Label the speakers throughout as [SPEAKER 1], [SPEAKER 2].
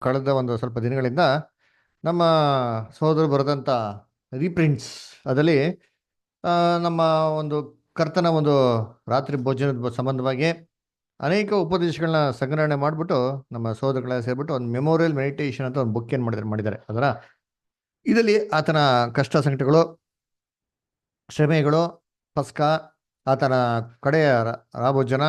[SPEAKER 1] ಕಳೆದ ಒಂದು ಸ್ವಲ್ಪ ದಿನಗಳಿಂದ ನಮ್ಮ ಸಹೋದರು ಬರೆದಂಥ ರೀಪ್ರಿಂಟ್ಸ್ ಅದರಲ್ಲಿ ಆ, ನಮ್ಮ ಒಂದು ಕರ್ತನ ಒಂದು ರಾತ್ರಿ ಭೋಜನದ ಸಂಬಂಧವಾಗಿ ಅನೇಕ ಉಪದೇಶಗಳನ್ನ ಸಂಗ್ರಹಣೆ ಮಾಡಿಬಿಟ್ಟು ನಮ್ಮ ಸಹೋದರಗಳೆಲ್ಲ ಸೇರಿಬಿಟ್ಟು ಒಂದು ಮೆಮೋರಿಯಲ್ ಮೆಡಿಟೇಷನ್ ಅಂತ ಒಂದು ಬುಕ್ ಏನು ಮಾಡಿದ್ದಾರೆ ಅದರ ಇದರಲ್ಲಿ ಆತನ ಕಷ್ಟ ಸಂಕಟಗಳು, ಶ್ರಮೆಗಳು, ಪಸ್ಕ, ಆತನ ಕಡೆಯ ರಾಭೋಜನ,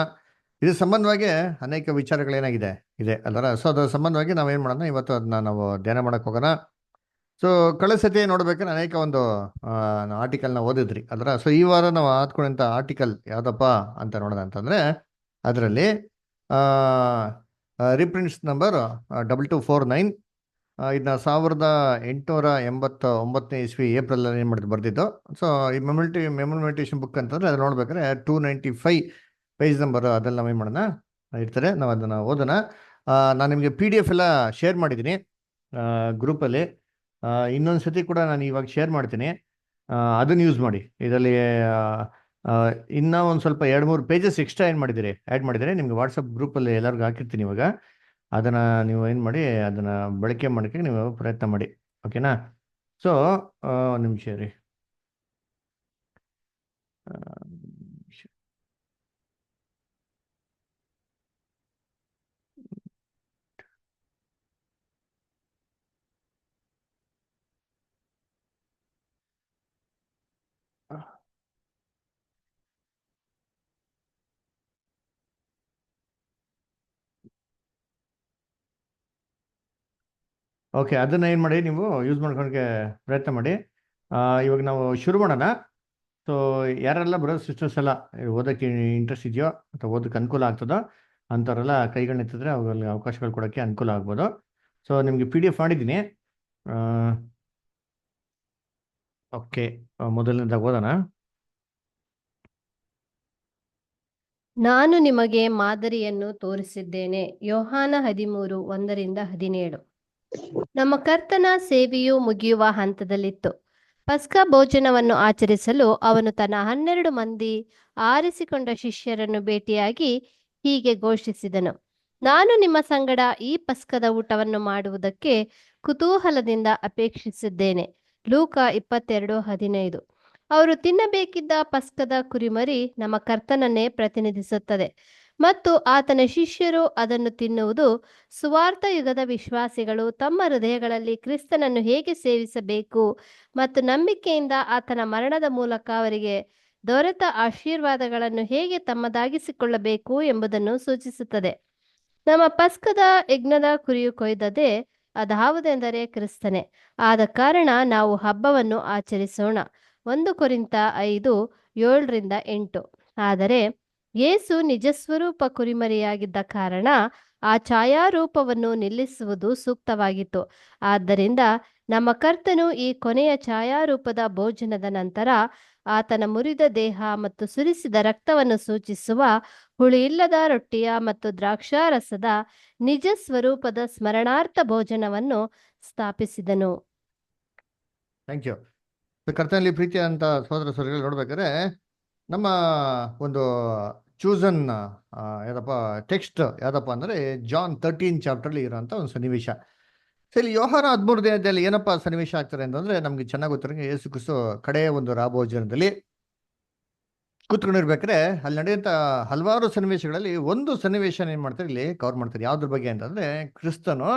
[SPEAKER 1] ಇದ್ರ ಸಂಬಂಧವಾಗಿ ಅನೇಕ ವಿಚಾರಗಳೇನಾಗಿದೆ ಇದೆ ಅಲ್ಲರ. ಸೊ ಅದರ ಸಂಬಂಧವಾಗಿ ನಾವೇನು ಮಾಡೋಣ, ಇವತ್ತು ಅದನ್ನ ನಾವು ಧ್ಯಾನ ಮಾಡಕ್ಕೆ ಹೋಗೋಣ. ಸೊ ಕಳೆದ ಸತಿ ನೋಡ್ಬೇಕಾದ್ರೆ ಅನೇಕ ಒಂದು ಆರ್ಟಿಕಲ್ನ ಓದಿದ್ರಿ ಅದರ. ಸೊ ಈ ವಾರ ನಾವು ಆದ್ಕೊಂಡಂಥ ಆರ್ಟಿಕಲ್ ಯಾವುದಪ್ಪ ಅಂತ ನೋಡೋಣ ಅಂತಂದರೆ, ಅದರಲ್ಲಿ ರಿಪ್ರಿಂಟ್ಸ್ ನಂಬರ್ 2249, ಇದನ್ನ 1889 ಇಸ್ವಿ ಏಪ್ರಿಲ್ ಏನು ಮಾಡಿದ್ದು ಬರ್ದಿದ್ದು. ಸೊ ಈ ಮೆಮೊರಿಟೇಷನ್ ಬುಕ್ ಅಂತಂದರೆ ಅದು ನೋಡ್ಬೇಕಾದ್ರೆ 295 ಪೇಜ್ ನಂಬರ್ ಅದ್ರಲ್ಲಿ ನಾವೇನು ಮಾಡೋಣ ಇರ್ತಾರೆ, ನಾವು ಅದನ್ನು ಓದೋಣ. ನಾನು ನಿಮಗೆ PDF ಎಲ್ಲ ಶೇರ್ ಮಾಡಿದ್ದೀನಿ ಗ್ರೂಪಲ್ಲಿ. ಇನ್ನೊಂದು ಸತಿ ಕೂಡ ನಾನು ಇವಾಗ ಶೇರ್ ಮಾಡ್ತೀನಿ, ಅದನ್ನು ಯೂಸ್ ಮಾಡಿ. ಇದರಲ್ಲಿ ಇನ್ನೂ ಒಂದು ಸ್ವಲ್ಪ 2-3 ಪೇಜಸ್ ಎಕ್ಸ್ಟ್ರಾ ಏನು ಮಾಡಿದ್ದೀರಿ ಆ್ಯಡ್ ಮಾಡಿದರೆ ನಿಮಗೆ ವಾಟ್ಸಪ್ ಗ್ರೂಪಲ್ಲಿ ಎಲ್ಲರಿಗೂ ಹಾಕಿರ್ತೀನಿ ಇವಾಗ. ಅದನ್ನು ನೀವು ಏನು ಮಾಡಿ, ಅದನ್ನು ಬಳಕೆ ಮಾಡೋಕ್ಕೆ ನೀವು ಪ್ರಯತ್ನ ಮಾಡಿ, ಓಕೆನಾ? ಸೊ ಒಂದು ನಿಮಿಷ ರೀ. ಓಕೆ, ಅದನ್ನು ಏನು ಮಾಡಿ ನೀವು ಯೂಸ್ ಮಾಡ್ಕೊಳಕ್ಕೆ ಪ್ರಯತ್ನ ಮಾಡಿ. ಇವಾಗ ನಾವು ಶುರು ಮಾಡೋಣ. ಸೊ ಯಾರೆಲ್ಲ ಬ್ರದರ್ ಸಿಸ್ಟರ್ಸ್ ಎಲ್ಲ ಓದೋಕ್ಕೆ ಇಂಟ್ರೆಸ್ಟ್ ಇದೆಯೋ ಅಥವಾ ಓದೋಕ್ಕೆ ಅನುಕೂಲ ಆಗ್ತದೋ ಅಂಥವರೆಲ್ಲ ಕೈಗಳನ್ನ ಎತ್ತಿದ್ರೆ ಅವುಗಳಿಗೆ ಅವಕಾಶಗಳು ಕೊಡೋಕ್ಕೆ ಅನುಕೂಲ ಆಗ್ಬೋದು. ಸೊ ನಿಮಗೆ PDF ಮಾಡಿದ್ದೀನಿ. ಓಕೆ, ಮೊದಲನೇದಾಗಿ ಓದೋಣ.
[SPEAKER 2] ನಾನು ನಿಮಗೆ ಮಾದರಿಯನ್ನು ತೋರಿಸಿದ್ದೇನೆ. ಯೋಹಾನ 13:1-17. ನಮ್ಮ ಕರ್ತನ ಸೇವೆಯು ಮುಗಿಯುವ ಹಂತದಲ್ಲಿತ್ತು. ಪಸ್ಕ ಭೋಜನವನ್ನು ಆಚರಿಸಲು ಅವನು ತನ್ನ 12 ಮಂದಿ ಆರಿಸಿಕೊಂಡ ಶಿಷ್ಯರನ್ನು ಭೇಟಿಯಾಗಿ ಹೀಗೆ ಘೋಷಿಸಿದನು: ನಾನು ನಿಮ್ಮ ಸಂಗಡ ಈ ಪಸ್ಕದ ಊಟವನ್ನು ಮಾಡುವುದಕ್ಕೆ ಕುತೂಹಲದಿಂದ ಅಪೇಕ್ಷಿಸಿದ್ದೇನೆ. ಲೂಕ 22:15. ಅವರು ತಿನ್ನಬೇಕಿದ್ದ ಪಸ್ಕದ ಕುರಿಮರಿ ನಮ್ಮ ಕರ್ತನನ್ನೇ ಪ್ರತಿನಿಧಿಸುತ್ತದೆ ಮತ್ತು ಆತನ ಶಿಷ್ಯರು ಅದನ್ನು ತಿನ್ನುವುದು ಸುವಾರ್ಥ ಯುಗದ ವಿಶ್ವಾಸಿಗಳು ತಮ್ಮ ಹೃದಯಗಳಲ್ಲಿ ಕ್ರಿಸ್ತನನ್ನು ಹೇಗೆ ಸೇವಿಸಬೇಕು ಮತ್ತು ನಂಬಿಕೆಯಿಂದ ಆತನ ಮರಣದ ಮೂಲಕ ಅವರಿಗೆ ದೊರೆತ ಆಶೀರ್ವಾದಗಳನ್ನು ಹೇಗೆ ತಮ್ಮದಾಗಿಸಿಕೊಳ್ಳಬೇಕು ಎಂಬುದನ್ನು ಸೂಚಿಸುತ್ತದೆ. ನಮ್ಮ ಪಸ್ಕದ ಯಜ್ಞದ ಕುರಿಯು ಕೊಯ್ದದೆ ಅದಾವುದೆಂದರೆ ಕ್ರಿಸ್ತನೇ. ಆದ ಕಾರಣ ನಾವು ಹಬ್ಬವನ್ನು ಆಚರಿಸೋಣ. 1 ಕೊರಿಂಥ 5:7-8. ಆದರೆ ಯೇಸು ನಿಜಸ್ವರೂಪ ಕುರಿಮರಿಯಾಗಿದ್ದ ಕಾರಣ ಆ ಛಾಯಾರೂಪವನ್ನು ನಿಲ್ಲಿಸುವುದು ಸೂಕ್ತವಾಗಿತ್ತು. ಆದ್ದರಿಂದ ನಮ್ಮ ಕರ್ತನು ಈ ಕೊನೆಯ ಛಾಯಾರೂಪದ ಭೋಜನದ ನಂತರ ಆತನ ಮುರಿದ ದೇಹ ಮತ್ತು ಸುರಿಸಿದ ರಕ್ತವನ್ನು ಸೂಚಿಸುವ ಹುಳಿಯಿಲ್ಲದ ರೊಟ್ಟಿಯ ಮತ್ತು ದ್ರಾಕ್ಷಾರಸದ ನಿಜ ಸ್ವರೂಪದ ಸ್ಮರಣಾರ್ಥ ಭೋಜನವನ್ನು ಸ್ಥಾಪಿಸಿದನು.
[SPEAKER 1] Thank you. ಕರ್ತನಲ್ಲಿ ಪ್ರೀತಿ ಅಂತ ಸಹೋದರ ಸಹೋದರಿಗಳು ನೋಡ್ಬೇಕಾದ್ರೆ ನಮ್ಮ ಒಂದು ಚೂಸನ್ ಯಾವ್ದಪ್ಪ ಟೆಕ್ಸ್ಟ್ ಯಾವ್ದಪ್ಪ ಅಂದರೆ ಜಾನ್ 13 ಚಾಪ್ಟರ್ಲಿ ಇರೋಂಥ ಒಂದು ಸನ್ನಿವೇಶ. ಸೊ ಇಲ್ಲಿ ಯೋಹಾನ 13 ಏನಪ್ಪ ಸನ್ನಿವೇಶ ಆಗ್ತಾರೆ ಅಂತಂದ್ರೆ ನಮ್ಗೆ ಚೆನ್ನಾಗಿ ಗೊತ್ತಿರೋ ಯೇಸು ಕ್ರಿಸ್ತು ಕಡೆಯ ಒಂದು ರಾಭೋಜನದಲ್ಲಿ ಕೂತ್ಕೊಂಡಿರ್ಬೇಕಾದ್ರೆ ಅಲ್ಲಿ ನಡೆಯುವಂಥ ಹಲವಾರು ಸನ್ನಿವೇಶಗಳಲ್ಲಿ ಒಂದು ಸನ್ನಿವೇಶ ಏನು ಮಾಡ್ತಾರೆ ಇಲ್ಲಿ ಕವರ್ ಮಾಡ್ತಾರೆ. ಯಾವ್ದ್ರ ಬಗ್ಗೆ ಅಂತಂದ್ರೆ ಕ್ರಿಸ್ತನು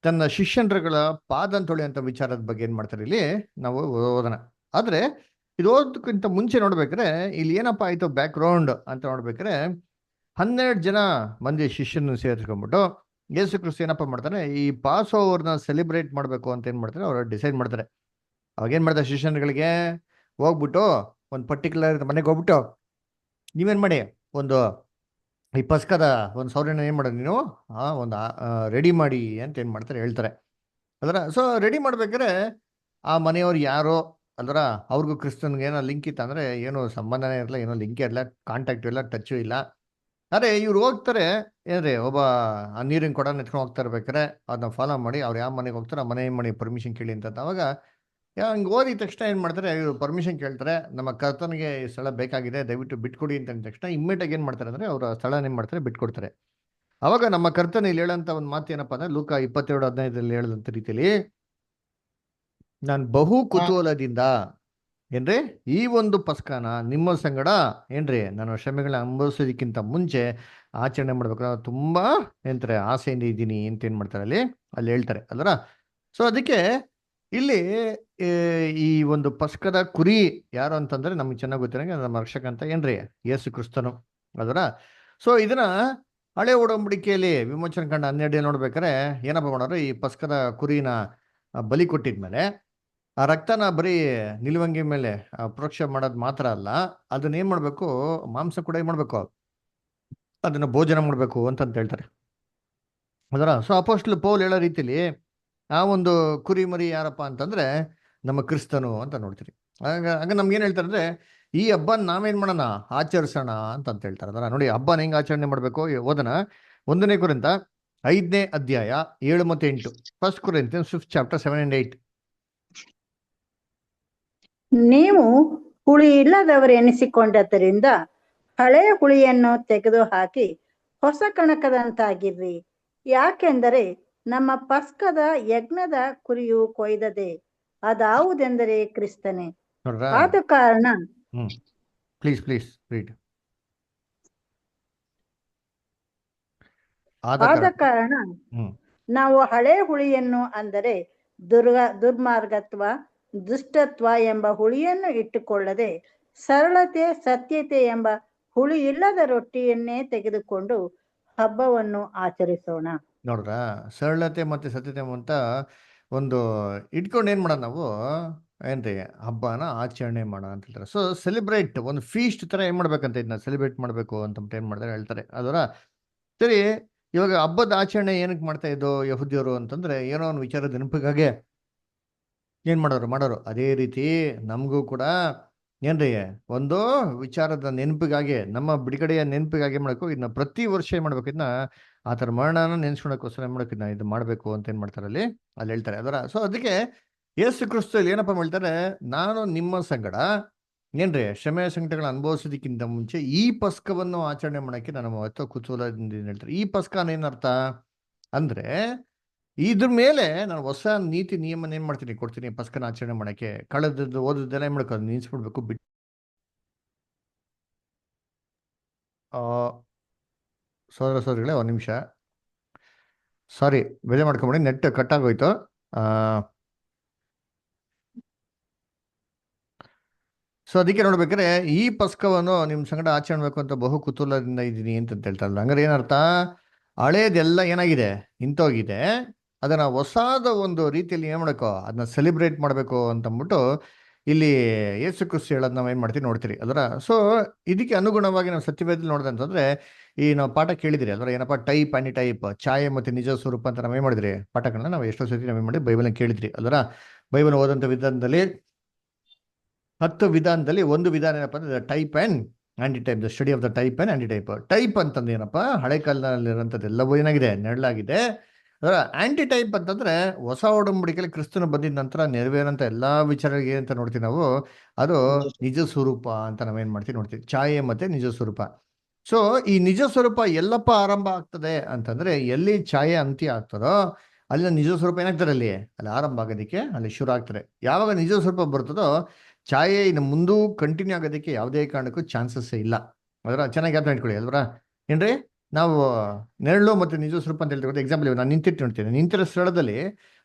[SPEAKER 1] ತನ್ನ ಶಿಷ್ಯಂದ್ರಗಳ ಪಾದ ತೊಳೆಯುವಂಥ ವಿಚಾರದ ಬಗ್ಗೆ ಏನು ಮಾಡ್ತಾರೆ ಇಲ್ಲಿ ನಾವು ಓದೋಣ. ಆದರೆ ಇದು ಓದೋದಕ್ಕಿಂತ ಮುಂಚೆ ನೋಡ್ಬೇಕಾದ್ರೆ ಇಲ್ಲಿ ಏನಪ್ಪ ಆಯಿತು ಬ್ಯಾಕ್ ಗ್ರೌಂಡ್ ಅಂತ ನೋಡ್ಬೇಕಾದ್ರೆ 12 ಜನ ಮಂದಿ ಶಿಷ್ಯನ ಸೇರಿಸ್ಕೊಂಡ್ಬಿಟ್ಟು ಯೇಸು ಕ್ರಿಸ್ತು ಏನಪ್ಪ ಮಾಡ್ತಾನೆ, ಈ ಪಾಸ್ ಓವರ್ನ ಸೆಲೆಬ್ರೇಟ್ ಮಾಡಬೇಕು ಅಂತ ಏನು ಮಾಡ್ತಾರೆ ಅವರು ಡಿಸೈಡ್ ಮಾಡ್ತಾರೆ. ಅವಾಗ ಏನು ಮಾಡ್ತಾರೆ, ಶಿಷ್ಯನ್ಗಳಿಗೆ ಹೋಗ್ಬಿಟ್ಟು ಒಂದು ಪರ್ಟಿಕ್ಯುಲರ್ ಮನೆಗೆ ಹೋಗ್ಬಿಟ್ಟು ನೀವೇನು ಮಾಡಿ ಒಂದು ಈ ಪಸ್ಕದ ಒಂದು ಸೌರ್ಯನ ಏನು ಮಾಡೋದು ನೀವು ಒಂದು ರೆಡಿ ಮಾಡಿ ಅಂತ ಏನು ಮಾಡ್ತಾರೆ ಹೇಳ್ತಾರೆ ಅದರ. ಸೊ ರೆಡಿ ಮಾಡ್ಬೇಕಾದ್ರೆ ಆ ಮನೆಯವ್ರು ಯಾರೋ ಅಲ್ದ್ರ ಅವ್ರಿಗೂ ಕ್ರಿಸ್ತನ್ಗೆ ಏನೋ ಲಿಂಕ್ ಇತ್ತು ಅಂದರೆ ಏನೋ ಸಂಬಂಧನೇ ಇರಲ್ಲ, ಏನೋ ಲಿಂಕೇ ಇರಲ್ಲ, ಕಾಂಟ್ಯಾಕ್ಟು ಇಲ್ಲ, ಟಚ್ಚು ಇಲ್ಲ. ಅದೇ ಇವ್ರು ಹೋಗ್ತಾರೆ ಏನ್ರಿ ಒಬ್ಬ ಆ ನೀರಿನ ಕೊಡ ಎತ್ಕೊಂಡು ಹೋಗ್ತಾ ಇರ್ಬೇಕಾರೆ ಅದನ್ನ ಫಾಲೋ ಮಾಡಿ ಅವ್ರು ಯಾವ ಮನೆಗೆ ಹೋಗ್ತಾರೆ ಆ ಮನೆ ಮಾಡಿ ಪರ್ಮಿಷನ್ ಕೇಳಿ ಅಂತ. ಅವಾಗ ಹಂಗೆ ಓದಿದ ತಕ್ಷಣ ಏನು ಮಾಡ್ತಾರೆ, ಇವರು ಪರ್ಮಿಷನ್ ಕೇಳ್ತಾರೆ, ನಮ್ಮ ಕರ್ತನಿಗೆ ಈ ಸ್ಥಳ ಬೇಕಾಗಿದೆ ದಯವಿಟ್ಟು ಬಿಟ್ಕೊಡಿ ಅಂತ ಅಂದ ತಕ್ಷಣ ಇಮ್ಮಿಡಿಯೇಟಾಗಿ ಏನು ಮಾಡ್ತಾರೆ ಅಂದರೆ ಅವರು ಆ ಸ್ಥಳನ ಏನು ಮಾಡ್ತಾರೆ ಬಿಟ್ಕೊಡ್ತಾರೆ. ಅವಾಗ ನಮ್ಮ ಕರ್ತನ ಇಲ್ಲಿ ಹೇಳಂತ ಒಂದು ಮಾತು ಏನಪ್ಪಾ ಅಂದ್ರೆ ಲೂಕ 22:15 ಹೇಳದಂತ ರೀತಿಯಲ್ಲಿ, ನಾನು ಬಹು ಕುತೂಹಲದಿಂದ ಏನ್ರಿ ಈ ಒಂದು ಪಸ್ಕನ ನಿಮ್ಮ ಸಂಗಡ ಏನ್ರಿ ನಾನು ಶ್ರಮೆಗಳನ್ನ ಅನುಭವಿಸೋದಕ್ಕಿಂತ ಮುಂಚೆ ಆಚರಣೆ ಮಾಡ್ಬೇಕು, ನಾನು ತುಂಬಾ ಏನಂತಾರೆ ಆಸೆಯಿಂದ ಇದ್ದೀನಿ ಅಂತ ಏನ್ ಮಾಡ್ತಾರೆ ಅಲ್ಲಿ ಹೇಳ್ತಾರೆ ಅಲ್ವರ. ಸೊ ಅದಕ್ಕೆ ಇಲ್ಲಿ ಏ, ಈ ಒಂದು ಪಸ್ಕದ ಕುರಿ ಯಾರು ಅಂತಂದ್ರೆ ನಮ್ಗೆ ಚೆನ್ನಾಗಿ ಗೊತ್ತಿರಂಗೆ ನಮ್ಮ ರಕ್ಷಕ ಅಂತ ಏನ್ರಿ ಯೇಸು ಕ್ರಿಸ್ತನು ಅದರ. ಸೊ ಇದನ್ನ ಹಳೆ ಒಡಂಬಡಿಕೆಯಲ್ಲಿ ವಿಮೋಚನೆ ಕಂಡ 12 ನೋಡ್ಬೇಕಾರೆ ಏನಪ್ಪ ಮಾಡೋರು, ಈ ಪಸ್ಕದ ಕುರಿನ ಬಲಿ ಕೊಟ್ಟಿದ್ಮೇಲೆ ಆ ರಕ್ತನ ಬರೀ ನಿಲುವಂಗಿ ಮೇಲೆ ಪ್ರೋಕ್ಷ ಮಾಡೋದು ಮಾತ್ರ ಅಲ್ಲ, ಅದನ್ನ ಏನ್ ಮಾಡ್ಬೇಕು, ಮಾಂಸ ಕೂಡ ಏನ್ ಮಾಡ್ಬೇಕು, ಅದನ್ನ ಭೋಜನ ಮಾಡ್ಬೇಕು ಅಂತ ಹೇಳ್ತಾರೆ ಅದರ. ಸೊ ಅಪೋಸ್ಟಲ್ ಪೌಲ್ ಹೇಳೋ ರೀತಿಲಿ ಆ ಒಂದು ಕುರಿ ಮರಿ ಯಾರಪ್ಪ ಅಂತಂದ್ರೆ ನಮ್ಮ ಕ್ರಿಸ್ತನು ಅಂತ ನೋಡ್ತೀರಿ. ಆಗ ನಮ್ಗೆ ಏನ್ ಹೇಳ್ತಾರೆ ಅಂದ್ರೆ, ಈ ಹಬ್ಬನ ನಾವೇನ್ ಮಾಡೋಣ, ಆಚರಿಸೋಣ ಅಂತ ಹೇಳ್ತಾರೆ ಅದರ. ನೋಡಿ ಹಬ್ಬನ ಹೆಂಗ್ ಆಚರಣೆ ಮಾಡ್ಬೇಕು ಓದನ. 1 ಕೊರಿಂಥ 5ನೇ ಅಧ್ಯಾಯ 7 ಮತ್ತು 8. 1 Corinthians 5th chapter 7 and 8.
[SPEAKER 3] ನೀವು ಹುಳಿ ಇಲ್ಲದವರು ಎನಿಸಿಕೊಂಡದ್ದರಿಂದ ಹಳೆಯ ಹುಳಿಯನ್ನು ತೆಗೆದುಹಾಕಿ ಹೊಸ ಕಣಕದಂತಾಗಿರ್ರಿ. ಯಾಕೆಂದರೆ ನಮ್ಮ ಪಸ್ಕದ ಯಜ್ಞದ ಕುರಿಯು ಕೊಯ್ದದೆ, ಅದಾವುದೆಂದರೆ ಕ್ರಿಸ್ತನೇ.
[SPEAKER 1] ನೋಡ್ರಾ,
[SPEAKER 3] ಆದ ಕಾರಣ
[SPEAKER 1] ಪ್ಲೀಸ್ ರೀಡ್.
[SPEAKER 3] ಆದ ಕಾರಣ ನಾವು ಹಳೆ ಹುಳಿಯನ್ನು, ಅಂದರೆ ದುರ್ಮಾರ್ಗತ್ವ ದುಷ್ಟತ್ವ ಎಂಬ ಹುಳಿಯನ್ನು ಇಟ್ಟುಕೊಳ್ಳದೆ ಸರಳತೆ ಸತ್ಯತೆ ಎಂಬ ಹುಳಿ ಇಲ್ಲದ ರೊಟ್ಟಿಯನ್ನೇ ತೆಗೆದುಕೊಂಡು ಹಬ್ಬವನ್ನು ಆಚರಿಸೋಣ.
[SPEAKER 1] ನೋಡ್ರ, ಸರಳತೆ ಮತ್ತೆ ಸತ್ಯತೆ ಅಂತ ಒಂದು ಇಟ್ಕೊಂಡು ಏನ್ ಮಾಡೋಣ ನಾವು, ಏನ್ರಿ ಹಬ್ಬನ ಆಚರಣೆ ಮಾಡೋಣ ಅಂತ ಹೇಳ್ತಾರೆ. ಸೊ ಸೆಲೆಬ್ರೇಟ್, ಒಂದು ಫೀಸ್ಟ್ ತರ ಏನ್ ಮಾಡ್ಬೇಕಂತ ಇದನ್ನ ಸೆಲೆಬ್ರೇಟ್ ಮಾಡ್ಬೇಕು ಅಂತ ಏನ್ ಮಾಡ್ತಾರೆ ಹೇಳ್ತಾರೆ ಅದರ. ಸರಿ, ಇವಾಗ ಹಬ್ಬದ ಆಚರಣೆ ಏನಕ್ಕೆ ಮಾಡ್ತಾ ಇದ್ದೋ ಯಹೂದ್ಯರು ಅಂತಂದ್ರೆ, ಏನೋ ಒಂದು ವಿಚಾರದ ನೆನಪಿಗಾಗೆ ಏನ್ ಮಾಡೋರು ಅದೇ ರೀತಿ ನಮಗೂ ಕೂಡ ಏನ್ರಿ ಒಂದು ವಿಚಾರದ ನೆನಪಿಗಾಗಿ, ನಮ್ಮ ಬಿಡುಗಡೆಯ ನೆನಪಿಗಾಗಿ ಮಾಡ್ಬೇಕು, ಇದನ್ನ ಪ್ರತಿ ವರ್ಷ ಏನ್ ಮಾಡ್ಬೇಕು, ಇದನ್ನ ಆ ಥರ ಮರಣನ ನೆನ್ಸ್ಕೊಳಕ್ಕೋಸ್ಕರ ಏನ್ ಮಾಡ್ಬೇಕು, ಇದನ್ನ ಇದು ಮಾಡ್ಬೇಕು ಅಂತ ಏನ್ ಮಾಡ್ತಾರೆ ಅಲ್ಲಿ ಹೇಳ್ತಾರೆ ಅದರ. ಸೊ ಅದಕ್ಕೆ ಯೇಸು ಕ್ರಿಸ್ತಲ್ಲಿ ಏನಪ್ಪ ಹೇಳ್ತಾರೆ, ನಾನು ನಿಮ್ಮ ಸಂಗಡ ಏನ್ರಿ ಶ್ರಮೆಯ ಸಂಕಟಗಳನ್ನ ಅನುಭವಿಸೋದಕ್ಕಿಂತ ಮುಂಚೆ ಈ ಪಸ್ಕವನ್ನು ಆಚರಣೆ ಮಾಡಕ್ಕೆ ನಾನು ಅವತ್ತು ಕುತೂಹಲದಿಂದ ಹೇಳ್ತಾರೆ. ಈ ಪಸ್ಕನ ಏನರ್ಥ ಅಂದ್ರೆ, ಇದ್ರ ಮೇಲೆ ನಾನು ಹೊಸ ನೀತಿ ನಿಯಮನ ಏನ್ ಮಾಡ್ತೀನಿ, ಕೊಡ್ತೀನಿ ಪಸ್ಕನ ಆಚರಣೆ ಮಾಡಕ್ಕೆ. ಕಳೆದದ್ದು ಓದದ್ದೆಲ್ಲ ಏನ್ ಮಾಡ್ಕೊ ನಿಲ್ಸ್ಬಿಡ್ಬೇಕು, ಬಿಟ್ಟು ಸೋದರಿಗಳೇ ಒಂದು ನಿಮಿಷ, ಸಾರಿ ಬೇರೆ ಮಾಡ್ಕೊಂಬಿಡಿ, ನೆಟ್ ಕಟ್ ಆಗೋಯ್ತು. ಸೊ ಅದಕ್ಕೆ ನೋಡ್ಬೇಕಾದ್ರೆ ಈ ಪಸ್ಕವನ್ನು ನಿಮ್ ಸಂಗಡ ಆಚರಣೆ ಮಾಡ್ಬೇಕು ಅಂತ ಬಹು ಕುತೂಹಲದಿಂದ ಇದ್ದೀನಿ ಅಂತ ಹೇಳ್ತಾರಲ್ಲ. ಹಂಗಾರೆ ಏನರ್ಥ, ಹಳೇದೆಲ್ಲ ಏನಾಗಿದೆ, ನಿಂತೋಗಿದೆ, ಅದನ್ನ ಹೊಸಾದ ಒಂದು ರೀತಿಯಲ್ಲಿ ಏನ್ ಮಾಡಬೇಕು, ಅದನ್ನ ಸೆಲೆಬ್ರೇಟ್ ಮಾಡಬೇಕು ಅಂತಂದ್ಬಿಟ್ಟು ಇಲ್ಲಿ ಯೇಸು ಕ್ರಿಸ್ತ ಹೇಳೋದು ನಾವು ಏನ್ ಮಾಡ್ತೀವಿ ನೋಡ್ತೀರಿ ಅದರ. ಸೊ ಇದಕ್ಕೆ ಅನುಗುಣವಾಗಿ ನಾವು ಸತ್ಯವೇದಲ್ಲಿ ನೋಡಿದಂತಂದ್ರೆ, ಈ ನಾವು ಪಾಠ ಕೇಳಿದಿರಿ ಅದರ, ಏನಪ್ಪ ಟೈಪ್ ಆ್ಯಂಡ್ ಟೈಪ್, ಛಾಯೆ ಮತ್ತು ನಿಜ ಸ್ವರೂಪ ಅಂತ ನಾವೇನ್ ಮಾಡಿದ್ರಿ ಪಾಠಗಳನ್ನ ನಾವು ಎಷ್ಟೋ ಸತಿ ನಾವೇನ್ ಮಾಡಿ ಬೈಬಲ್ನ ಕೇಳಿದ್ರಿ ಅದರ. ಬೈಬಲ್ ಓದಂಥ ವಿಧಾನದಲ್ಲಿ 10 ವಿಧಾನದಲ್ಲಿ ಒಂದು ವಿಧಾನ ಏನಪ್ಪ ಅಂದ್ರೆ type and anti type, the study of the type and anti type. Type ಅಂತಂದ್ರೆ ಏನಪ್ಪ, ಹಳೆ ಕಾಲದಲ್ಲಿರೋಂಥದ್ದು ಎಲ್ಲವೂ ಏನಾಗಿದೆ, ನೆರಳಾಗಿದೆ. ಅದರ ಆಂಟಿ ಟೈಪ್ ಅಂತಂದ್ರೆ ಹೊಸ ಒಡಂಬಡಿಕೆಯಲ್ಲಿ ಕ್ರಿಸ್ತನು ಬಂದಿದ ನಂತರ ನೆರವೇರಂತ ಎಲ್ಲಾ ವಿಚಾರಗಳಿಗೆ ಅಂತ ನೋಡ್ತೀವಿ ನಾವು, ಅದು ನಿಜ ಸ್ವರೂಪ ಅಂತ ನಾವೇನ್ ಮಾಡ್ತೀವಿ ನೋಡ್ತೀವಿ, ಛಾಯೆ ಮತ್ತೆ ನಿಜ ಸ್ವರೂಪ. ಸೊ ಈ ನಿಜ ಸ್ವರೂಪ ಎಲ್ಲಪ್ಪ ಆರಂಭ ಆಗ್ತದೆ ಅಂತಂದ್ರೆ, ಎಲ್ಲಿ ಛಾಯೆ ಅಂತ್ಯ ಆಗ್ತದೋ ಅಲ್ಲಿ ನಿಜ ಸ್ವರೂಪ ಏನಾಗ್ತಾರೆ, ಅಲ್ಲಿ ಆರಂಭ ಆಗೋದಕ್ಕೆ ಅಲ್ಲಿ ಶುರು ಆಗ್ತಾರೆ. ಯಾವಾಗ ನಿಜ ಸ್ವರೂಪ ಬರ್ತದೋ ಛಾಯೆ ಇನ್ನು ಮುಂದೂ ಕಂಟಿನ್ಯೂ ಆಗೋದಕ್ಕೆ ಯಾವುದೇ ಕಾರಣಕ್ಕೂ ಚಾನ್ಸಸ್ ಇಲ್ಲ. ಅದರ ಚೆನ್ನಾಗಿ ಅರ್ಥ ಇಟ್ಕೊಳ್ಳಿ ಅಲ್ವರ. ಏನ್ರಿ, ನಾವು ನೆರಳು ಮತ್ತು ನಿಜ ಸ್ವರೂಪ ಅಂತ ಹೇಳ್ತೀವಿ. ಎಕ್ಸಾಂಪಲ್ ನಾನು ನಿಂತಿಟ್ಟು ನೋಡ್ತೀನಿ, ನಿಂತಿರೋ ಸ್ಥಳದಲ್ಲಿ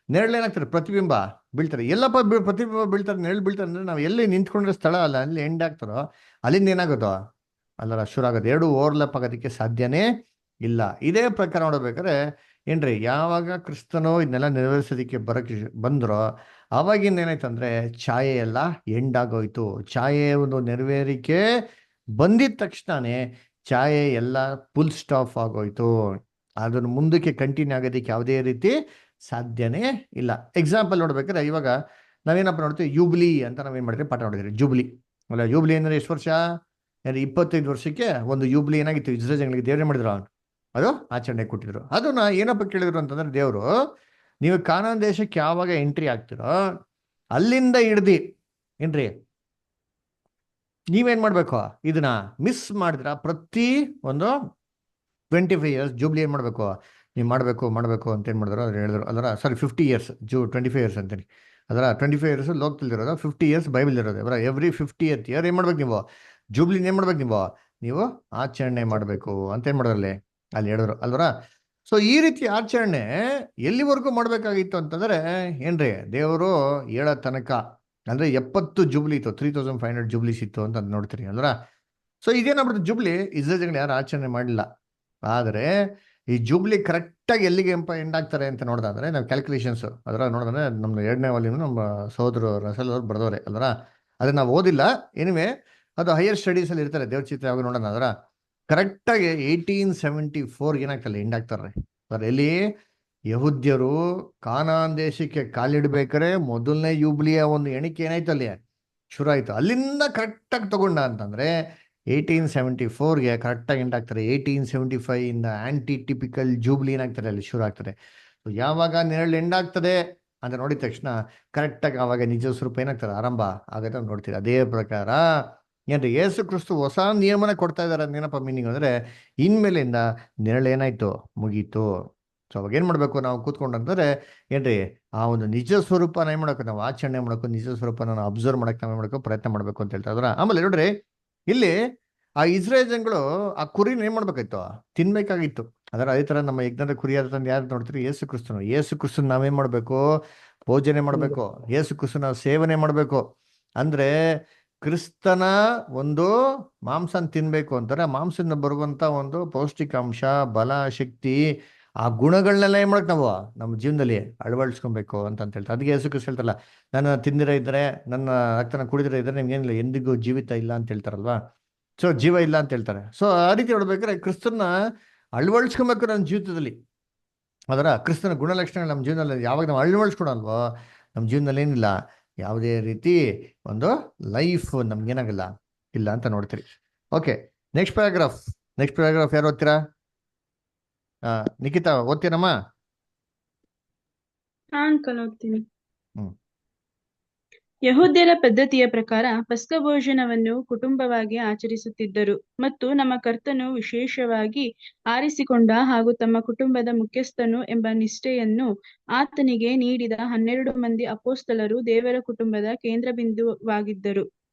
[SPEAKER 1] ನೆರಳು ಏನಾಗ್ತಾರೆ, ಪ್ರತಿಬಿಂಬ ಬೀಳ್ತಾರೆ. ಎಲ್ಲಪ್ಪ ಪ್ರತಿಬಿಂಬ ಬೀಳ್ತಾರೆ, ನೆರಳು ಬೀಳ್ತಾರೆ ಅಂದ್ರೆ ನಾವು ಎಲ್ಲಿ ನಿಂತ್ಕೊಂಡಿರೋ ಸ್ಥಳ ಅಲ್ಲ, ಅಲ್ಲಿ ಎಂಡ್ ಆಗ್ತಾರೋ ಅಲ್ಲಿಂದ ಏನಾಗುತ್ತೋ ಅಲ್ಲರ ಶುರು ಆಗೋದು. ಎರಡು ಓವರ್ಲಪ್ ಆಗೋದಕ್ಕೆ ಸಾಧ್ಯನೇ ಇಲ್ಲ. ಇದೇ ಪ್ರಕಾರ ನೋಡ್ಬೇಕಾದ್ರೆ ಏನ್ರಿ, ಯಾವಾಗ ಕ್ರಿಸ್ತನೋ ಇದನ್ನೆಲ್ಲ ನೆರವೇರಿಸೋದಕ್ಕೆ ಬರಕ್ಕೆ ಬಂದ್ರೋ ಅವಾಗಿಂದ ಏನಾಯ್ತಂದ್ರೆ ಛಾಯೆ ಎಲ್ಲ ಎಂಡ್ ಆಗೋಯ್ತು. ಛಾಯೆ ಒಂದು ನೆರವೇರಿಕೆ ಬಂದಿದ ತಕ್ಷಣನೇ ಛಾಯೆ ಎಲ್ಲ ಫುಲ್ ಸ್ಟಾಪ್ ಆಗೋಯ್ತು. ಅದನ್ನು ಮುಂದಕ್ಕೆ ಕಂಟಿನ್ಯೂ ಆಗೋದಕ್ಕೆ ಯಾವುದೇ ರೀತಿ ಸಾಧ್ಯನೇ ಇಲ್ಲ. ಎಕ್ಸಾಂಪಲ್ ನೋಡ್ಬೇಕಾದ್ರೆ ಇವಾಗ ನಾವೇನಪ್ಪ ನೋಡ್ತೀವಿ, ಯೂಬ್ಲಿ ಅಂತ ನಾವೇನ್ ಮಾಡಿದ್ರಿ ಪಾಠ ನೋಡಿದ್ರಿ. ಜೂಬ್ಲಿ ಅಲ್ಲ, ಯೂಬ್ಲಿ ಅಂದ್ರೆ ಎಷ್ಟು ವರ್ಷ, 25 ವರ್ಷಕ್ಕೆ ಒಂದು ಯೂಬ್ಲಿ ಏನಾಗಿತ್ತು, ಇಸ್ರೇಲ್ ಜನಗಳಿಗೆ ದೇವರೇ ಮಾಡಿದ್ರು, ಅದು ಆಚರಣೆ ಕೊಟ್ಟಿದ್ರು. ಅದನ್ನ ಏನಪ್ಪ ಕೇಳಿದ್ರು ಅಂತಂದ್ರೆ, ದೇವರು ನೀವು ಕಾನಾನ್ ದೇಶಕ್ಕೆ ಯಾವಾಗ ಎಂಟ್ರಿ ಆಗ್ತಿರೋ ಅಲ್ಲಿಂದ ಹಿಡ್ದು ಏನ್ರಿ ನೀವೇನ್ ಮಾಡ್ಬೇಕು, ಇದನ್ನ ಮಿಸ್ ಮಾಡಿದ್ರ ಪ್ರತಿ ಒಂದು 25 ಇಯರ್ಸ್ ಜೂಬ್ಲಿ ಏನು ಮಾಡಬೇಕು, ನೀವು ಮಾಡಬೇಕು ಅಂತ ಏನು ಮಾಡಿದ್ರು ಅವ್ರು ಹೇಳಿದ್ರು. ಅದರ ಸಾರಿ 50 ಇಯರ್ಸ್ 25 ಇಯರ್ಸ್ ಅಂತೀನಿ. ಅದರ 25 ಇಯರ್ಸ್ ಲೋಕದಲ್ಲಿರೋದು, 50 ಇಯರ್ಸ್ ಬೈಬಲ್ ಇರೋದು. ಅವರ ಎವ್ರಿ 50th ಇಯರ್ ಏನು ಮಾಡ್ಬೇಕು ನೀವು, ಜೂಬ್ಲಿನ ಏನು ಮಾಡ್ಬೇಕು ನೀವು ಆಚರಣೆ ಮಾಡಬೇಕು ಅಂತ ಏನು ಮಾಡೋದ್ರಲ್ಲಿ ಅಲ್ಲಿ ಹೇಳಿದ್ರು ಅಲ್ವರ. ಸೊ ಈ ರೀತಿ ಆಚರಣೆ ಎಲ್ಲಿವರೆಗೂ ಮಾಡಬೇಕಾಗಿತ್ತು ಅಂತಂದ್ರೆ ಏನ್ರಿ, ದೇವರು ಹೇಳೋ ತನಕ ಅಂದ್ರೆ 70 ಜೂಬ್ಲಿ ಇತ್ತು, 3500 ಜೂಬ್ಲಿಸ್ ಇತ್ತು ಅಂತ ನೋಡ್ತೀರಿ ಅಲ್ವರ. ಸೊ ಇದೇನಾಗ್ಬಿಡುತ್ತೆ, ಜೂಬ್ಲಿ ಇಸ್ರೇಲ್ಗಳು ಯಾರು ಆಚರಣೆ ಮಾಡಲಿಲ್ಲ. ಆದರೆ ಈ ಜೂಬ್ಲಿ ಕರೆಕ್ಟಾಗಿ ಎಲ್ಲಿಗೆ ಎಂಡ್ ಆಗ್ತಾರೆ ಅಂತ ನೋಡಿದ್ರೆ ನಾವು ಕ್ಯಾಲ್ಕುಲೇಷನ್ಸ್ ಅದರ ನೋಡಿದ್ರೆ ನಮ್ಮ 2ನೇ ವಾಲ್ಯೂಮ್ ನಮ್ಮ ಸಹೋದರು ರಸಲ್ ಅವ್ರು ಬರೆದವ್ರೆ ಅಲ್ವರ. ಅದನ್ನ ನಾವು ಓದಿಲ್ಲ, ಎನಿವೆ ಅದು ಹೈಯರ್ ಸ್ಟಡೀಸಲ್ಲಿ ಇರ್ತಾರೆ, ದೇವ್ರ ಚಿತ್ರ ಯಾವಾಗ ನೋಡೋಣ. ಅದರ ಕರೆಕ್ಟಾಗಿ 1874 ಏನಾಗ್ತಲ್ಲ ಎಂಡ್ ಆಗ್ತಾರೆ. ಅದರ ಎಲ್ಲಿ ಯಹೂದ್ಯರು ಕಾನಾನ್ ದೇಶಕ್ಕೆ ಕಾಲಿಡ್ಬೇಕಾರೆ ಮೊದಲನೇ ಯೂಬ್ಲಿಯ ಒಂದು ಎಣಿಕೆ ಏನಾಯ್ತು ಅಲ್ಲಿ ಶುರು ಆಯ್ತು. ಅಲ್ಲಿಂದ ಕರೆಕ್ಟಾಗಿ ತಗೊಂಡ ಅಂತಂದ್ರೆ 1874ಗೆ ಕರೆಕ್ಟಾಗಿ ಎಂಡ್ ಆಗ್ತಾರೆ. 1875 ಇಂದ ಆಂಟಿ ಟಿಪಿಕಲ್ ಜೂಬ್ಲಿ ಏನಾಗ್ತಾರೆ ಅಲ್ಲಿ ಶುರು ಆಗ್ತದೆ. ಸೊ ಯಾವಾಗ ನೆರಳು ಎಂಡ್ ಆಗ್ತದೆ ಅಂತ ನೋಡಿದ ತಕ್ಷಣ ಕರೆಕ್ಟಾಗಿ ಆವಾಗ ನಿಜ ಸ್ವರೂಪ ಏನಾಗ್ತದೆ ಆರಂಭ ಆಗುತ್ತೆ ಅಂತ ನೋಡ್ತೀವಿ. ಅದೇ ಪ್ರಕಾರ ಏನ್ರಿ ಯೇಸು ಕ್ರಿಸ್ತು ಹೊಸ ನಿಯಮನ ಕೊಡ್ತಾ ಇದಾರೆ. ಏನಪ್ಪ ಮೀನಿಂಗ್ ಅಂದ್ರೆ ಇನ್ಮೇಲಿಂದ ನೆರಳು ಏನಾಯ್ತು ಮುಗೀತು. ಸೊ ಅವಾಗ ಏನ್ ಮಾಡ್ಬೇಕು ನಾವು ಕೂತ್ಕೊಂಡಂತಂದ್ರೆ ಏನ್ರಿ ಆ ಒಂದು ನಿಜ ಸ್ವರೂಪನ ಏನ್ ಮಾಡಬೇಕು, ನಾವು ಆಚರಣೆ ಮಾಡಬೇಕು, ನಿಜ ಸ್ವರೂಪನ ನಾವು ಅಬ್ಸರ್ವ್ ಮಾಡಕ್ಕೆ ನಾವು ಮಾಡಬೇಕು, ಪ್ರಯತ್ನ ಮಾಡ್ಬೇಕು ಅಂತ ಹೇಳ್ತಾ ಇದ್ರ. ಆಮೇಲೆ ನೋಡ್ರಿ ಇಲ್ಲಿ ಆ ಇಸ್ರೇಲ್ ಜನಗಳು ಆ ಕುರಿನ ಏನ್ ಮಾಡ್ಬೇಕಾಯ್ತು, ತಿನ್ಬೇಕಾಗಿತ್ತು. ಅದರ ಅದೇ ತರ ನಮ್ಮ ಯಜ್ಞದ ಕುರಿ ತಂದು ಯಾರು ನೋಡ್ತೀರಿ, ಯೇಸು ಕ್ರಿಸ್ತನು. ಯೇಸು ಕ್ರಿಸ್ತನ್ ನಾವೇನ್ ಮಾಡ್ಬೇಕು, ಭೋಜನೆ ಮಾಡ್ಬೇಕು. ಯೇಸು ಕ್ರಿಸ್ತನ ನಾವು ಸೇವನೆ ಮಾಡ್ಬೇಕು. ಅಂದ್ರೆ ಕ್ರಿಸ್ತನ ಒಂದು ಮಾಂಸನ ತಿನ್ಬೇಕು ಅಂತಾರೆ. ಆ ಮಾಂಸದಿಂದ ಬರುವಂತ ಒಂದು ಪೌಷ್ಟಿಕಾಂಶ, ಬಲ, ಶಕ್ತಿ, ಆ ಗುಣಗಳನ್ನೆಲ್ಲ ಏನ್ ಮಾಡಕ್ ನಾವು ನಮ್ಮ ಜೀವನದಲ್ಲಿ ಅಳವಡಿಸ್ಕೊಬೇಕು ಅಂತ ಹೇಳ್ತಾರೆ. ಅದಕ್ಕೆ ಯೇಸು ಕ್ರಿಸ್ತ ಹೇಳ್ತಾರಲ್ಲ, ನನ್ನ ತಿಂದಿರ ಇದ್ರೆ, ನನ್ನ ರಕ್ತನ ಕುಡಿದಿರ ಇದ್ರೆ ನಿಮ್ಗೆ ಏನಿಲ್ಲ, ಎಂದಿಗೂ ಜೀವಿತ ಇಲ್ಲ ಅಂತ ಹೇಳ್ತಾರಲ್ವಾ. ಸೊ ಜೀವ ಇಲ್ಲ ಅಂತ ಹೇಳ್ತಾರೆ. ಸೊ ಆ ರೀತಿ ನೋಡ್ಬೇಕಾದ್ರೆ ಕ್ರಿಸ್ತನ ಅಳವಡಿಸ್ಕೊಬೇಕು ನನ್ನ ಜೀವಿತದಲ್ಲಿ. ಅದರ ಕ್ರಿಸ್ತನ ಗುಣಲಕ್ಷಣಗಳು ನಮ್ಮ ಜೀವನದಲ್ಲಿ ಯಾವಾಗ ನಾವು ಅಳವಡಿಸ್ಕೊಳಲ್ವೋ ನಮ್ಮ ಜೀವನದಲ್ಲಿ ಏನಿಲ್ಲ, ಯಾವುದೇ ರೀತಿ ಒಂದು ಲೈಫ್ ನಮ್ಗೇನಾಗಲ್ಲ ಇಲ್ಲ ಅಂತ ನೋಡ್ತೀರಿ. ಓಕೆ, ನೆಕ್ಸ್ಟ್ ಪ್ಯಾರಾಗ್ರಾಫ್ ಯಾರು ಓದ್ತೀರಾ? ನಿಖಿತಾ ಓದ್ತೀರಮ್ಮ?
[SPEAKER 4] ಅಂಕಲ್ ಓದ್ತೀನಿ.
[SPEAKER 1] ಹ್ಮ್.
[SPEAKER 4] ಯಹೂದ್ಯರ ಪದ್ಧತಿಯ ಪ್ರಕಾರ ಪಸ್ಕ ಭೋಜನವನ್ನು ಕುಟುಂಬವಾಗಿ ಆಚರಿಸುತ್ತಿದ್ದರು ಮತ್ತು ನಮ್ಮ ಕರ್ತನು ವಿಶೇಷವಾಗಿ ಆರಿಸಿಕೊಂಡ ಹಾಗೂ ತಮ್ಮ ಕುಟುಂಬದ ಮುಖ್ಯಸ್ಥನು ಎಂಬ ನಿಷ್ಠೆಯನ್ನು ಆತನಿಗೆ ನೀಡಿದ 12 ಮಂದಿ ಅಪೊಸ್ತಲರು ದೇವರ ಕುಟುಂಬದ ಕೇಂದ್ರಬಿಂದುವಾಗಿದ್ದರು.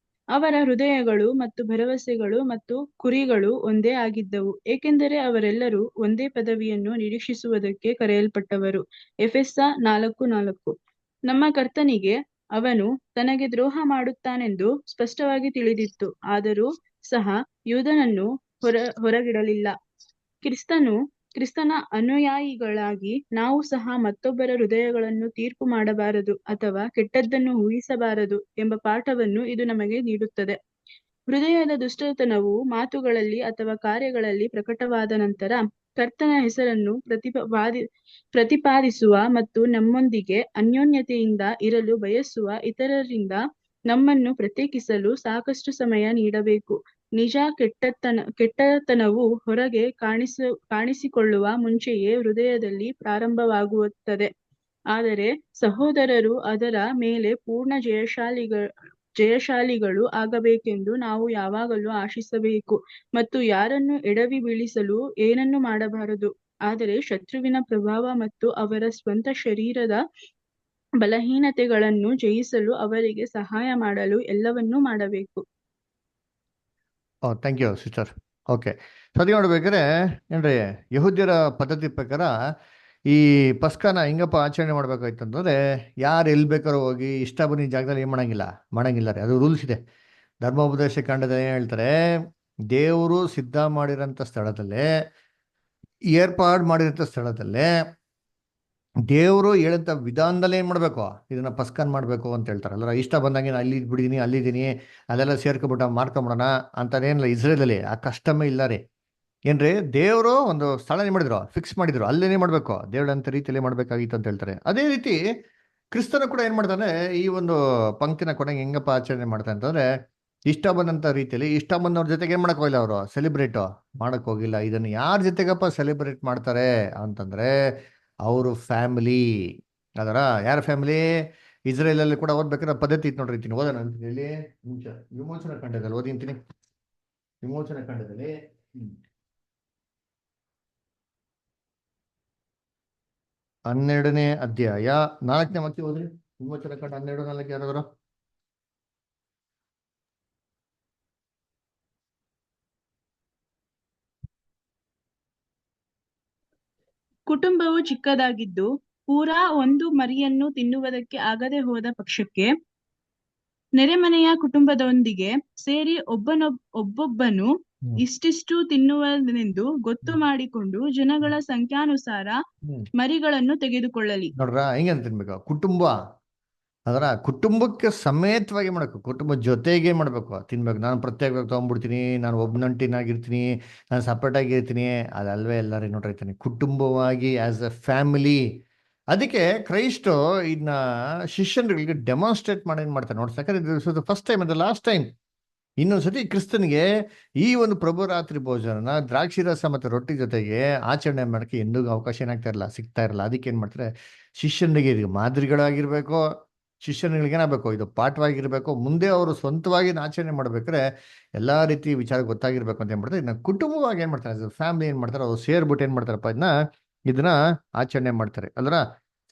[SPEAKER 4] ಅವರ ಹೃದಯಗಳು ಮತ್ತು ಭರವಸೆಗಳು ಮತ್ತು ಕುರಿಗಳು ಒಂದೇ ಆಗಿದ್ದವು, ಏಕೆಂದರೆ ಅವರೆಲ್ಲರೂ ಒಂದೇ ಪದವಿಯನ್ನು ನಿರೀಕ್ಷಿಸುವುದಕ್ಕೆ ಕರೆಯಲ್ಪಟ್ಟವರು. ಎಫೆಸ 4:4. ನಮ್ಮ ಕರ್ತನಿಗೆ ಅವನು ತನಗೆ ದ್ರೋಹ ಮಾಡುತ್ತಾನೆಂದು ಸ್ಪಷ್ಟವಾಗಿ ತಿಳಿದಿತ್ತು, ಆದರೂ ಸಹ ಯೂದನನ್ನು ಹೊರಗಿಡಲಿಲ್ಲ. ಕ್ರಿಸ್ತನ ಅನುಯಾಯಿಗಳಾಗಿ ನಾವು ಸಹ ಮತ್ತೊಬ್ಬರ ಹೃದಯಗಳನ್ನು ತೀರ್ಪು ಮಾಡಬಾರದು ಅಥವಾ ಕೆಟ್ಟದ್ದನ್ನು ಊಹಿಸಬಾರದು ಎಂಬ ಪಾಠವನ್ನು ಇದು ನಮಗೆ ನೀಡುತ್ತದೆ. ಹೃದಯದ ದುಷ್ಟತನವು ಮಾತುಗಳಲ್ಲಿ ಅಥವಾ ಕಾರ್ಯಗಳಲ್ಲಿ ಪ್ರಕಟವಾದ ನಂತರ ಕರ್ತನ ಹೆಸರನ್ನು ಪ್ರತಿಪಾದಿಸುವ ಮತ್ತು ನಮ್ಮೊಂದಿಗೆ ಅನ್ಯೋನ್ಯತೆಯಿಂದ ಇರಲು ಬಯಸುವ ಇತರರಿಂದ ನಮ್ಮನ್ನು ಪ್ರತ್ಯೇಕಿಸಲು ಸಾಕಷ್ಟು ಸಮಯ ನೀಡಬೇಕು. ನಿಜ ಕೆಟ್ಟತನವು ಹೊರಗೆ ಕಾಣಿಸಿಕೊಳ್ಳುವ ಮುಂಚೆಯೇ ಹೃದಯದಲ್ಲಿ ಪ್ರಾರಂಭವಾಗುತ್ತದೆ. ಆದರೆ ಸಹೋದರರು ಅದರ ಮೇಲೆ ಪೂರ್ಣ ಜಯಶಾಲಿಗಳು ಆಗಬೇಕೆಂದು ನಾವು ಯಾವಾಗಲೂ ಆಶಿಸಬೇಕು ಮತ್ತು ಯಾರನ್ನು ಎಡವಿ ಬೀಳಿಸಲು ಏನನ್ನು ಮಾಡಬಾರದು. ಆದರೆ ಶತ್ರುವಿನ ಪ್ರಭಾವ ಮತ್ತು ಅವರ ಸ್ವಂತ ಶರೀರದ ಬಲಹೀನತೆಗಳನ್ನು ಜಯಿಸಲು ಅವರಿಗೆ ಸಹಾಯ ಮಾಡಲು ಎಲ್ಲವನ್ನೂ ಮಾಡಬೇಕು.
[SPEAKER 1] Thank you sister. ಓಕೆ, ಸರಿ ನೋಡ್ಬೇಕಾದ್ರೆ ಏನ್ರಿ ಯಹೂದ್ಯರ ಪದ್ಧತಿ ಪ್ರಕಾರ ಈ ಪಸ್ಕನ ಹಿಂಗಪ್ಪ ಆಚರಣೆ ಮಾಡ್ಬೇಕಾಯ್ತು ಅಂತಂದ್ರೆ ಯಾರು ಎಲ್ಲಿ ಬೇಕಾದ್ರೂ ಹೋಗಿ ಇಷ್ಟ ಬನ್ನಿ ಜಾಗದಲ್ಲಿ ಏನು ಮಾಡಂಗಿಲ್ಲ ರೀ. ಅದು ರೂಲ್ಸ್ ಇದೆ. ಧರ್ಮೋಪದೇಶ ಕಾಂಡದಲ್ಲಿ ಏನು ಹೇಳ್ತಾರೆ, ದೇವರು ಸಿದ್ಧ ಮಾಡಿರೋಂಥ ಸ್ಥಳದಲ್ಲೇ, ಏರ್ಪಾಡು ಮಾಡಿರೋಂಥ ಸ್ಥಳದಲ್ಲೇ ದೇವರು ಹೇಳಂತ ವಿಧಾನದಲ್ಲಿ ಏನು ಮಾಡಬೇಕು, ಇದನ್ನ ಪಸ್ಕನ್ ಮಾಡಬೇಕು ಅಂತ ಹೇಳ್ತಾರೆ. ಅಲ್ಲ ಇಷ್ಟ ಬಂದಂಗೆ ನಾನು ಅಲ್ಲಿ ಬಿಡಿದೀನಿ, ಅಲ್ಲಿದ್ದೀನಿ, ಅಲ್ಲೆಲ್ಲ ಸೇರ್ಕೊಬಿಟ್ಟ ಮಾಡ್ಕೊಂಬಿಡೋಣ ಅಂತೇನಿಲ್ಲ. ಇಸ್ರೇಲಲ್ಲಿ ಆ ಕಷ್ಟಮೇ ಇಲ್ಲ ರೀ. ಏನ್ರಿ, ದೇವರು ಒಂದು ಸ್ಥಳ ಏನ್ ಮಾಡಿದ್ರು, ಫಿಕ್ಸ್ ಮಾಡಿದ್ರು, ಅಲ್ಲೇನೇ ಮಾಡ್ಬೇಕು, ದೇವರಂತ ರೀತಿಯಲ್ಲಿ ಮಾಡ್ಬೇಕಾಗಿತ್ತು ಅಂತ ಹೇಳ್ತಾರೆ. ಅದೇ ರೀತಿ ಕ್ರಿಸ್ತನು ಕೂಡ ಏನ್ ಮಾಡ್ತಾನೆ, ಈ ಒಂದು ಪಂಕ್ತಿನ ಕೊನೆಗೆ ಹೆಂಗಪ್ಪ ಆಚರಣೆ ಮಾಡ್ತಾನೆ ಅಂತಂದ್ರೆ ಇಷ್ಟ ಬಂದಂತ ರೀತಿಯಲ್ಲಿ, ಇಷ್ಟ ಬಂದವ್ರ ಜೊತೆಗೆ ಏನ್ ಮಾಡಕ್ ಹೋಗಿಲ್ಲ, ಅವರು ಸೆಲೆಬ್ರೇಟ್ ಮಾಡಕ್ ಹೋಗಿಲ್ಲ. ಇದನ್ನ ಯಾರ ಜೊತೆಗಪ್ಪ ಸೆಲೆಬ್ರೇಟ್ ಮಾಡ್ತಾರೆ ಅಂತಂದ್ರೆ ಅವರು ಫ್ಯಾಮಿಲಿ. ಅದರ ಯಾರ ಫ್ಯಾಮಿಲಿ? ಇಸ್ರೇಲ್ ಅಲ್ಲಿ ಕೂಡ ಓದ್ಬೇಕಾದ್ರೆ ಪದ್ಧತಿ ಇತ್ತು ನೋಡ್ರಿ. ಇದ್ದೀನಿ ಓದೋಣ ಅಂತ ಹೇಳಿ ವಿಮೋಚನಾ ಖಂಡದಲ್ಲಿ ಓದಿಂತೀನಿ. ವಿಮೋಚನಾ ಖಂಡದಲ್ಲಿ 12ನೇ ಅಧ್ಯಾಯ 4ನೇ ವಾಕ್ಯ ಹೋದ್ರಿ. ವಿಮೋಚನ ಕಂಡ 12:4 ಯಾರಾದ್ರು?
[SPEAKER 4] ಕುಟುಂಬವು ಚಿಕ್ಕದಾಗಿದ್ದು ಪೂರಾ ಒಂದು ಮರಿಯನ್ನು ತಿನ್ನುವುದಕ್ಕೆ ಆಗದೆ ಹೋದ ಪಕ್ಷಕ್ಕೆ ನೆರೆಮನೆಯ ಕುಟುಂಬದೊಂದಿಗೆ ಸೇರಿ ಒಬ್ಬೊಬ್ಬನು ಇಷ್ಟಿಷ್ಟು ತಿನ್ನುವುದೆಂದು ಗೊತ್ತು ಮಾಡಿಕೊಂಡು ಜನಗಳ ಸಂಖ್ಯಾನುಸಾರ ಮರಿಗಳನ್ನು ತೆಗೆದುಕೊಳ್ಳಲಿ.
[SPEAKER 1] ನೋಡ್ರ ಹೆಂಗೆ ತಿನ್ಬೇಕು? ಕುಟುಂಬ ಅದರ ಕುಟುಂಬಕ್ಕೆ ಸಮೇತವಾಗಿ ಮಾಡ್ಬೇಕು, ಕುಟುಂಬ ಜೊತೆಗೆ ಮಾಡ್ಬೇಕು, ತಿನ್ಬೇಕು. ನಾನು ಪ್ರತ್ಯೇಕವಾಗಿ ತೊಗೊಂಡ್ಬಿಡ್ತೀನಿ, ನಾನು ಒಬ್ಬನಂಟಿನಾಗಿರ್ತೀನಿ, ನಾನು ಸಪ್ರೇಟ್ ಆಗಿರ್ತೀನಿ, ಅದಲ್ವೇ ಎಲ್ಲರೂ ನೋಡಿರ್ತೀನಿ. ಕುಟುಂಬವಾಗಿ ಆಸ್ ಎ ಫ್ಯಾಮಿಲಿ. ಅದಕ್ಕೆ ಕ್ರೈಸ್ಟು ಇದನ್ನ ಶಿಷ್ಯನ್ಗಳಿಗೆ ಡೆಮಾನ್ಸ್ಟ್ರೇಟ್ ಮಾಡಿ ಏನ್ ಮಾಡ್ತಾರೆ ನೋಡಿ. ಯಾಕಂದ್ರೆ ಫಸ್ಟ್ ಟೈಮ್ ಅಂದ್ರೆ ಲಾಸ್ಟ್ ಟೈಮ್. ಇನ್ನೊಂದ್ಸತಿ ಕ್ರಿಸ್ತನಿಗೆ ಈ ಒಂದು ಪ್ರಭು ರಾತ್ರಿ ಭೋಜನ ದ್ರಾಕ್ಷಿ ರಸ ಮತ್ತು ರೊಟ್ಟಿ ಜೊತೆಗೆ ಆಚರಣೆ ಮಾಡೋಕ್ಕೆ ಎಂದೂ ಅವಕಾಶ ಏನಾಗ್ತಾ ಸಿಗ್ತಾ ಇರಲ್ಲ. ಅದಕ್ಕೆ ಏನ್ ಮಾಡ್ತಾರೆ, ಶಿಷ್ಯನಿಗೆ ಇದು ಮಾದರಿಗಳಾಗಿರ್ಬೇಕು, ಶಿಷ್ಯನಿಗಳಿಗೆ ಏನಾಗಬೇಕು, ಇದು ಪಾಠವಾಗಿರ್ಬೇಕು. ಮುಂದೆ ಅವರು ಸ್ವಂತವಾಗಿ ಆಚರಣೆ ಮಾಡ್ಬೇಕಾದ್ರೆ ಎಲ್ಲಾ ರೀತಿ ವಿಚಾರ ಗೊತ್ತಾಗಿರ್ಬೇಕು ಅಂತ ಏನ್ ಮಾಡ್ತಾರೆ, ಇದನ್ನ ಕುಟುಂಬವಾಗಿ ಏನ್ ಮಾಡ್ತಾರೆ, ಫ್ಯಾಮಿಲಿ ಏನ್ ಮಾಡ್ತಾರೆ, ಅವ್ರು ಸೇರ್ಬಿಟ್ಟು ಏನ್ ಮಾಡ್ತಾರಪ್ಪ, ಇದನ್ನ ಆಚರಣೆ ಮಾಡ್ತಾರೆ ಅಲ್ರ.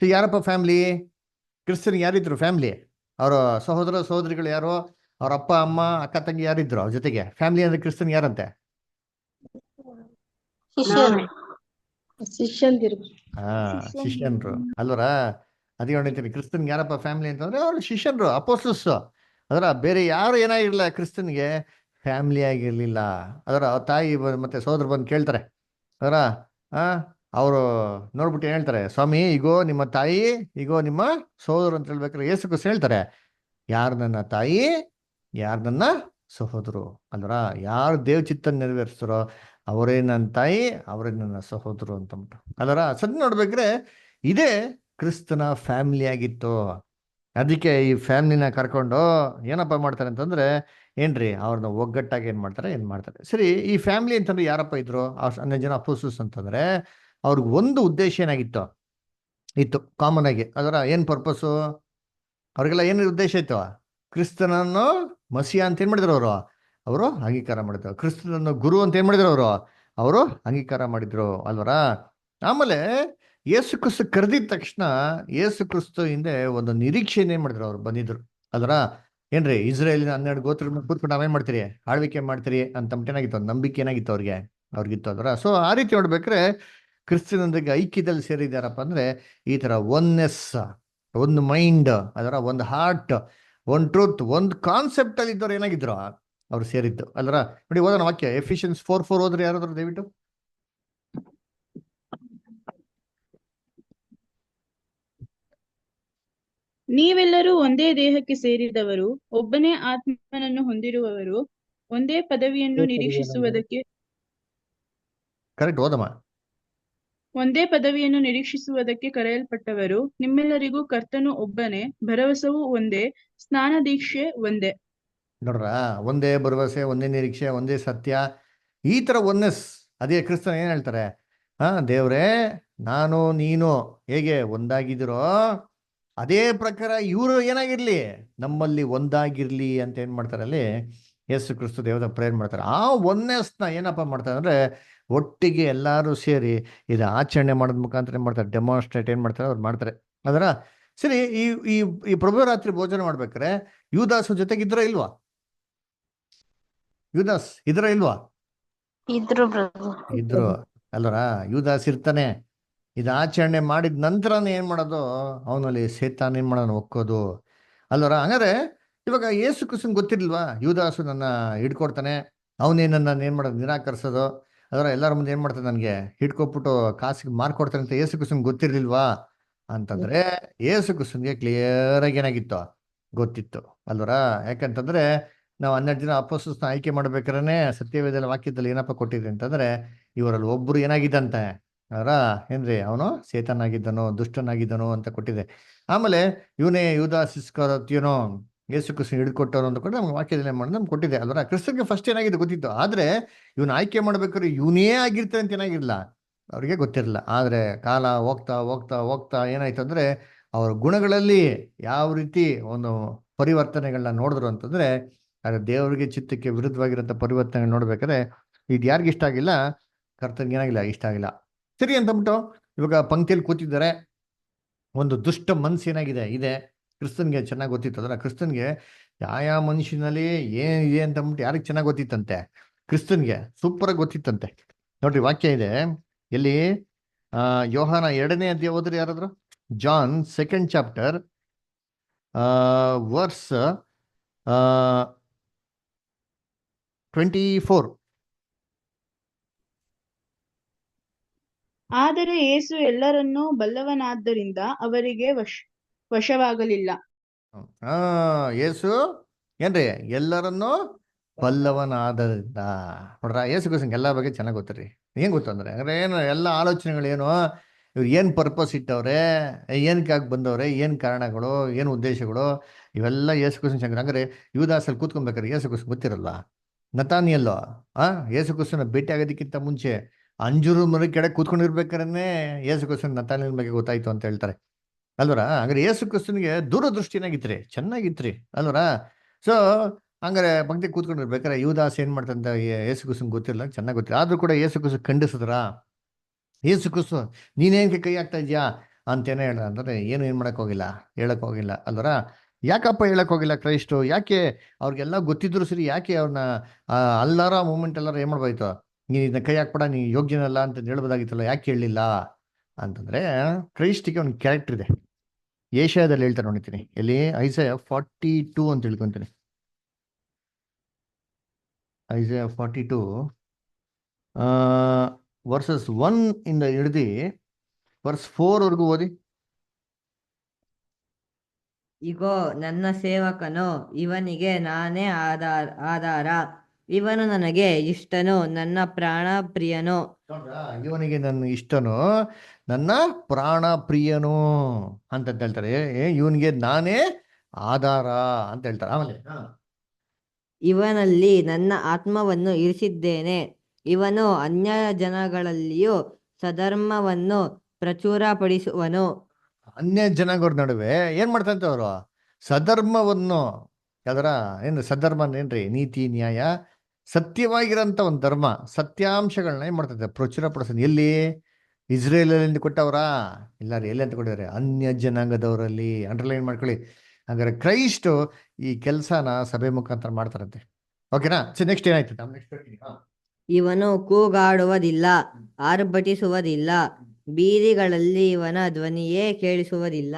[SPEAKER 1] ಯಾರಪ್ಪ ಫ್ಯಾಮಿಲಿ? ಕ್ರಿಸ್ತನಿಗೆ ಯಾರಿದ್ರು ಫ್ಯಾಮಿಲಿ? ಅವರ ಸಹೋದರ ಸಹೋದರಿಗಳು ಯಾರು? ಅವ್ರ ಅಪ್ಪ ಅಮ್ಮ ಅಕ್ಕ ತಂಗಿ ಯಾರಿದ್ರು ಅವ್ರ ಜೊತೆಗೆ? ಫ್ಯಾಮಿಲಿ ಅಂದ್ರೆ ಕ್ರಿಸ್ತನ್ ಯಾರಂತೆ? ಶಿಷ್ಯನ್ರು ಅಲ್ವರ. ಅದೇ ಹೇಳ್ತೀನಿ, ಕ್ರಿಸ್ತನ್ಗೆ ಯಾರಪ್ಪ ಫ್ಯಾಮಿಲಿ ಅಂತಂದ್ರೆ ಅವ್ರ ಶಿಷ್ಯನ್ರು, ಅಪೋಸ್ಟಲ್ಸ್. ಅದರ ಬೇರೆ ಯಾರು ಏನಾಗಿರ್ಲಿಲ್ಲ ಕ್ರಿಸ್ತನ್ಗೆ ಫ್ಯಾಮಿಲಿ ಆಗಿರ್ಲಿಲ್ಲ. ಅದರ ತಾಯಿ ಮತ್ತೆ ಸಹೋದರ ಬಂದು ಕೇಳ್ತಾರೆ, ಅದರ ಅವರು ನೋಡ್ಬಿಟ್ಟು ಏನ್ ಹೇಳ್ತಾರೆ, ಸ್ವಾಮಿ ಈಗೋ ನಿಮ್ಮ ತಾಯಿ, ಈಗೋ ನಿಮ್ಮ ಸಹೋದರು ಅಂತ ಹೇಳ್ಬೇಕಾದ್ರೆ ಯೇಸು ಕ್ರಿಸ್ತ ಹೇಳ್ತಾರೆ, ಯಾರು ನನ್ನ ತಾಯಿ, ಯಾರು ನನ್ನ ಸಹೋದರು ಅಲ್ವರ. ಯಾರು ದೇವ್ ಚಿತ್ತ ನೆರವೇರಿಸ್ತಾರೋ ಅವರೇ ನನ್ನ ತಾಯಿ, ಅವರೇ ನನ್ನ ಸಹೋದರು ಅಂತಂದ್ಬಿಟ್ಟು ಅಲ್ವರ. ಸದ್ ನೋಡ್ಬೇಕ್ರೆ ಇದೇ ಕ್ರಿಸ್ತನ ಫ್ಯಾಮಿಲಿ ಆಗಿತ್ತು. ಅದಕ್ಕೆ ಈ ಫ್ಯಾಮಿಲಿನ ಕರ್ಕೊಂಡು ಏನಪ್ಪ ಮಾಡ್ತಾರೆ ಅಂತಂದ್ರೆ ಏನ್ರಿ, ಅವ್ರನ್ನ ಒಗ್ಗಟ್ಟಾಗಿ ಏನ್ ಮಾಡ್ತಾರೆ. ಸರಿ, ಈ ಫ್ಯಾಮಿಲಿ ಅಂತಂದ್ರೆ ಯಾರಪ್ಪ ಇದ್ರು? 12 ಜನ ಅಪೋಸ್ಟಲ್ಸ್ ಅಂತಂದ್ರೆ ಅವ್ರಿಗೆ ಒಂದು ಉದ್ದೇಶ ಇತ್ತು ಕಾಮನ್ ಆಗಿ. ಅದರ ಏನ್ ಪರ್ಪಸ್ಸು? ಅವ್ರಿಗೆಲ್ಲ ಏನು ಉದ್ದೇಶ ಇತ್ತು? ಕ್ರಿಸ್ತನನ್ನು ಮಸಿಯಾ ಅಂತ ಏನ್ ಮಾಡಿದ್ರು ಅವರು ಅಂಗೀಕಾರ ಮಾಡಿದ್ರು. ಕ್ರಿಸ್ತನನ್ನು ಗುರು ಅಂತ ಏನ್ ಮಾಡಿದ್ರು ಅವರು ಅಂಗೀಕಾರ ಮಾಡಿದ್ರು ಅಲ್ವರ. ಆಮೇಲೆ ಯೇಸು ಕ್ರಿಸ್ತು ಕರೆದಿದ ತಕ್ಷಣ ಯೇಸು ಕ್ರಿಸ್ತು ಹಿಂದೆ ಒಂದು ನಿರೀಕ್ಷೆ ಏನ್ ಮಾಡಿದ್ರು, ಅವ್ರು ಬಂದಿದ್ರು ಅಲ್ವರ. ಏನ್ರಿ, ಇಸ್ರೇಲಿನ 12 ಗೋತ್ರ ಕೂತ್ಕೊಂಡು ನಾವೇನ್ ಮಾಡ್ತೀರಿ, ಆಳ್ವಿಕೆ ಮಾಡ್ತೀರಿ ಅಂತ ಏನಾಗಿತ್ತು, ನಂಬಿಕೆ ಏನಾಗಿತ್ತು ಅವ್ರಿಗಿತ್ತು ಅಲ್ವರ. ಸೊ ಆ ರೀತಿ ನೋಡ್ಬೇಕ್ರೆ ಕ್ರಿಸ್ತನೊಂದಿಗೆ ಐಕ್ಯದಲ್ಲಿ ಸೇರಿದಾರಪ್ಪ ಅಂದ್ರೆ ಈ ತರ ಒನ್ನೆಸ್, ಒಂದು ಮೈಂಡ್, ಅದರ ಒಂದು ಹಾರ್ಟ್, ಒಂದು ಟ್ರೂತ್, ಒಂದು ಕಾನ್ಸೆಪ್ಟ್ ಅಲ್ಲಿ ಇದ್ದವ್ರು ಏನಾಗಿದ್ರು, ಅವ್ರು ಸೇರಿದ್ದು ಅಲ್ವರ. ನೋಡಿ ಓದೋಣ ವಾಕ್ಯ, ಎಫಿಷಿಯನ್ಸ್ 4:4 ಹೋದ್ರೆ ಯಾರಾದ್ರು ದಯವಿಟ್ಟು.
[SPEAKER 4] ನೀವೆಲ್ಲರೂ ಒಂದೇ ದೇಹಕ್ಕೆ ಸೇರಿದವರು, ಒಬ್ಬನೇ ಆತ್ಮನನ್ನು ಹೊಂದಿರುವವರು, ಒಂದೇ ಪದವಿಯನ್ನು ನಿರೀಕ್ಷಿಸುವುದಕ್ಕೆ
[SPEAKER 1] ಕರೆಕ್ಟ್ ಓದಮ್ಮ.
[SPEAKER 4] ಒಂದೇ ಪದವಿಯನ್ನು ನಿರೀಕ್ಷಿಸುವುದಕ್ಕೆ ಕರೆಯಲ್ಪಟ್ಟವರು. ನಿಮ್ಮೆಲ್ಲರಿಗೂ ಕರ್ತನು ಒಬ್ಬನೇ, ಭರವಸವು ಒಂದೇ, ಸ್ನಾನ ದೀಕ್ಷೆ ಒಂದೇ.
[SPEAKER 1] ನೋಡ್ರ, ಒಂದೇ ಭರವಸೆ, ಒಂದೇ ನಿರೀಕ್ಷೆ, ಒಂದೇ ಸತ್ಯ, ಈ ತರ ಒನ್ನೆಸ್. ಅದೇ ಕ್ರಿಸ್ತನ ಏನ್ ಹೇಳ್ತಾರೆ, ದೇವ್ರೇ ನಾನು ನೀನು ಹೇಗೆ ಒಂದಾಗಿದ್ದೀರೋ ಅದೇ ಪ್ರಕಾರ ಇವರು ಏನಾಗಿರ್ಲಿ, ನಮ್ಮಲ್ಲಿ ಒಂದಾಗಿರ್ಲಿ ಅಂತ ಏನ್ ಮಾಡ್ತಾರೆ ಅಲ್ಲಿ ಯೇಸು ಕ್ರಿಸ್ತು ದೇವರ ಪ್ರೇಯರ್ ಮಾಡ್ತಾರೆ. ಆ ಒನ್ನೆಸ್ನ ಏನಪ್ಪ ಮಾಡ್ತಾರೆ ಅಂದ್ರೆ ಒಟ್ಟಿಗೆ ಎಲ್ಲಾರು ಸೇರಿ ಇದು ಆಚರಣೆ ಮಾಡೋದ್ ಮುಖಾಂತರ ಏನ್ ಮಾಡ್ತಾರೆ, ಡೆಮಾನ್ಸ್ಟ್ರೇಟ್ ಏನ್ ಮಾಡ್ತಾರೆ ಅವ್ರು ಮಾಡ್ತಾರೆ ಅದರ. ಸರಿ, ಈ ಈ ಈ ಪ್ರಭು ರಾತ್ರಿ ಭೋಜನ ಮಾಡ್ಬೇಕಾರೆ ಯೂದಾಸ್ ಜೊತೆಗೆ ಇದ್ರ ಇಲ್ವಾ? ಯೂದಾಸ್ ಇದ್ರ ಇಲ್ವಾ? ಇದ್ರು ಅಲ್ವರ. ಯೂದಾಸ್ ಇರ್ತಾನೆ. ಇದು ಆಚರಣೆ ಮಾಡಿದ ನಂತರನೇ ಏನ್ ಮಾಡೋದು, ಅವನಲ್ಲಿ ಸೇತಾನ್ ಏನ್ ಮಾಡೋದು, ಒಕ್ಕೋದು ಅಲ್ವರ. ಹಂಗಾರೆ ಇವಾಗ ಯೇಸು ಕ್ರಿಸ್ತನ್ ಗೊತ್ತಿರ್ಲಿಲ್ವಾ ಯೂದಾಸು ನನ್ನ ಹಿಡ್ಕೊಡ್ತಾನೆ, ಅವನೇ ನನ್ನ ಏನ್ ಮಾಡೋದು, ನಿರಾಕರಿಸೋದು, ಅದರ ಎಲ್ಲರ ಮುಂದೆ ಏನ್ ಮಾಡ್ತಾನೆ, ನನಗೆ ಹಿಡ್ಕೊಟ್ಬಿಟ್ಟು ಕಾಸಿಗೆ ಮಾರ್ಕೊಡ್ತಾನೆ ಅಂತ ಯೇಸು ಕ್ರಿಸ್ತನ್ ಗೊತ್ತಿರ್ಲಿಲ್ವಾ ಅಂತಂದ್ರೆ ಯೇಸು ಕ್ರಿಸ್ತನ್ಗೆ ಕ್ಲಿಯರ್ ಆಗಿ ಏನಾಗಿತ್ತು, ಗೊತ್ತಿತ್ತು ಅಲ್ವರ. ಯಾಕಂತಂದ್ರೆ ನಾವು 12 ಜನ ಅಪೊಸ್ತಲರನ್ನ ಆಯ್ಕೆ ಮಾಡ್ಬೇಕಾದ್ರೆ ಸತ್ಯವೇದ ವಾಕ್ಯದಲ್ಲಿ ಏನಪ್ಪ ಕೊಟ್ಟಿದೆ ಅಂತಂದ್ರೆ ಇವರಲ್ಲಿ ಒಬ್ರು ಏನಾಗಿದ್ದಂತೆ ಅವರ ಏನ್ರಿ, ಅವನು ಸೇತನಾಗಿದ್ದನು, ದುಷ್ಟನಾಗಿದ್ದನು ಅಂತ ಕೊಟ್ಟಿದೆ. ಆಮೇಲೆ ಇವನೇ ಯೂದಾಸ್ ಇಸ್ಕರಿಯೋತನೋ ಯೇಸು ಕ್ರಿಸ್ತನ ಹಿಡ್ಕೊಟ್ಟವನು ಅಂತ ಕೂಡ ನಮ್ಗೆ ವಾಕ್ಯದಲ್ಲಿ ಮಾಡಿ ನಮ್ಗೆ ಕೊಟ್ಟಿದೆ ಅಲ್ವರ. ಕ್ರಿಸ್ತನಿಗೆ ಫಸ್ಟ್ ಏನಾಗಿದೆ ಗೊತ್ತಿತ್ತು, ಆದ್ರೆ ಇವನ್ ಆಯ್ಕೆ ಮಾಡ್ಬೇಕಾದ್ರೆ ಇವನೇ ಆಗಿರ್ತಾರೆ ಅಂತ ಏನಾಗಿರ್ಲಿಲ್ಲ, ಅವ್ರಿಗೆ ಗೊತ್ತಿರಲಿಲ್ಲ. ಆದ್ರೆ ಕಾಲ ಹೋಗ್ತಾ ಹೋಗ್ತಾ ಹೋಗ್ತಾ ಏನಾಯ್ತು ಅಂದ್ರೆ ಅವ್ರ ಗುಣಗಳಲ್ಲಿ ಯಾವ ರೀತಿ ಒಂದು ಪರಿವರ್ತನೆಗಳನ್ನ ನೋಡಿದ್ರು ಅಂತಂದ್ರೆ, ಆದ್ರೆ ದೇವರಿಗೆ ಚಿತ್ತಕ್ಕೆ ವಿರುದ್ಧವಾಗಿರೋಂಥ ಪರಿವರ್ತನೆ ನೋಡ್ಬೇಕಾದ್ರೆ ಇದು ಯಾರಿಗ ಇಷ್ಟ ಆಗಿಲ್ಲ, ಕರ್ತನಿಗೆ ಏನಾಗಿಲ್ಲ, ಇಷ್ಟ ಆಗಿಲ್ಲ. ಸರಿ ಅಂತಂದ್ಬಿಟ್ಟು ಇವಾಗ ಪಂಕ್ತಿಯಲ್ಲಿ ಕೂತಿದ್ದಾರೆ, ಒಂದು ದುಷ್ಟ ಮನಸ್ಸು ಏನಾಗಿದೆ ಇದೆ. ಕ್ರಿಸ್ತನ್ಗೆ ಚೆನ್ನಾಗಿ ಗೊತ್ತಿತ್ತು. ಅದರ ಕ್ರಿಸ್ತನ್ಗೆ ಯಾವ ಮನುಷ್ಯನಲ್ಲಿ ಏನಿದೆ ಅಂತ ಅಂದ್ಬಿಟ್ಟು ಯಾರಿಗೆ ಚೆನ್ನಾಗಿ ಗೊತ್ತಿತ್ತಂತೆ? ಕ್ರಿಸ್ತನ್ಗೆ ಸೂಪರಾಗಿ ಗೊತ್ತಿತ್ತಂತೆ. ನೋಡ್ರಿ, ವಾಕ್ಯ ಇದೆ ಎಲ್ಲಿ? ಯೋಹಾನ 2ನೇ ಅಧ್ಯಾಯ ಓದ್ರಿ ಯಾರಾದ್ರು. John 2nd chapter verse 24.
[SPEAKER 4] ಆದರೆ ಯೇಸು ಎಲ್ಲರನ್ನೂ ಬಲ್ಲವನಾದ್ದರಿಂದ ಅವರಿಗೆ ವಶವಾಗಲಿಲ್ಲ.
[SPEAKER 1] ಯೇಸು ಏನ್ರಿ ಎಲ್ಲರನ್ನೂ ಬಲ್ಲವನಾದರಿಂದ. ನೋಡ್ರ, ಯೇಸು ಕ್ರಿಸ್ತನ್ಗೆ ಎಲ್ಲ ಬಗ್ಗೆ ಚೆನ್ನಾಗಿ ಗೊತ್ತಿರಿ. ಏನ್ ಗೊತ್ತು ಅಂದ್ರೆ ಏನು ಎಲ್ಲ ಆಲೋಚನೆಗಳೇನು, ಇವ್ರು ಏನು ಪರ್ಪಸ್ ಇಟ್ಟವ್ರೆ, ಏನಕ್ಕಾಗಿ ಬಂದವ್ರೆ, ಏನು ಕಾರಣಗಳು, ಏನು ಉದ್ದೇಶಗಳು, ಇವೆಲ್ಲ ಯೇಸು ಕ್ರಿಸ್ತನ್ ಚೆನ್ನಾಗಿ. ಹಂಗಾರೆ ಯುವದಾಸಲ್ಲಿ ಕೂತ್ಕೊಬೇಕಾರೆ ಯೇಸು ಕ್ರಿಸ್ತನ್ ಗೊತ್ತಿರಲ್ಲ? ನತಾನಿಯಲ್ಲೋ ಯೇಸು ಕ್ರಿಸ್ತನ ಭೇಟಿ ಆಗೋದಕ್ಕಿಂತ ಮುಂಚೆ ಅಂಜೂರು ಮರ ಕೆಳಗೆ ಕೂತ್ಕೊಂಡಿರ್ಬೇಕಾದ್ರೆ ಯೇಸು ಕ್ರಿಸ್ತನ್ ನತಾನಿಯಲ್ ಬಗ್ಗೆ ಗೊತ್ತಾಯ್ತು ಅಂತ ಹೇಳ್ತಾರೆ ಅಲ್ವರ. ಹಂಗಾರೆ ಯೇಸು ಕ್ರಿಸ್ತನಿಗೆ ದೂರದೃಷ್ಟಿನಾಗಿತ್ರಿ, ಚೆನ್ನಾಗಿತ್ರಿ ಅಲ್ವರ. ಸೊ ಹಂಗಾರೆ ಭಕ್ತಿ ಕೂತ್ಕೊಂಡಿರ್ಬೇಕಾರೆ ಯುವದಾಸ್ ಏನ್ ಮಾಡ್ತಂತ ಯೇಸು ಕ್ರಿಸ್ತನ್ ಗೊತ್ತಿರಲ್ಲ, ಚೆನ್ನಾಗಿ ಗೊತ್ತಿಲ್ಲ. ಆದ್ರೂ ಕೂಡ ಯೇಸು ಕ್ರಿಸ್ತನ್ ಖಂಡಿಸಿದ್ರ? ಯೇಸು ಕ್ರಿಸ್ತು ನೀನೇನಕ್ಕೆ ಕೈ ಹಾಕ್ತಾ ಇದೆಯಾ ಅಂತೇನೇ ಹೇಳ ಅಂದ್ರೆ ಏನ್ ಮಾಡಕ್ ಹೋಗಿಲ್ಲ, ಹೇಳಕ್ ಹೋಗಿಲ್ಲ ಅಲ್ವರ. ಯಾಕಪ್ಪ ಹೇಳಕ್ ಹೋಗಿಲ್ಲ ಕ್ರೈಸ್ಟು? ಯಾಕೆ ಅವ್ರಿಗೆಲ್ಲ ಗೊತ್ತಿದ್ರು ಸರಿ, ಯಾಕೆ ಅವ್ರನ್ನ ಅಲ್ಲಾರ ಮೂಮೆಂಟ್ ಎಲ್ಲಾರ ಏನ್ ಮಾಡ್ಬೋಯ್ತು? ನೀನ್ ಇದನ್ನ ಕೈ ಹಾಕ್ಬೇಡ, ನೀ ಯೋಗ್ಯನಲ್ಲ ಅಂತ ಹೇಳ್ಬೋದಾಗಿತ್ತಲ್ಲ, ಯಾಕೆ ಹೇಳಿಲ್ಲ ಅಂತಂದ್ರೆ ಕ್ರೈಸ್ಟಿಗೆ ಒಂದು ಕ್ಯಾರೆಕ್ಟರ್ ಇದೆ. ಏಷ್ಯಾದಲ್ಲಿ ಹೇಳ್ತಾರೆ ನೋಡಿತೀನಿ, ಎಲ್ಲಿ? ಐಸಯ 42 ಅಂತ ತಿಳ್ಕೊಂತೀನಿ. ಐಸಯ 42 ವರ್ಸಸ್ 1 ಇಂದ ಹಿಡ್ದು ವರ್ಸ್ 4 ವರೆಗೂ ಓದಿ.
[SPEAKER 5] ಇಗೋ ನನ್ನ ಸೇವಕನು, ಇವನಿಗೆ ನಾನೇ ಆಧಾರ, ಇವನು ನನಗೆ ಇಷ್ಟನು, ನನ್ನ ಪ್ರಾಣ ಪ್ರಿಯನು.
[SPEAKER 1] ಇವನಿಗೆ ನನ್ನ ಇಷ್ಟನು, ನನ್ನ ಪ್ರಾಣ ಪ್ರಿಯನು ಅಂತ ಹೇಳ್ತಾರೆ. ಇವನಿಗೆ ನಾನೇ ಆಧಾರ ಅಂತ ಹೇಳ್ತಾರೆ. ಆಮೇಲೆ
[SPEAKER 5] ಇವನಲ್ಲಿ ನನ್ನ ಆತ್ಮವನ್ನು ಇರಿಸಿದ್ದೇನೆ, ಇವನು ಅನ್ಯ ಜನಗಳಲ್ಲಿಯೂ ಸಧರ್ಮವನ್ನು ಪ್ರಚುರಪಡಿಸುವನು.
[SPEAKER 1] ಅನ್ಯ ಜನಗಳ ನಡುವೆ ಏನ್ ಮಾಡ್ತಂತೆ ಅವರು? ಸಧರ್ಮವನ್ನು. ಯಾವ್ದಾರ ಏನು ಸಧರ್ಮ ಏನ್ರಿ? ನೀತಿ ನ್ಯಾಯ ಸತ್ಯವಾಗಿರೋಂಥ ಒಂದು ಧರ್ಮ, ಸತ್ಯಾಂಶಗಳನ್ನ ಏನ್ ಮಾಡ್ತಂತೆ? ಪ್ರಚುರಪಡಿಸೋದು. ಎಲ್ಲಿ? ಇಸ್ರೇಲಲ್ಲಿ ಕೊಟ್ಟವ್ರಾ? ಇಲ್ಲ ರೀ, ಎಲ್ಲಿ ಅಂತ ಕೊಟ್ಟಿದ್ದಾರೆ? ಅನ್ಯ ಜನಾಂಗದವರಲ್ಲಿ. ಅಂಡರ್ಲೈನ್ ಮಾಡ್ಕೊಳ್ಳಿ. ಹಾಗಾದ್ರೆ ಕ್ರೈಸ್ಟ್ ಈ ಕೆಲಸನ ಸಭೆ ಮುಖಾಂತರ ಮಾಡ್ತಾರಂತೆ. ಓಕೆನಾ? ನೆಕ್ಸ್ಟ್ ಏನಾಯ್ತು?
[SPEAKER 5] ಇವನು ಕೂಗಾಡುವುದಿಲ್ಲ, ಆರ್ಭಟಿಸುವುದಿಲ್ಲ, ಬೀದಿಗಳಲ್ಲಿ ಇವನ ಧ್ವನಿಯೇ ಕೇಳಿಸುವುದಿಲ್ಲ.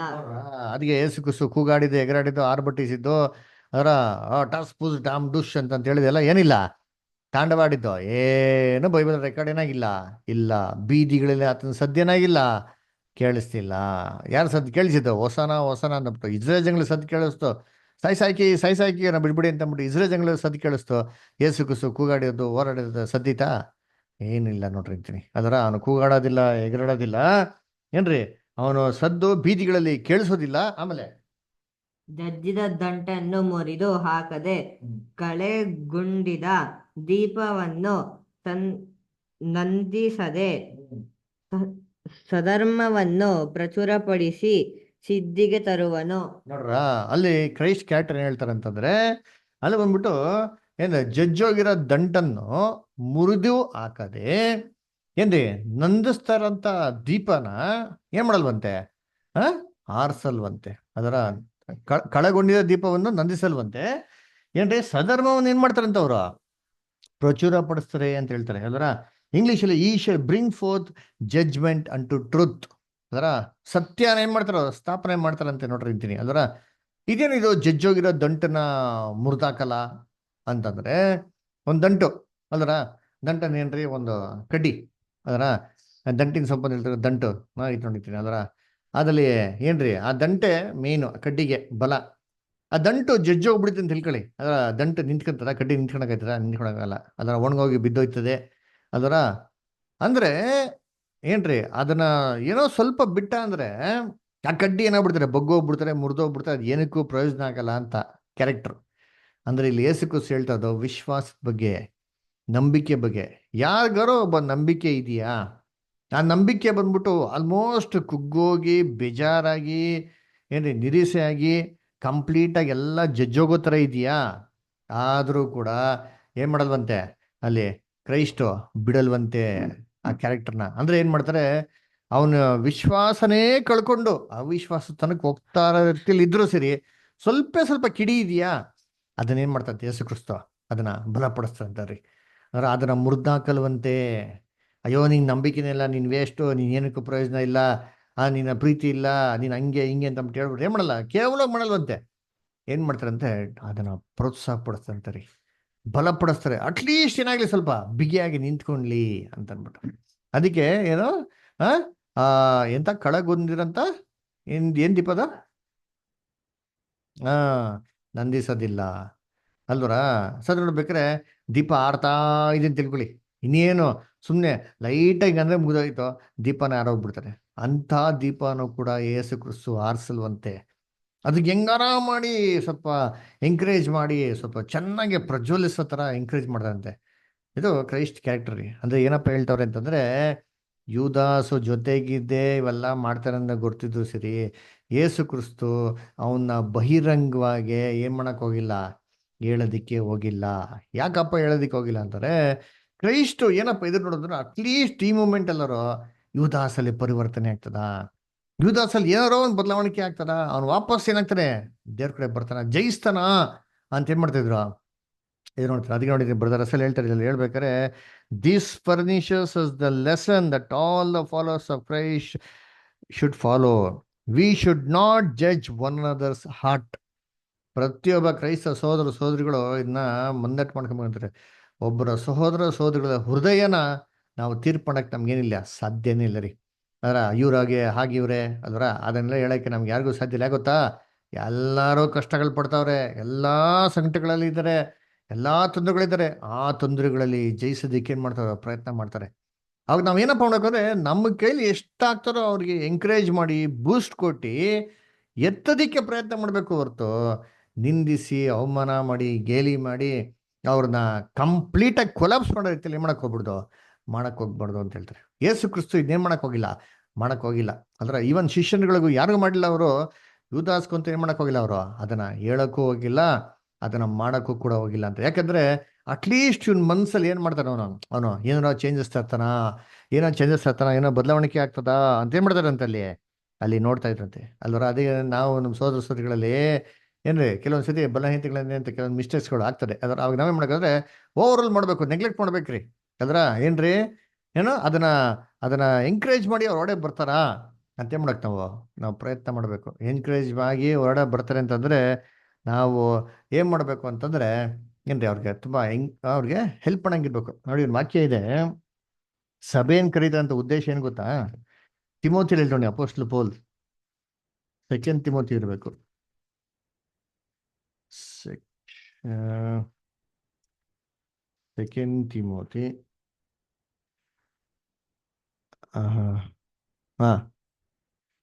[SPEAKER 1] ಅದಕ್ಕೆ ಯೇಸು ಕ್ರಿಸ್ತು ಕೂಗಾಡಿದ್ದು, ಎಗರಾಡಿದ್ದು, ಆರ್ಭಟಿಸಿದ್ದು, ಅದರ ಟಾಸ್ ಪೂಸ್ ಡಾಮ್ ಡುಶ್ ಅಂತ ಹೇಳಿದೆಲ್ಲ ಏನಿಲ್ಲ, ತಾಂಡವಾಡಿದ್ದು ಏನು ಬೈಬಲ್ ರೆಕಾರ್ಡ್ ಏನಾಗಿಲ್ಲ. ಇಲ್ಲ, ಬೀದಿಗಳಲ್ಲಿ ಆತನ ಸದ್ಯನಾಗಿಲ್ಲ, ಕೇಳಿಸ್ತಿಲ್ಲ. ಯಾರು ಸದ್ದು ಕೇಳಿಸಿದ್ದು? ಹೊಸನ ಅಂದ್ಬಿಟ್ಟು ಇಸ್ರೇಲ್ ಜಂಗ್ಳು ಸದ್ದು ಕೇಳಿಸ್ತು. ಸಾಯ್ಸಾಕಿ ನಾ ಬಿಡ್ಬಿಡಿ ಅಂತ ಅಂದ್ಬಿಟ್ಟು ಇಸ್ರೇಲ್ ಜಂಗ್ಳು ಸದ್ದು ಕೇಳಿಸ್ತು. ಯೇಸು ಕ್ರಿಸ್ತು ಕೂಗಾಡಿದ್ದು, ಹೋರಾಡಿದ್ದು ಸದ್ದಿತಾ? ಏನಿಲ್ಲ ನೋಡ್ರಿ ಅಂತೀನಿ. ಅದರ ಅವನು ಕೂಗಾಡೋದಿಲ್ಲ, ಎಗರಾಡೋದಿಲ್ಲ ಏನ್ರಿ, ಅವನು ಸದ್ದು ಬೀದಿಗಳಲ್ಲಿ ಕೇಳಿಸೋದಿಲ್ಲ. ಆಮೇಲೆ
[SPEAKER 5] ಜಜ್ಜಿದ ದಂಟನ್ನು ಮುರಿದು ಹಾಕದೆ, ಕಳೆಗುಂದಿದ ದೀಪವನ್ನು ನಂದಿಸದೆ, ಸಧರ್ಮವನ್ನು ಪ್ರಚುರಪಡಿಸಿ ಸಿದ್ಧಿಗೆ ತರುವನು.
[SPEAKER 1] ನೋಡ್ರ, ಅಲ್ಲಿ ಕ್ರೈಸ್ಟ್ ಕ್ಯಾರೆಕ್ಟರ್ ಏನ್ ಹೇಳ್ತಾರಂತಂದ್ರೆ, ಅಲ್ಲಿ ಬಂದ್ಬಿಟ್ಟು ಏನ್ ಜಜ್ಜೋಗಿರೋ ದಂಟನ್ನು ಮುರಿದು ಹಾಕದೆ ಏನ್ರಿ ನಂದಿಸ್ತಾರಂತ ದೀಪನ ಏನ್ ಮಾಡಲ್ವಂತೆ? ಆರ್ಸಲ್ವಂತೆ. ಅದರ ಕಳೆಗೊಂಡಿರೋ ದೀಪವನ್ನು ನಂದಿಸಲ್ವಂತೆ. ಏನ್ರಿ ಸಧರ್ಮವನ್ನು ಏನ್ ಮಾಡ್ತಾರಂತ ಅವ್ರು? ಪ್ರಚುರ ಪಡಿಸ್ತಾರೆ ಅಂತ ಹೇಳ್ತಾರೆ. ಅದರ ಇಂಗ್ಲಿಷಲ್ಲಿ he shall bring forth judgment unto truth. ಅದರ ಸತ್ಯನ ಏನ್ ಮಾಡ್ತಾರೋ ಸ್ಥಾಪನೆ ಮಾಡ್ತಾರಂತೆ. ನೋಡ್ರಿ ಅಂತೀನಿ. ಅದರ ಇದೇನಿದು ಜಜ್ಜೋಗಿರೋ ದಂಟನ ಮುರಿದಾಕಲ್ಲ ಅಂತಂದ್ರೆ, ಒಂದು ದಂಟು ಅಲ್ರ, ದಂಟನ ಏನ್ರಿ ಒಂದು ಕಡ್ಡಿ, ಅದರ ದಂಟಿನ ಸೊಪ್ಪು ಹೇಳ್ತಾರೆ ದಂಟು ಇಟ್ಕೊಂಡಿರ್ತೀನಿ. ಅದರ ಅದ್ರಲ್ಲಿ ಏನ್ರಿ ಆ ದಂಟೆ ಮೇನು, ಕಡ್ಡಿಗೆ ಬಲ. ಆ ದಂಟು ಜಜ್ಜೋಗ್ಬಿಡುತ್ತೆ ಅಂತ ತಿಳ್ಕೊಳ್ಳಿ. ಅದರ ದಂಟು ನಿಂತ್ಕೊಂತದ, ಕಡ್ಡಿ ನಿಂತ್ಕೊಳಕಾಗಲ್ಲ. ಅದರ ಒಣಗೋಗಿ ಬಿದ್ದೋಯ್ತದೆ. ಅದರ ಅಂದ್ರೆ ಏನ್ರಿ ಅದನ್ನ ಏನೋ ಸ್ವಲ್ಪ ಬಿಟ್ಟ ಅಂದ್ರೆ ಆ ಕಡ್ಡಿ ಏನಾಗ್ಬಿಡ್ತಾರೆ, ಬಗ್ಗೋಗ್ಬಿಡ್ತಾರೆ, ಮುರಿದೋಗ್ಬಿಡ್ತಾರೆ. ಅದು ಏನಕ್ಕೂ ಪ್ರಯೋಜನ ಆಗಲ್ಲ ಅಂತ ಕ್ಯಾರೆಕ್ಟರ್. ಅಂದ್ರೆ ಇಲ್ಲಿ ಯೇಸು ಕ್ರಿಸ್ತು ಹೇಳ್ತಾ ಇರೋದು ವಿಶ್ವಾಸದ ಬಗ್ಗೆ, ನಂಬಿಕೆ ಬಗ್ಗೆ. ಯಾರಿಗಾರೋ ಒಬ್ಬ ನಂಬಿಕೆ ಇದೆಯಾ? ಆ ನಂಬಿಕೆ ಬಂದ್ಬಿಟ್ಟು ಆಲ್ಮೋಸ್ಟ್ ಕುಗ್ಗೋಗಿ ಬೇಜಾರಾಗಿ ಏನ್ರಿ ನಿರೀಕ್ಷೆ ಆಗಿ ಕಂಪ್ಲೀಟಾಗಿ ಎಲ್ಲ ಜಜ್ಜೋಗೋ ಥರ ಇದೆಯಾ? ಆದರೂ ಕೂಡ ಏನ್ ಮಾಡಲ್ವಂತೆ ಅಲ್ಲಿ ಕ್ರೈಸ್ಟು ಬಿಡಲ್ವಂತೆ ಆ ಕ್ಯಾರೆಕ್ಟರ್ನ. ಅಂದ್ರೆ ಏನ್ ಮಾಡ್ತಾರೆ? ಅವನ ವಿಶ್ವಾಸನೇ ಕಳ್ಕೊಂಡು ಅವಿಶ್ವಾಸ ತನಕ ಹೋಗ್ತಾ ರೀತಿಯಲ್ಲಿ ಇದ್ರು ಸರಿ, ಸ್ವಲ್ಪ ಸ್ವಲ್ಪ ಕಿಡಿ ಇದೆಯಾ, ಅದನ್ನೇನ್ ಮಾಡ್ತಂತೆ ಯೇಸು ಕ್ರಿಸ್ತ ಅದನ್ನ ಬಲಪಡಿಸ್ತಂತಾರ್ರಿ. ಅಂದ್ರೆ ಅದನ್ನ ಮುರ್ದಾಕಲ್ವಂತೆ. ಅಯ್ಯೋ ನಿನ್ ನಂಬಿಕೆನೇ ಇಲ್ಲ, ನೀನ್ ವೇಸ್ಟು, ನೀನ್ ಏನಕ್ಕೂ ಪ್ರಯೋಜನ ಇಲ್ಲ, ನಿನ್ನ ಪ್ರೀತಿ ಇಲ್ಲ, ನೀನ್ ಹಂಗೆ ಹಿಂಗೆ ಅಂತ ಹೇಳ್ಬಿಟ್ಟು ಏನ್ ಮಾಡಲ್ಲ, ಕೇವಲ ಮಾಡಲ್ವಂತೆ. ಏನ್ ಮಾಡ್ತಾರಂತೆ, ಅದನ್ನ ಪ್ರೋತ್ಸಾಹ ಪಡಿಸ್ತಂತಾರೆ, ಬಲಪಡಿಸ್ತಾರೆ. ಅಟ್ಲೀಸ್ಟ್ ಏನಾಗ್ಲಿ ಸ್ವಲ್ಪ ಬಿಗಿಯಾಗಿ ನಿಂತ್ಕೊಂಡ್ಲಿ ಅಂತ ಅನ್ಬಿಟ್ಟು. ಅದಕ್ಕೆ ಏನೋ ಆ ಆ ಎಂತ ಕಳಗೊಂದಿರಂತ ಏನ್ ದೀಪದ ಆ ನಂದಿಸೋದಿಲ್ಲ ಅಲ್ವರ. ಸರ್ ನೋಡ್ಬೇಕಾರೆ ದೀಪ ಆರ್ತಾ ಇದೆ ಅಂತ ತಿಳ್ಕೊಳ್ಳಿ, ಇನ್ನೇನು ಸುಮ್ಮನೆ ಲೈಟಾಗಿ ಅಂದ್ರೆ ಮುಗಿದೋಯ್ತು, ದೀಪನ ಆರೋಗ್ಬಿಡ್ತಾರೆ. ಅಂಥ ದೀಪನೂ ಕೂಡ ಯೇಸು ಕ್ರಿಸ್ತು ಆರಿಸಲ್ವಂತೆ. ಅದಕ್ಕೆ ಹೆಂಗಾರ ಮಾಡಿ ಸ್ವಲ್ಪ ಎಂಕರೇಜ್ ಮಾಡಿ ಸ್ವಲ್ಪ ಚೆನ್ನಾಗಿ ಪ್ರಜ್ವಲಿಸೋ ಥರ ಎಂಕರೇಜ್ ಮಾಡ್ದಂತೆ. ಇದು ಕ್ರೈಸ್ಟ್ ಕ್ಯಾರೆಕ್ಟರ್ ರೀ. ಅಂದ್ರೆ ಏನಪ್ಪ ಹೇಳ್ತವ್ರೆ ಅಂತಂದ್ರೆ, ಯೂದಾಸು ಜೊತೆಗಿದ್ದೇ ಇವೆಲ್ಲ ಮಾಡ್ತಾರೆ ಅಂತ ಗೊತ್ತಿದ್ರು ಸರಿ, ಯೇಸು ಕ್ರಿಸ್ತು ಅವನ್ನ ಬಹಿರಂಗವಾಗಿ ಏನ್ ಮಾಡಕ್ ಹೋಗಿಲ್ಲ, ಹೇಳೋದಿಕ್ಕೆ ಹೋಗಿಲ್ಲ. ಯಾಕಪ್ಪ ಹೇಳೋದಿಕ್ಕೆ ಹೋಗಿಲ್ಲ ಅಂತಾರೆ, ಕ್ರೈಸ್ಟು ಏನಪ್ಪ ಇದು ನೋಡಿದ್ರು ಅಟ್ಲೀಸ್ಟ್ ಈ ಮೂಮೆಂಟ್ ಎಲ್ಲರೂ ಯೂದಾಸಲ್ಲಿ ಪರಿವರ್ತನೆ ಆಗ್ತದ, ಯೂದಾಸಲ್ಲಿ ಏನಾರೋ ಒಂದು ಬದಲಾವಣೆ ಆಗ್ತದ, ಅವ್ನು ವಾಪಸ್ ಏನಾಗ್ತಾನೆ ದೇವ್ರ ಕಡೆ ಬರ್ತಾನ, ಜಯಿಸ್ತಾನ ಅಂತ ಏನ್ ಮಾಡ್ತಿದ್ರು ಇದು ನೋಡ್ತಾರೆ. ಅದಕ್ಕೆ ನೋಡಿದ್ರಿ ಬ್ರದರ್ ಅಸಲ್ ಹೇಳ್ತಾರೆ ಇದ್ರಲ್ಲಿ ಹೇಳ್ಬೇಕಾರೆ, this furnishes the lesson that all the followers of Christ should follow. We should not judge one other's heart. ಪ್ರತಿಯೊಬ್ಬ ಕ್ರೈಸ್ತ ಸಹೋದರ ಸಹೋದರಿಗಳು ಇದನ್ನ ಮುಂದಟ್ಟು ಮಾಡ್ಕೊಂಡ್ಬಂತಾರೆ. ಒಬ್ಬರ ಸಹೋದರ ಸಹೋದರಿಗಳ ಹೃದಯನ ನಾವು ತೀರ್ಪಣಕ್ಕೆ ನಮ್ಗೇನಿಲ್ಲ, ಸಾಧ್ಯನೇ ಇಲ್ಲ ರೀ. ಅದರ ಇವ್ರಾಗೆ ಹಾಗೆ ಇವ್ರೆ ಅಲ್ವರ, ಅದನ್ನೆಲ್ಲ ಹೇಳಕ್ಕೆ ನಮ್ಗೆ ಯಾರಿಗೂ ಸಾಧ್ಯ ಇಲ್ಲ. ಗೊತ್ತಾ, ಎಲ್ಲರೂ ಕಷ್ಟಗಳು ಪಡ್ತಾವ್ರೆ, ಎಲ್ಲಾ ಸಂಕಟಗಳಲ್ಲಿ ಇದ್ದಾರೆ, ಎಲ್ಲಾ ತೊಂದರೆಗಳಿದ್ದಾರೆ. ಆ ತೊಂದರೆಗಳಲ್ಲಿ ಜಯಿಸೋದಕ್ಕೆ ಏನ್ ಮಾಡ್ತಾರೆ, ಪ್ರಯತ್ನ ಮಾಡ್ತಾರೆ. ಅವಾಗ ನಾವ್ ಏನಪ್ಪ ಮಾಡ್ಬೇಕಂದ್ರೆ, ನಮ್ಮ ಕೈಲಿ ಎಷ್ಟಾಗ್ತಾರೋ ಅವ್ರಿಗೆ ಎಂಕರೇಜ್ ಮಾಡಿ ಬೂಸ್ಟ್ ಕೊಟ್ಟು ಎತ್ತೋದಿಕ್ಕೆ ಪ್ರಯತ್ನ ಮಾಡಬೇಕು ಹೊರತು ನಿಂದಿಸಿ ಅವಮಾನ ಮಾಡಿ ಗೇಲಿ ಮಾಡಿ ಅವ್ರನ್ನ ಕಂಪ್ಲೀಟಾಗಿ ಕೊಲಾಪ್ಸ್ ಮಾಡೋ ರೀತಿಯಲ್ಲಿ ಏನ್ ಮಾಡಕ್ ಹೋಗ್ಬಾರ್ದು ಅಂತ ಹೇಳ್ತಾರೆ. ಯೇಸು ಕ್ರಿಸ್ತು ಇದನ್ನೇನ್ ಮಾಡಕ್ ಹೋಗಿಲ್ಲ. ಅಂದ್ರೆ ಈವನ್ ಶಿಷ್ಯನ್ಗಳಿಗೂ ಯಾರಿಗೂ ಮಾಡಿಲ್ಲ ಅವರು, ಯೂದಾಸ್ಗೂ ಅಂತ ಏನ್ ಮಾಡಕ್ ಹೋಗಿಲ್ಲ ಅವರು, ಅದನ್ನ ಹೇಳಕ್ಕೂ ಹೋಗಿಲ್ಲ, ಅದನ್ನ ಮಾಡಕ್ಕೂ ಕೂಡ ಹೋಗಿಲ್ಲ ಅಂತ. ಯಾಕಂದ್ರೆ ಅಟ್ಲೀಸ್ಟ್ ಇವ್ನ ಮನ್ಸಲ್ಲಿ ಏನ್ ಮಾಡ್ತಾನ ಅವನು ಏನೋ ಚೇಂಜಸ್ ತರ್ತಾನ, ಏನೋ ಬದಲಾವಣೆ ಆಗ್ತದ ಅಂತ ಏನ್ ಮಾಡ್ತಾರೆ ಅಂತ ಅಲ್ಲಿ ನೋಡ್ತಾ ಇದ್ರಂತೆ ಅಲ್ವರ. ಅದೇ ನಾವು ನಮ್ಮ ಸೋದರ ಸೋದರಿಗಳಲ್ಲಿ ಏನ್ರಿ ಕೆಲವೊಂದ್ಸತಿ ಬಲಹೀನತೆಗಳನ್ನೇ ಅಂತ ಕೆಲವೊಂದು ಮಿಸ್ಟೇಕ್ಸ್ಗಳು ಆಗ್ತದೆ. ಅದ್ರ ಅವಾಗ ನಾವೇನ್ ಮಾಡಬೇಕಂದ್ರೆ ಓವರ್ ಆಲ್ ಮಾಡ್ಬೇಕು, ನೆಗ್ಲೆಕ್ಟ್ ಮಾಡ್ಬೇಕ್ರಿ ಅದ್ರ ಏನ್ರಿ ಏನೋ ಅದನ್ನ ಎಂಕರೇಜ್ ಮಾಡಿ ಅವ್ರ ಹೊರಡೆ ಬರ್ತಾರಾ ಅಂತ ಮಾಡಕ್ ನಾವು ಪ್ರಯತ್ನ ಮಾಡ್ಬೇಕು. ಎಂಕರೇಜ್ ಆಗಿ ಹೊರಡೆ ಬರ್ತಾರೆ ಅಂತಂದ್ರೆ ನಾವು ಏನ್ ಮಾಡ್ಬೇಕು ಅಂತಂದ್ರೆ ಏನ್ರಿ ಅವ್ರಿಗೆ ತುಂಬಾ ಅವ್ರಿಗೆ ಹೆಲ್ಪ್ ಮಾಡಂಗಿರ್ಬೇಕು. ನೋಡಿ ಒಂದು ವಾಕ್ಯ ಇದೆ, ಸಭೆಯನ್ನು ಕರೀತಂತ ಉದ್ದೇಶ ಏನ್ ಗೊತ್ತಾ, ತಿಮೋತಿ ಹೇಳ್ತೋಣಿ, ಅಪೋಸ್ಟಲ್ ಪೌಲ್ 2 ತಿಮೋತಿ ಇರಬೇಕು, 2 Timothy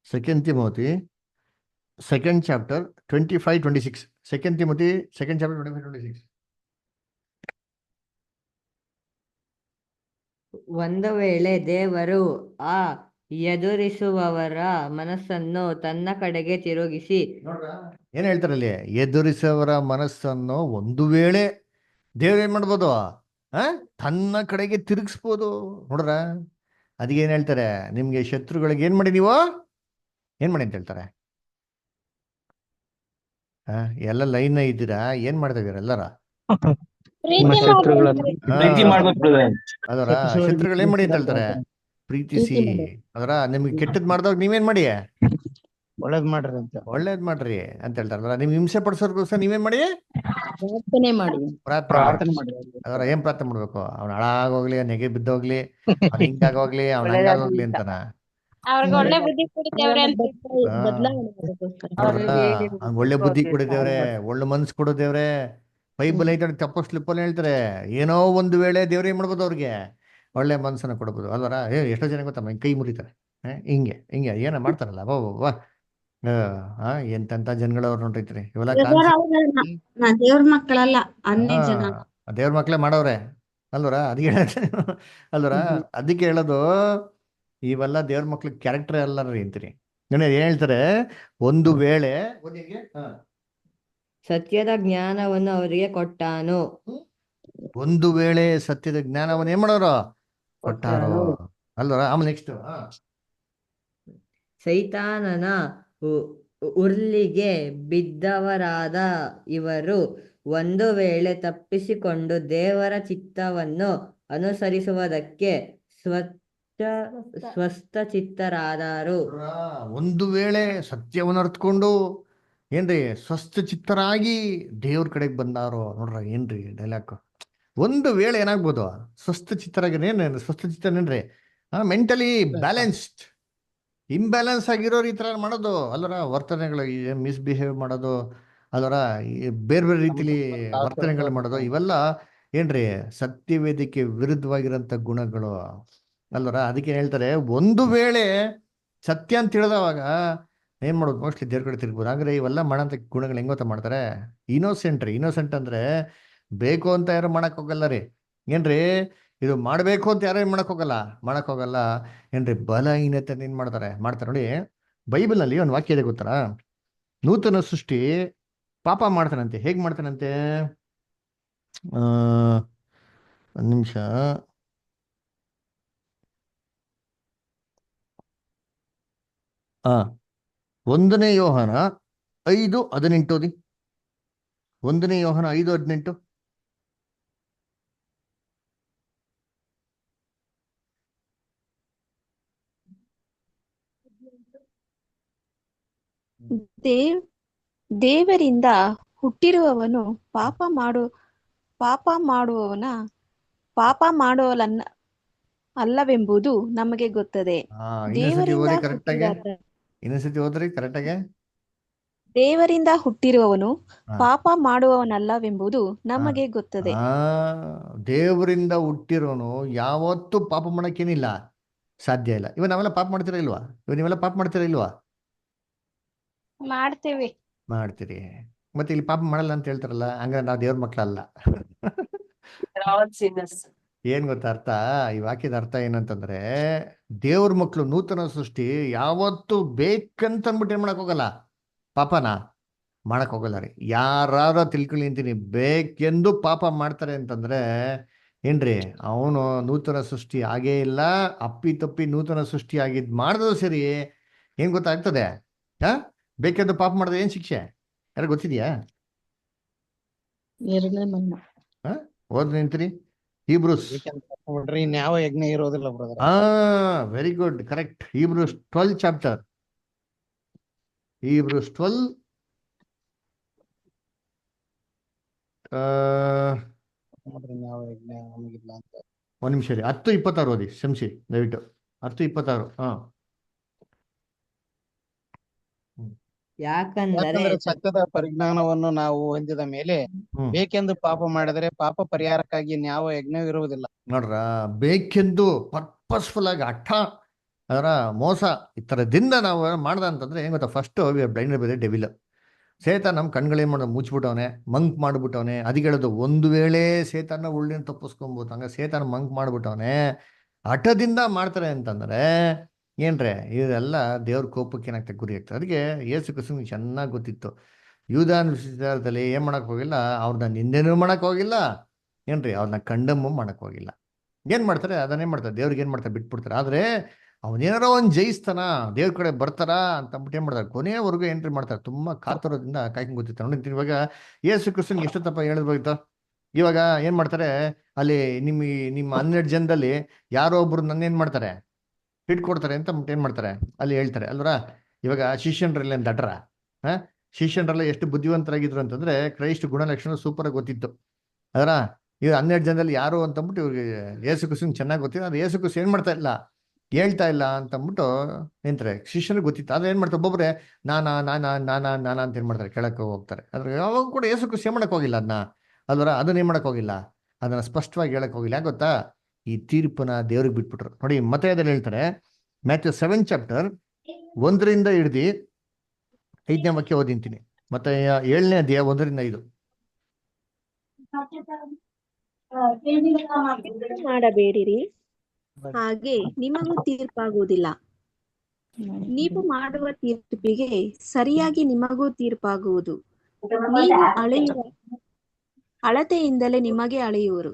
[SPEAKER 1] 2 Timothy 2nd chapter 25-26. 2 Timothy 2nd chapter 25-26.
[SPEAKER 5] ಒಂದು ವೇಳೆ ದೇವರು ಆ ಎದುರಿಸುವವರ ಮನಸ್ಸನ್ನು ತನ್ನ ಕಡೆಗೆ ತಿರುಗಿಸಿ,
[SPEAKER 1] ಏನ್ ಹೇಳ್ತಾರೆ ಅಲ್ಲಿ, ಎದುರಿಸುವವರ ಮನಸ್ಸನ್ನು ಒಂದು ವೇಳೆ ದೇವ್ರು ಏನ್ ಮಾಡ್ಬೋದು, ತನ್ನ ಕಡೆಗೆ ತಿರುಗಿಸ್ಬೋದು. ನೋಡ್ರ, ಅದಕ್ಕೆ ಏನ್ ಹೇಳ್ತಾರೆ, ನಿಮ್ಗೆ ಶತ್ರುಗಳಿಗೆ ಏನ್ ಮಾಡಿ ಅಂತ ಹೇಳ್ತಾರೆ. ಎಲ್ಲ ಲೈನ್ ಇದ್ದೀರಾ, ಏನ್ ಮಾಡ್ತಾ ಇದೀರ ಎಲ್ಲಾರ? ಅದರ ಶತ್ರುಗಳು ಏನ್ ಮಾಡಿ ಅಂತ ಹೇಳ್ತಾರೆ, ಪ್ರೀತಿಸಿ. ಅದರ ನಿಮ್ಗೆ ಕೆಟ್ಟದ್ ಮಾಡ್ದವಾಗ ನೀವೇನ್ ಮಾಡಿ,
[SPEAKER 6] ಒಳ್ಳೇದ್
[SPEAKER 1] ಮಾಡ್ರಿ ಅಂತ ಹೇಳ್ತಾರಲ್ಲ. ನಿಮ್ಗೆ ಹಿಂಸೆ ಪಡಿಸೋರ್ಗೋಸ್ಕರ ನೀವೇನ್ ಮಾಡಿ,
[SPEAKER 6] ಪ್ರಾರ್ಥನೆ ಮಾಡಿ.
[SPEAKER 1] ಅದರ ಏನ್ ಪ್ರಾರ್ಥನೆ ಮಾಡ್ಬೇಕು, ಅವ್ನ ಹಾಳಾಗೋಗ್ಲಿ, ನೆಗೆ ಬಿದ್ದೋಗ್ಲಿ, ಅವ್ನ ಹಿಂಗಾಗೋಗ್ಲಿ, ಅವ್ನ ಹಂಗಾಗೋಗ್ಲಿ ಅಂತಾನ.
[SPEAKER 7] ಅವ್ರಿಗೆ ಒಳ್ಳೆ ಬುದ್ಧಿ ಕೊಡ್ತೇವ್ರೆ ಅಂತ
[SPEAKER 1] ಹಂಗ ಒಳ್ಳೆ ಬುದ್ಧಿ ಕೊಡಿದೇವ್ರೆ, ಒಳ್ಳೆ ಮನ್ಸು ಕೊಡೋದೇವ್ರೆ. ಬೈಬಲ್ ಐತೆ ತಪ್ಪ ಸ್ಲಿಪ್ಪಲ್ಲಿ ಹೇಳ್ತಾರೆ, ಏನೋ ಒಂದು ವೇಳೆ ದೇವ್ರ ಏನ್ ಮಾಡ್ಬೋದು, ಅವ್ರಿಗೆ ಒಳ್ಳೆ ಮನ್ಸನ್ನ ಕೊಡ್ಬೋದು ಅಲ್ವರ. ಎಷ್ಟೋ ಜನ ಗೊತ್ತಮ್ಮ ಕೈ ಮುರಿತಾರೆ, ಹಿಂಗೆ ಏನ ಮಾಡ್ತಾರಲ್ಲ, ಎಂತೆಂತ ಜನಗಳವ್ರು ನೋಡ್ರೈತ್ರಿ ಇವೆಲ್ಲ.
[SPEAKER 7] ದೇವ್ರ ಮಕ್ಕಳಲ್ಲ, ಅನ್ಯ ಜನ.
[SPEAKER 1] ದೇವ್ರ ಮಕ್ಳೇ ಮಾಡವ್ರೆ ಅಲ್ವರ. ಅದಕ್ಕೆ ಅಲ್ವರ, ಅದಕ್ಕೆ ಹೇಳೋದು ಇವೆಲ್ಲ ದೇವ್ರ ಮಕ್ಳ ಕ್ಯಾರೆಕ್ಟರ್ ಎಲ್ಲಾರ್ರಿ ಅಂತೀರಿ. ಏನ್ ಹೇಳ್ತಾರೆ, ಒಂದು ವೇಳೆ
[SPEAKER 5] ಸತ್ಯದ ಜ್ಞಾನವನ್ನು ಅವರಿಗೆ ಕೊಟ್ಟಾನು.
[SPEAKER 1] ಒಂದು ವೇಳೆ ಸತ್ಯದ ಜ್ಞಾನವನ್ನು ಏನ್ ಮಾಡೋರು, ಕೊಟ್ಟಾರು ಅಲ್ವರ. ಆಮೇಲೆ ನೆಕ್ಸ್ಟ್
[SPEAKER 5] ಸೈತಾನನ ಉರ್ಲಿಗೆ ಬಿದ್ದವರಾದ ಇವರು ಒಂದು ವೇಳೆ ತಪ್ಪಿಸಿಕೊಂಡು ದೇವರ ಚಿತ್ತವನ್ನು ಅನುಸರಿಸುವುದಕ್ಕೆ ಸ್ವಸ್ಥಚಿತ್ತರಾದರು.
[SPEAKER 1] ಒಂದು ವೇಳೆ ಸತ್ಯವನ್ನು ಅರ್ಥಕೊಂಡು ಏನ್ರಿ ಸ್ವಸ್ಥ ಚಿತ್ತರಾಗಿ ದೇವ್ರ ಕಡೆಗೆ ಬಂದಾರೋ ನೋಡ್ರ ಏನ್ರಿ ಡೈಲಾಗ್. ಒಂದು ವೇಳೆ ಏನಾಗ್ಬೋದು ಸ್ವಸ್ಥ ಚಿತ್ತರಾಗಿ ಏನ್ ಸ್ವಸ್ಥ ಚಿತ್ತನೇನ್ರಿ ಮೆಂಟಲಿ ಬ್ಯಾಲೆನ್ಸ್ಡ್. ಇಂಬ್ಯಾಲೆನ್ಸ್ ಆಗಿರೋರು ಈ ತರ ಮಾಡೋದು ಅಲ್ಲರ ವರ್ತನೆಗಳು ಮಿಸ್ಬಿಹೇವ್ ಮಾಡೋದು ಅಲ್ಲರ ಬೇರೆ ಬೇರೆ ರೀತಿಲಿ ವರ್ತನೆಗಳು ಮಾಡೋದು ಇವೆಲ್ಲ ಏನ್ರಿ ಸತ್ಯವೇದಿಕೆ ವಿರುದ್ಧವಾಗಿರೋಂಥ ಗುಣಗಳು ಅಲ್ಲರ. ಅದಕ್ಕೆ ಹೇಳ್ತಾರೆ ಒಂದು ವೇಳೆ ಸತ್ಯ ಅಂತ ತಿಳಿದವಾಗ ಏನ್ ಮಾಡೋದು ಮೋಸ್ಟ್ಲಿ ದೇವ್ರ ಕಡೆ ತಿರ್ಬೋದು. ಹಾಗಾದ್ರೆ ಇವೆಲ್ಲ ಮಾಡೋಂಥ ಗುಣಗಳು ಹೆಂಗ್ ಗೊತ್ತಾ ಮಾಡ್ತಾರೆ? ಇನ್ನೋಸೆಂಟ್ ಅಂದ್ರೆ ಬೇಕು ಅಂತ ಯಾರು ಮಾಡಕ್ ಹೋಗಲ್ಲ ರೀ ಏನ್ರಿ. ಇದು ಮಾಡಬೇಕು ಅಂತ ಯಾರು ಏನ್ ಮಾಡಕ್ ಹೋಗಲ್ಲ ಏನ್ರಿ. ಬಲಹೀನತೆ ಏನ್ ಮಾಡ್ತಾರೆ ನೋಡಿ. ಬೈಬಲ್ನಲ್ಲಿ ಒಂದು ವಾಕ್ಯ ಇದೆ ಗೊತ್ತಾ? ನೂತನ ಸೃಷ್ಟಿ ಪಾಪ ಮಾಡ್ತಾನಂತೆ. ಹೇಗ್ ಮಾಡ್ತಾನಂತೆ? ಒಂದ್ ನಿಮಿಷ. 1 ಯೋಹಾನ 5:18 ಓದಿ. 1 ಯೋಹಾನ 5:18.
[SPEAKER 6] ದೇವರಿಂದ ಹುಟ್ಟಿರುವವನು ಪಾಪ ಮಾಡುವವನಲ್ಲ ಅಲ್ಲವೆಂಬುದು ನಮಗೆ ಗೊತ್ತದೆ.
[SPEAKER 1] ಇನ್ನೊಂದ್ಸತಿ ಓದ್ರಿ ಕರೆಕ್ಟಾಗೆ.
[SPEAKER 6] ದೇವರಿಂದ ಹುಟ್ಟಿರುವವನು ಪಾಪ ಮಾಡುವವನಲ್ಲವೆಂಬುದು ನಮಗೆ ಗೊತ್ತದೆ.
[SPEAKER 1] ದೇವರಿಂದ ಹುಟ್ಟಿರೋನು ಯಾವತ್ತೂ ಪಾಪ ಮಾಡಕ್ಕೇನಿಲ್ಲ, ಸಾಧ್ಯ ಇಲ್ಲ. ನಾವೆಲ್ಲ ಪಾಪ ಮಾಡ್ತೀರಾ ಇಲ್ವಾ? ನೀವೆಲ್ಲ ಪಾಪ ಮಾಡ್ತೀರಾ ಇಲ್ವಾ? ಮಾಡ್ತೀರಿ. ಮತ್ತೆ ಇಲ್ಲಿ ಪಾಪ ಮಾಡಲ್ಲ ಅಂತ ಹೇಳ್ತಾರಲ್ಲ, ಹಂಗಾರೆ ನಾವು ದೇವ್ರ ಮಕ್ಕಳಲ್ಲ. ಏನ್ ಗೊತ್ತಾ ಅರ್ಥ? ಈ ವಾಕ್ಯದ ಅರ್ಥ ಏನಂತಂದ್ರೆ, ದೇವ್ರ ಮಕ್ಕಳು ನೂತನ ಸೃಷ್ಟಿ ಯಾವತ್ತು ಬೇಕಂತ ಅಂದ್ಬಿಟ್ಟು ಏನ್ ಮಾಡಕ್ ಹೋಗಲ್ಲ, ಪಾಪನ ಮಾಡಕ್ ಹೋಗಲ್ಲ ರೀ. ಯಾರು ತಿಳ್ಕೊಳ್ಳಿ ಅಂತೀನಿ, ಬೇಕೆಂದು ಪಾಪ ಮಾಡ್ತಾರೆ ಅಂತಂದ್ರೆ ಏನ್ರಿ, ಅವನು ನೂತನ ಸೃಷ್ಟಿ ಆಗೇ ಇಲ್ಲ. ಅಪ್ಪಿ ತಪ್ಪಿ ನೂತನ ಸೃಷ್ಟಿ ಆಗಿದ್ ಮಾಡಿದ್ರು ಸರಿ, ಏನ್ ಗೊತ್ತಾಗ್ತದೆ? ಬೇಕೆಂದು ಪಾಪ ಮಾಡಿದ್ರೆ ಏನ್ ಶಿಕ್ಷೆ ಯಾರು ಗೊತ್ತಿದ್ಯಾ? ಓದ್ ನಿಂತ್ರಿ ಹೀಬ್ರೂಸ್.
[SPEAKER 8] ಯಾವ ಯಜ್ಞ ಇರೋದಿಲ್ಲ brother.
[SPEAKER 1] Very good, correct. Hebrews 12 chapter. Hebrews 12 ಒಂದ್ ನಿಮಿಷ ರೀ. 10:26 ಓದಿ ಶಂಸಿ ದಯವಿಟ್ಟು. 10:26.
[SPEAKER 5] ಯಾಕಂದರೆ
[SPEAKER 8] ಸತ್ಯದ ಪರಿಜ್ಞಾನವನ್ನು ನಾವು ಹೊಂದಿದ ಮೇಲೆ ಬೇಕೆಂದು ಪಾಪ ಮಾಡಿದರೆ ಪಾಪ ಪರಿಹಾರಕ್ಕಾಗಿ ಯಾವ ಯಜ್ಞವಿರುವುದಿಲ್ಲ.
[SPEAKER 1] ನೋಡ್ರ, ಬೇಕೆಂದು ಪರ್ಪಸ್ಫುಲ್ ಆಗಿ ಅದರ ಮೋಸ ಈ ತರದಿಂದ ನಾವು ಮಾಡ್ದ ಅಂತಂದ್ರೆ ಏನ್ ಗೊತ್ತಾ? First blind by devil. ಸೇತಾನ ನಮ್ಮ ಕಣ್ಗಳೇನ್ ಮಾಡೋದು ಮುಚ್ಬಿಟ್ಟವನೆ, ಮಂಕ್ ಮಾಡ್ಬಿಟ್ಟವನೆ. ಅದಕ್ಕೆ ಹೇಳೋದು, ಒಂದು ವೇಳೆ ಸೇತಾನ ಉಳ್ಳಿನ ತಪ್ಪಿಸ್ಕೊಬೋದು. ಹಂಗ ಸೇತಾನ ಮಂಕ್ ಮಾಡ್ಬಿಟ್ಟವನೆ, ಹಠದಿಂದ ಮಾಡ್ತಾರೆ ಅಂತಂದ್ರೆ ಏನ್ರೆ ಇದೆಲ್ಲ ದೇವ್ರ ಕೋಪಕ್ಕೆ ಏನಾಗ್ತದೆ, ಗುರಿ ಆಗ್ತದೆ. ಅದಕ್ಕೆ ಯೇಸು ಕ್ರಿಸ್ತನಿಗೆ ಚೆನ್ನಾಗಿ ಗೊತ್ತಿತ್ತು. ಯೂದಾನ ವಿಚಾರದಲ್ಲಿ ಏನ್ ಮಾಡಕ್ ಹೋಗಿಲ್ಲ, ಅವ್ರನ್ನ ನಿಂದೆನೂ ಮಾಡಕ್ ಹೋಗಿಲ್ಲ ಏನ್ರಿ, ಅವ್ರನ್ನ ಕಂಡಮ್ಮು ಮಾಡಕ್ ಹೋಗಿಲ್ಲ. ಏನ್ ಮಾಡ್ತಾರೆ ಅದನ್ನೇನ್ ಮಾಡ್ತಾರೆ, ದೇವ್ರಿಗೆ ಏನ್ ಮಾಡ್ತಾರೆ, ಬಿಟ್ಬಿಡ್ತಾರೆ. ಆದ್ರೆ ಅವನೇನಾರೋ ಒಂದ್ ಜಯಿಸ್ತಾನ, ದೇವ್ರ ಕಡೆ ಬರ್ತಾರ ಅಂತ ಅಂದ್ಬಿಟ್ಟು ಏನ್ ಮಾಡ್ತಾರೆ, ಕೊನೆಯವರೆಗೂ ಎಂಟ್ರಿ ಮಾಡ್ತಾರೆ. ತುಂಬಾ ಕಾತುರದಿಂದ ಕಾಯ್ಕೊಂಡು ಗೊತ್ತಿತ್ತು. ನೋಡಿ, ಇವಾಗ ಯೇಸು ಕ್ರಿಸ್ತನ್ಗೆ ಎಷ್ಟು ತಪ್ಪ ಹೇಳಿದ್ಬೋಗಿತ್ತು. ಇವಾಗ ಏನ್ ಮಾಡ್ತಾರೆ, ಅಲ್ಲಿ ನಿಮ್ಮ 12 ಜನದಲ್ಲಿ ಯಾರೋ ಒಬ್ರು ನನ್ನೇನ್ ಮಾಡ್ತಾರೆ, ಹಿಡ್ಕೊಡ್ತಾರೆ ಅಂತ ಏನ್ ಮಾಡ್ತಾರೆ ಅಲ್ಲಿ ಹೇಳ್ತಾರೆ ಅಲ್ವರ. ಇವಾಗ ಶಿಷ್ಯನ್ರೆಲ್ಲ ದಡ್ರ, ಶಿಷ್ಯನ್ರೆಲ್ಲ ಎಷ್ಟು ಬುದ್ಧಿವಂತರಾಗಿದ್ರು ಅಂತಂದ್ರೆ ಕ್ರೈಸ್ಟ್ ಗುಣಲಕ್ಷಣ ಸೂಪರ್ ಆಗಿ ಗೊತ್ತಿತ್ತು. ಅದರ ಇವ್ 12 ಜನದಲ್ಲಿ ಯಾರು ಅಂತಂದ್ಬಿಟ್ಟು ಇವ್ರಿಗೆ ಯೇಸು ಕ್ರಿಸ್ತನಿಗೆ ಚೆನ್ನಾಗಿ ಗೊತ್ತಿತ್ತು. ಅದು ಯೇಸು ಕ್ರಿಸ್ತ ಏನ್ ಮಾಡ್ತಾ ಇಲ್ಲ, ಹೇಳ್ತಾ ಇಲ್ಲ ಅಂತಂದ್ಬಿಟ್ಟು ನಿಂತಾರೆ. ಶಿಷ್ಯನಿಗೆ ಗೊತ್ತಿತ್ತು. ಆದ್ರೆ ಏನ್ ಮಾಡ್ತಾರೆ, ಒಬ್ಬೊಬ್ರೆ ನಾನಾ ಅಂತ ಏನ್ ಮಾಡ್ತಾರೆ, ಕೆಳಕ್ಕೆ ಹೋಗ್ತಾರೆ. ಆದ್ರೆ ಯಾವಾಗ ಕೂಡ ಯೇಸು ಕ್ರಿಸ್ತ ಏನ್ ಮಾಡಕ್ ಹೋಗಿಲ್ಲ ಅದನ್ನ ಅಲ್ವರ, ಅದನ್ನ ಏನ್ ಮಾಡಕ್ ಹೋಗಿಲ್ಲ, ಅದನ್ನ ಸ್ಪಷ್ಟವಾಗಿ ಹೇಳಕ್ ಹೋಗಿಲ್ಲ. ಯಾಕೆ ಗೊತ್ತಾ? ಈ ತೀರ್ಪನ್ನ ದೇವ್ರಿಗೆ ಬಿಟ್ಬಿಟ್ರು. ನೋಡಿ, ಮತ್ತಾಯದಲ್ಲಿ ಹೇಳ್ತಾರೆ, ಮ್ಯಾಥ್ಯೂ 7 ಚಾಪ್ಟರ್ 1ರಿಂದ ಹಿಡ್ದು 5ನೇ ವಾಕ್ಯ ಓದಿಂತೀನಿ. ಮತ್ತೆ 7ನೇ ಅಧ್ಯಾಯ 1ರಿಂದ 5.
[SPEAKER 6] ಮಾಡಬೇಡಿರಿ, ಹಾಗೆ ನಿಮಗೂ ತೀರ್ಪಾಗುವುದಿಲ್ಲ. ನೀವು ಮಾಡುವ ತೀರ್ಪಿಗೆ ಸರಿಯಾಗಿ ನಿಮಗೂ ತೀರ್ಪಾಗುವುದು. ನೀವು ಅಳೆಯುವ ಅಳತೆಯಿಂದಲೇ ನಿಮಗೆ ಅಳೆಯುವರು,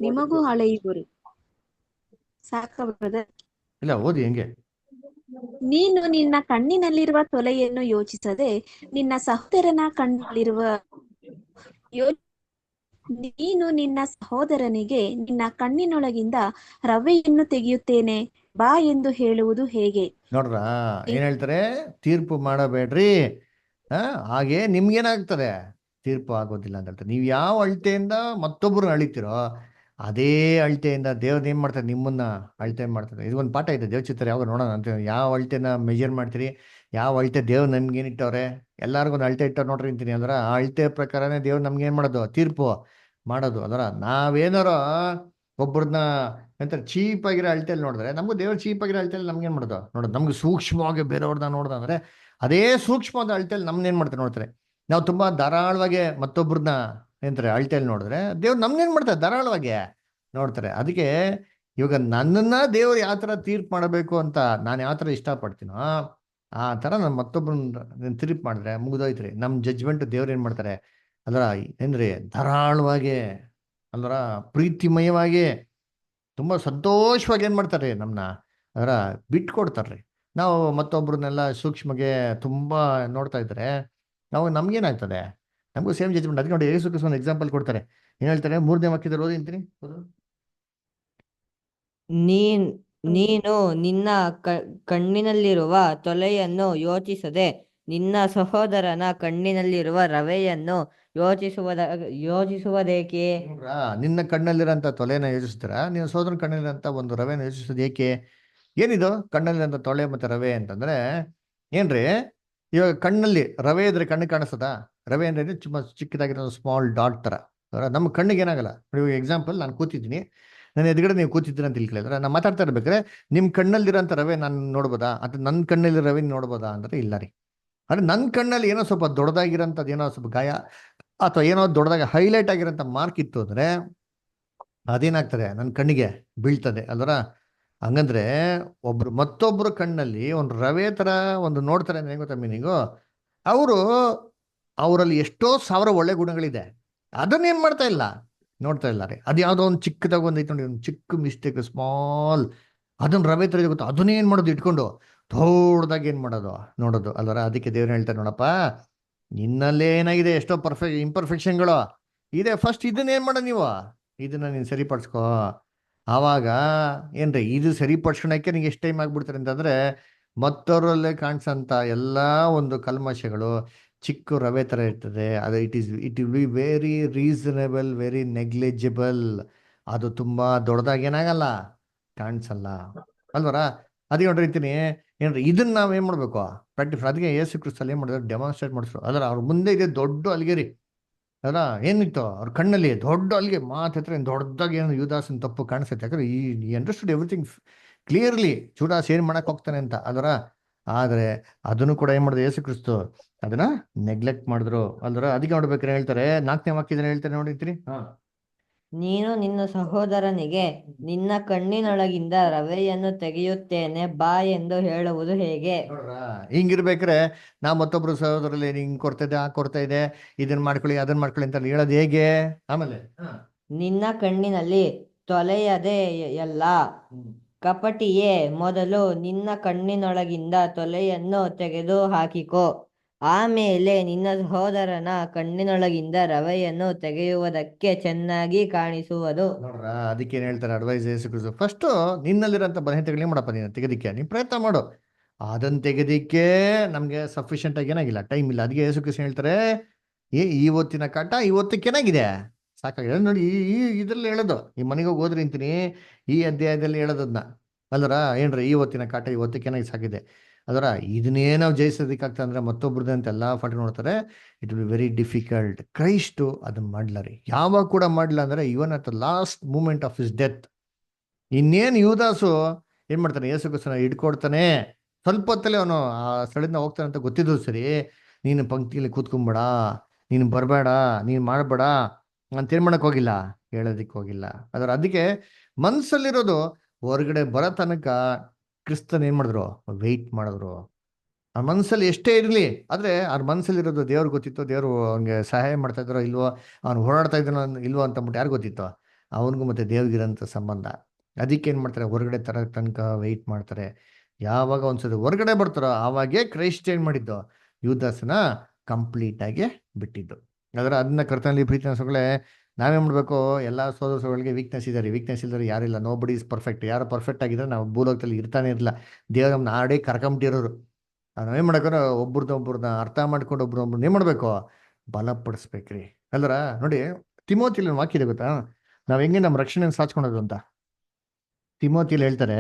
[SPEAKER 6] ನಿಮಗೂ ಅಳೆಯುವರು. ಸಾಕ ಬ್ರದರ್?
[SPEAKER 1] ಇಲ್ಲ, ಓದಿ ಹೆಂಗೆ.
[SPEAKER 6] ನೀನು ನಿನ್ನ ಕಣ್ಣಿನಲ್ಲಿರುವ ತೊಲೆಯನ್ನು ಯೋಚಿಸದೆ ನಿನ್ನ ಸಹೋದರನ ಕಣ್ಣಿನಲ್ಲಿರುವ ಯೋ- ನೀನು ನಿನ್ನ ಸಹೋದರನಿಗೆ ನಿನ್ನ ಕಣ್ಣಿನೊಳಗಿಂದ ರವೆಯನ್ನು ತೆಗೆಯುತ್ತೇನೆ ಬಾ ಎಂದು ಹೇಳುವುದು ಹೇಗೆ?
[SPEAKER 1] ನೋಡ್ರ ಏನ್ ಹೇಳ್ತಾರೆ? ತೀರ್ಪು ಮಾಡಬೇಡ್ರಿ, ಹಾಗೆ ನಿಮ್ಗೇನಾಗ್ತದೆ? ತೀರ್ಪು ಆಗೋದಿಲ್ಲ ಅಂತ ಹೇಳ್ತಾರೆ. ನೀವು ಯಾವ ಅಳತೆಯಿಂದ ಮತ್ತೊಬ್ಬರು ಅಳಿತೀರೋ ಅದೇ ಅಳತೆಯಿಂದ ದೇವ್ರನ್ನ ಏನ್ ಮಾಡ್ತಾರೆ? ನಿಮ್ಮನ್ನ ಅಳತೆ ಮಾಡ್ತಾರೆ. ಇದು ಒಂದು ಪಾಠ ಇದೆ ದೇವಚಿತ್ರ, ಯಾವಾಗ ನೋಡೋಣ ಅಂತ. ಯಾವ ಅಳತೆನ ಮೆಜರ್ ಮಾಡ್ತೀರಿ, ಯಾವ ಅಳತೆ ದೇವ್ರು ನಮ್ಗೆ ಏನಿಟ್ಟವ್ರೆ? ಎಲ್ಲಾರ್ಗು ಒಂದು ಅಳತೆ ಇಟ್ಟವ್ರು ನೋಡ್ರಿ ಅಂತೀನಿ. ಅದರ ಆ ಅಳತೆ ಪ್ರಕಾರನೇ ದೇವ್ರು ನಮ್ಗೆ ಏನ್ ಮಾಡೋದು? ತೀರ್ಪು ಮಾಡೋದು. ಅದರ ನಾವೇನಾರ ಒಬ್ಬರನ್ನ ಎಂತ ಚೀಪ್ ಆಗಿರೋ ಅಳತೆಯಲ್ಲಿ ನೋಡಿದ್ರೆ, ನಮಗೂ ದೇವ್ರ ಚೀಪ್ ಆಗಿರೋ ಅಳತೆಯಲ್ಲಿ ನಮ್ಗೆ ಏನ್ ಮಾಡೋದು? ನೋಡೋದು. ನಮ್ಗೆ ಸೂಕ್ಷ್ಮವಾಗಿ ಬೇರೆಯವ್ರನ್ನ ನೋಡ್ದಂದ್ರೆ ಅದೇ ಸೂಕ್ಷ್ಮವಾದ ಅಳತೆಯಲ್ಲಿ ನಮ್ನ ಏನ್ ಮಾಡ್ತಾರೆ ನೋಡ್ತಾರೆ. ನಾವು ತುಂಬಾ ಧಾರಾಳವಾಗಿ ಮತ್ತೊಬ್ಬರನ್ನ ಏನಂತಾರೆ ಅಳತೆಯಲ್ಲಿ ನೋಡಿದ್ರೆ, ದೇವ್ರು ನಮ್ನೇನ್ ಮಾಡ್ತಾರೆ? ಧಾರಾಳವಾಗಿ ನೋಡ್ತಾರೆ. ಅದಕ್ಕೆ ಇವಾಗ ನನ್ನನ್ನ ದೇವ್ರು ಯಾವ ತರ ತೀರ್ಪು ಮಾಡಬೇಕು ಅಂತ ನಾನು ಯಾವ ತರ ಇಷ್ಟಪಡ್ತೀನೋ ಆ ತರ ನಾನು ಮತ್ತೊಬ್ಬರನ್ನ ತೀರ್ಪು ಮಾಡಿದ್ರೆ ಮುಗಿದೋಯ್ತ್ರಿ. ನಮ್ ಜಡ್ಜ್ಮೆಂಟ್ ದೇವ್ರು ಏನ್ ಮಾಡ್ತಾರೆ? ಅಲ್ರ ಏನ್ರಿ ಧಾರಾಳವಾಗಿ, ಅಲ್ರ ಪ್ರೀತಿಮಯವಾಗಿ, ತುಂಬಾ ಸಂತೋಷವಾಗಿ ಏನ್ ಮಾಡ್ತಾರೆ? ನಮ್ನ ಅದರ ಬಿಟ್ಕೊಡ್ತಾರ್ರಿ. ನಾವು ಮತ್ತೊಬ್ರನ್ನೆಲ್ಲ ಸೂಕ್ಷ್ಮಗೆ ತುಂಬಾ ನೋಡ್ತಾ ಇದ್ರೆ ನಾವು ನಮ್ಗೇನಾಗ್ತದೆ? ನಮಗೂ ಸೇಮ್ ಜಡ್ಜ್ಮೆಂಟ್. ಅದಕ್ಕೆ ನೋಡಿ ಯೇಸು ಕ್ರಿಸ್ತ ಒಂದು ಎಕ್ಸಾಂಪಲ್ ಕೊಡ್ತಾರೆ. ಏನ್ ಹೇಳ್ತಾರೆ? 3ನೇ ವಾಕ್ಯದಲ್ಲಿ ಓದಿ ಅಂತೀನಿ.
[SPEAKER 5] ನೀನ್ ನೀನು ನಿನ್ನ ಕಣ್ಣಿನಲ್ಲಿರುವ ತೊಲೆಯನ್ನು ಯೋಚಿಸದೆ ನಿನ್ನ ಸಹೋದರನ ಕಣ್ಣಿನಲ್ಲಿರುವ ರವೆಯನ್ನು ಯೋಚಿಸುವುದೇಕೆ?
[SPEAKER 1] ನಿನ್ನ ಕಣ್ಣಲ್ಲಿರೋಂಥ ತೊಲೆನ ಯೋಚಿಸ್ತೀರಾ, ನಿನ್ನ ಸೋದರನ ಕಣ್ಣಲ್ಲಿರೋಂಥ ಒಂದು ರವೆನ ಯೋಚಿಸೋದು ಏಕೆ? ಏನಿದು ಕಣ್ಣಲ್ಲಿರೋಂಥ ತೊಳೆ ಮತ್ತೆ ರವೆ ಅಂತಂದ್ರೆ ಏನ್ರಿ? ಇವಾಗ ಕಣ್ಣಲ್ಲಿ ರವೆ ಇದ್ರೆ ಕಣ್ಣು ಕಾಣಿಸ್ತದ? ರವೆ ಅಂದ್ರೆ ತುಂಬಾ ಚಿಕ್ಕದಾಗಿರೋ ಸ್ಮಾಲ್ ಡಾಟ್ ತರ. ನಮ್ಮ ಕಣ್ಣಿಗೆ ಏನಾಗಲ್ಲ. ಇವಾಗ ಎಕ್ಸಾಂಪಲ್, ನಾನು ಕೂತಿದ್ದೀನಿ, ನನ್ನ ಎದುರುಗಡೆ ನೀವು ಕೂತಿದ್ದೀರ ಅಂತ ತಿಳ್ಕೊಳ್ಳಿದ್ರೆ, ನಾನು ಮಾತಾಡ್ತಾ ಇರ್ಬೇಕಾದ್ರೆ ನಿಮ್ ಕಣ್ಣಲ್ಲಿರೋಂಥ ರವೆ ನಾನು ನೋಡ್ಬೋದಾ? ಅಥವಾ ನನ್ನ ಕಣ್ಣಲ್ಲಿ ರವೆ ನೋಡ್ಬೋದಾ ಅಂದ್ರೆ ಇಲ್ಲ ರೀ. ಅಂದ್ರೆ ನನ್ನ ಕಣ್ಣಲ್ಲಿ ಏನೋ ಸ್ವಲ್ಪ ದೊಡ್ಡದಾಗಿರೋಂಥದ್ದು, ಏನೋ ಸ್ವಲ್ಪ ಗಾಯ ಅಥವಾ ಏನೋ ದೊಡ್ಡದಾಗಿ ಹೈಲೈಟ್ ಆಗಿರೋಂಥ ಮಾರ್ಕ್ ಇತ್ತು ಅಂದ್ರೆ ಅದೇನಾಗ್ತದೆ? ನನ್ನ ಕಣ್ಣಿಗೆ ಬೀಳ್ತದೆ ಅಲ್ವರ. ಹಂಗಂದ್ರೆ ಮತ್ತೊಬ್ರು ಕಣ್ಣಲ್ಲಿ ಒಂದು ರವೆ ತರ ಒಂದು ನೋಡ್ತಾರೆ ಅಂದ್ರೆ ಗೊತ್ತಾ ಮೀನಿಂಗು? ಅವರಲ್ಲಿ ಎಷ್ಟೋ ಸಾವಿರ ಒಳ್ಳೆ ಗುಣಗಳಿದೆ, ಅದನ್ನೇನ್ ಮಾಡ್ತಾ ಇಲ್ಲ, ನೋಡ್ತಾ ಇಲ್ಲ ರೀ. ಅದು ಯಾವ್ದೋ ಒಂದು ಚಿಕ್ಕದಾಗ ಒಂದು ಐತೆ ನೋಡಿ, ಒಂದು ಚಿಕ್ಕ ಮಿಸ್ಟೇಕ್ ಸ್ಮಾಲ್, ಅದನ್ನ ರವೆ ತರ ಗೊತ್ತಾ, ಅದನ್ನೇ ಏನ್ ಮಾಡೋದು? ಇಟ್ಕೊಂಡು ದೊಡ್ಡದಾಗಿ ಏನ್ ಮಾಡೋದು? ನೋಡೋದು ಅಲ್ವರ. ಅದಕ್ಕೆ ದೇವ್ರು ಹೇಳ್ತಾರೆ, ನೋಡಪ್ಪ ನಿನ್ನಲ್ಲೇ ಏನಾಗಿದೆ, ಎಷ್ಟೋ ಇಂಪರ್ಫೆಕ್ಷನ್ಗಳು ಇದೆ. ಫಸ್ಟ್ ಇದನ್ನ ಏನ್ ಮಾಡೋ ನೀವು? ಇದನ್ನ ನೀನ್ ಸರಿಪಡಿಸ್ಕೋ. ಆವಾಗ ಏನ್ರಿ ಇದು ಸರಿಪಡ್ಸ್ಕೊಳಕ್ಕೆ ನಿಂಗೆ ಎಷ್ಟು ಟೈಮ್ ಆಗ್ಬಿಡ್ತಾರೆ ಅಂತಂದ್ರೆ, ಮತ್ತವರಲ್ಲೇ ಕಾಣಿಸಂತ ಎಲ್ಲಾ ಒಂದು ಕಲ್ಮಶಗಳು ಚಿಕ್ಕ ರವೆ ತರ ಇರ್ತದೆ. ಅದು it will be very reasonable, very negligible. ಅದು ತುಂಬಾ ದೊಡ್ಡದಾಗಿ ಏನಾಗಲ್ಲ, ಕಾಣಿಸಲ್ಲ ಅಲ್ವರ. ಅದಕ್ಕೆ ನೋಡಿರ್ತೀನಿ ಏನ್ರಿ, ಇದನ್ನ ನಾವ್ ಏನ್ ಮಾಡ್ಬೇಕು? ಪ್ರಾಕ್ಟೀಸ್. ಅದಕ್ಕೆ ಯೇಸು ಕ್ರಿಸ್ತಲ್ಲಿ ಏನ್ ಮಾಡಿದ್ರು? ಡೆಮಾನ್ಸ್ಟ್ರೇಟ್ ಮಾಡಿದ್ರು. ಅದರ ಅವ್ರ ಮುಂದೆ ಇದೆ ದೊಡ್ಡ ಅಲ್ಗೆರಿ. ಅಲ್ಲ ಏನಿತ್ತು ಅವ್ರ ಕಣ್ಣಲ್ಲಿ? ದೊಡ್ಡ ಅಲ್ಲಿಗೆ ಮಾತು ಹತ್ರ ದೊಡ್ಡದಾಗಿ ಏನು ಯುದಾಸನ್ ತಪ್ಪು ಕಾಣಿಸುತ್ತೆ. ಯಾಕಂದ್ರೆ ಈ ಅಂಡರ್ಸ್ಟುಡ್ ಎವ್ರಿಥಿಂಗ್ ಕ್ಲಿಯರ್ಲಿ, ಚೂಡಾಸ್ ಏನ್ ಮಾಡಕ್ ಹೋಗ್ತಾನೆ ಅಂತ ಅದರ. ಆದ್ರೆ ಅದನ್ನು ಕೂಡ ಏನ್ ಮಾಡಿದ್ರು ಯೇಸು ಕ್ರಿಸ್ತು? ಅದನ್ನ ನೆಗ್ಲೆಕ್ಟ್ ಮಾಡಿದ್ರು ಅಲ್ದ್ರ. ಅದಕ್ಕೆ ನೋಡ್ಬೇಕಾರೆ ಹೇಳ್ತಾರೆ, 4ನೇ ವಾಕ್ಯದಲ್ಲಿ ಹೇಳ್ತಾರೆ ನೋಡಿರ್ತೀರಿ.
[SPEAKER 5] ನೀನು ನಿನ್ನ ಸಹೋದರನಿಗೆ ನಿನ್ನ ಕಣ್ಣಿನೊಳಗಿಂದ ರವೆಯನ್ನು ತೆಗೆಯುತ್ತೇನೆ ಬಾ ಎಂದು ಹೇಳುವುದು ಹೇಗೆ?
[SPEAKER 1] ಹಿಂಗಿರ್ಬೇಕ್ರೆ ನಾ ಮತ್ತೊಬ್ರು ಸಹೋದರಲ್ಲಿ ಹಿಂಗ್ ಕೊಡ್ತಾ ಇದೆ, ಆ ಕೊಡ್ತಾ ಇದೆ, ಇದನ್ನ ಮಾಡ್ಕೊಳ್ಳಿ ಅದನ್ನ ಮಾಡ್ಕೊಳ್ಳಿ ಅಂತ ಹೇಳೋದು ಹೇಗೆ? ಆಮೇಲೆ
[SPEAKER 5] ನಿನ್ನ ಕಣ್ಣಿನಲ್ಲಿ ತೊಲೆಯದೆ ಎಲ್ಲ ಕಪಟಿಯೇ, ಮೊದಲು ನಿನ್ನ ಕಣ್ಣಿನೊಳಗಿಂದ ತೊಲೆಯನ್ನು ತೆಗೆದು ಹಾಕಿಕೋ, ಆಮೇಲೆ ನಿನ್ನ ಸಹೋದರನ ಕಣ್ಣಿನೊಳಗಿಂದ ರವೆಯನ್ನು ತೆಗೆಯುವುದಕ್ಕೆ ಚೆನ್ನಾಗಿ ಕಾಣಿಸುವುದು.
[SPEAKER 1] ನೋಡ್ರ, ಅದಕ್ಕೆ ಏನ್ ಹೇಳ್ತಾರೆ ಅಡ್ವೈಸ್ ಯೇಸು ಕ್ರಿಸ್ತು? ಫಸ್ಟ್ ನಿನ್ನಲ್ಲಿರೋಂಥ ಬಲಹೀನತೆಗಳನ್ನ ಮಾಡಪ್ಪ, ನೀನು ತೆಗೆದಿಕ್ಕೆ ನೀನ್ ಪ್ರಯತ್ನ ಮಾಡು. ಅದನ್ನ ತೆಗೆದಿಕ್ಕೆ ನಮ್ಗೆ ಸಫಿಷಿಯಂಟ್ ಆಗಿ ಏನಾಗಿಲ್ಲ, ಟೈಮ್ ಇಲ್ಲ. ಅದಕ್ಕೆ ಯೇಸು ಕ್ರಿಸ್ತು ಹೇಳ್ತಾರೆ, ಇವತ್ತಿನ ಕಾಟ ಇವತ್ತಕ್ಕೆ ಏನಾಗಿದೆ, ಸಾಕಾಗಿದೆ ನೋಡಿ. ಇದ್ರಲ್ಲಿ ಹೇಳೋದು, ಈ ಮನೆಗೆ ಹೋಗಿ ಓದ್ರಿ ಅಂತೀನಿ, ಈ ಅಧ್ಯಾಯದಲ್ಲಿ ಹೇಳೋದನ್ನ ಅಲ್ವರ. ಏನ್ರಿ ಇವತ್ತಿನ ಕಾಟ ಇವತ್ತಕ್ಕೆ ಏನಾಗಿ ಸಾಕಿದೆ ಅದರ. ಇದನ್ನೇ ನಾವು ಜಯಿಸೋದಕ್ಕಾಗ್ತದೆ ಅಂದ್ರೆ ಮತ್ತೊಬ್ರದ್ದು ಅಂತ ಎಲ್ಲ ಫಟ್ ನೋಡ್ತಾರೆ. It will be very difficult. Christ ಅದನ್ನ ಮಾಡ್ಲ ರೀ. ಯಾವಾಗ ಕೂಡ ಮಾಡ್ಲ ಅಂದ್ರೆ even at the last moment of his death. ಇನ್ನೇನು ಯುದಾಸು ಏನ್ ಮಾಡ್ತಾನೆ? ಯೇಸು ಕ್ರಿಸ್ತನ ಹಿಡ್ಕೊಡ್ತಾನೆ. ಸ್ವಲ್ಪ ಹೊತ್ತಲ್ಲಿ ಅವನು ಆ ಸ್ಥಳದಿಂದ ಹೋಗ್ತಾನೆ ಅಂತ ಗೊತ್ತಿದ್ದು ಸರಿ, ನೀನು ಪಂಕ್ತಿಯಲ್ಲಿ ಕೂತ್ಕೊಂಬೇಡ, ನೀನು ಬರಬೇಡ, ನೀನು ಮಾಡಬೇಡ ಅಂತ ಏನ್ ಮಾಡಕ್ ಹೋಗಿಲ್ಲ, ಹೇಳೋದಿಕ್ ಹೋಗಿಲ್ಲ ಅದರ. ಅದಕ್ಕೆ ಮನ್ಸಲ್ಲಿರೋದು ಹೊರಗಡೆ ಬರೋ ತನಕ ಕ್ರಿಸ್ತನ್ ಏನ್ ಮಾಡಿದ್ರು? ವೆಯ್ಟ್ ಮಾಡಿದ್ರು. ಆ ಮನ್ಸಲ್ಲಿ ಎಷ್ಟೇ ಇರಲಿ, ಆದ್ರೆ ಅವ್ರ ಮನ್ಸಲ್ಲಿರೋದು ದೇವ್ರು ಗೊತ್ತಿತ್ತು. ದೇವ್ರು ಅವ್ನಿಗೆ ಸಹಾಯ ಮಾಡ್ತಾ ಇದ್ರೋ ಇಲ್ವೋ, ಅವ್ನು ಹೋರಾಡ್ತಾ ಇದ್ದಾನೋ ಇಲ್ವೋ ಅಂತಂದ್ಬಿಟ್ಟು ಯಾರು ಗೊತ್ತಿತ್ತು? ಅವನಿಗೂ ಮತ್ತೆ ದೇವ್ರಿಗಿರೋಂಥ ಸಂಬಂಧ. ಅದಕ್ಕೆ ಏನ್ ಮಾಡ್ತಾರೆ? ಹೊರಗಡೆ ತರ ತನಕ ವೆಯ್ಟ್ ಮಾಡ್ತಾರೆ. ಯಾವಾಗ ಒಂದ್ಸರಿ ಹೊರಗಡೆ ಬರ್ತಾರೋ ಆವಾಗೇ ಕ್ರೈಸ್ಟ್ ಏನ್ ಮಾಡಿದ್ದು, ಯೂದಾಸನ ಕಂಪ್ಲೀಟ್ ಆಗಿ ಬಿಟ್ಟಿದ್ದು. ಅದನ್ನ ಕರ್ತನಲ್ಲಿ ಪ್ರೀತಿನ ಸೊಗಳೇ, ನಾವೇನ್ ಮಾಡ್ಬೇಕು, ಎಲ್ಲ ಸೋದರಗಳಿಗೆ ವೀಕ್ನೆಸ್ ಇದ್ದಾರೆ, ವೀಕ್ನೆಸ್ ಇಲ್ಲದ್ರೆ ಯಾರಿಲ್ಲ. ನೋ ಬಡಿ ಇಸ್ ಪರ್ಫೆಕ್ಟ್. ಯಾರು ಪರ್ಫೆಕ್ಟ್ ಆಗಿದ್ರೆ ನಾವು ಭೂಲೋಕದಲ್ಲಿ ಇರ್ತಾನೆ ಇರಲಿಲ್ಲ. ದೇವ್ರ ನಮ್ಮನ್ನ ಆಡೇ ಕರ್ಕೊಂಬಿಟ್ಟಿರೋರು. ನಾವೇನ್ ಮಾಡಕ್ರೆ ಒಬ್ರನ್ನ ಅರ್ಥ ಮಾಡ್ಕೊಂಡು ಒಬ್ರೊಬ್ರನ್ನ ಏನ್ ಮಾಡ್ಬೇಕು, ಬಲಪಡಿಸ್ಬೇಕ್ರಿ ಅಲ್ರ. ನೋಡಿ ತಿಮೋತಿಲಿ ವಾಕ್ಯ ಗೊತ್ತಾ, ನಾವ್ ಹೆಂಗೆ ನಮ್ಮ ರಕ್ಷಣೆ ಸಾಚ್ಕೊಳೋದು ಅಂತ. ತಿಮೋತಿಲಿ ಹೇಳ್ತಾರೆ,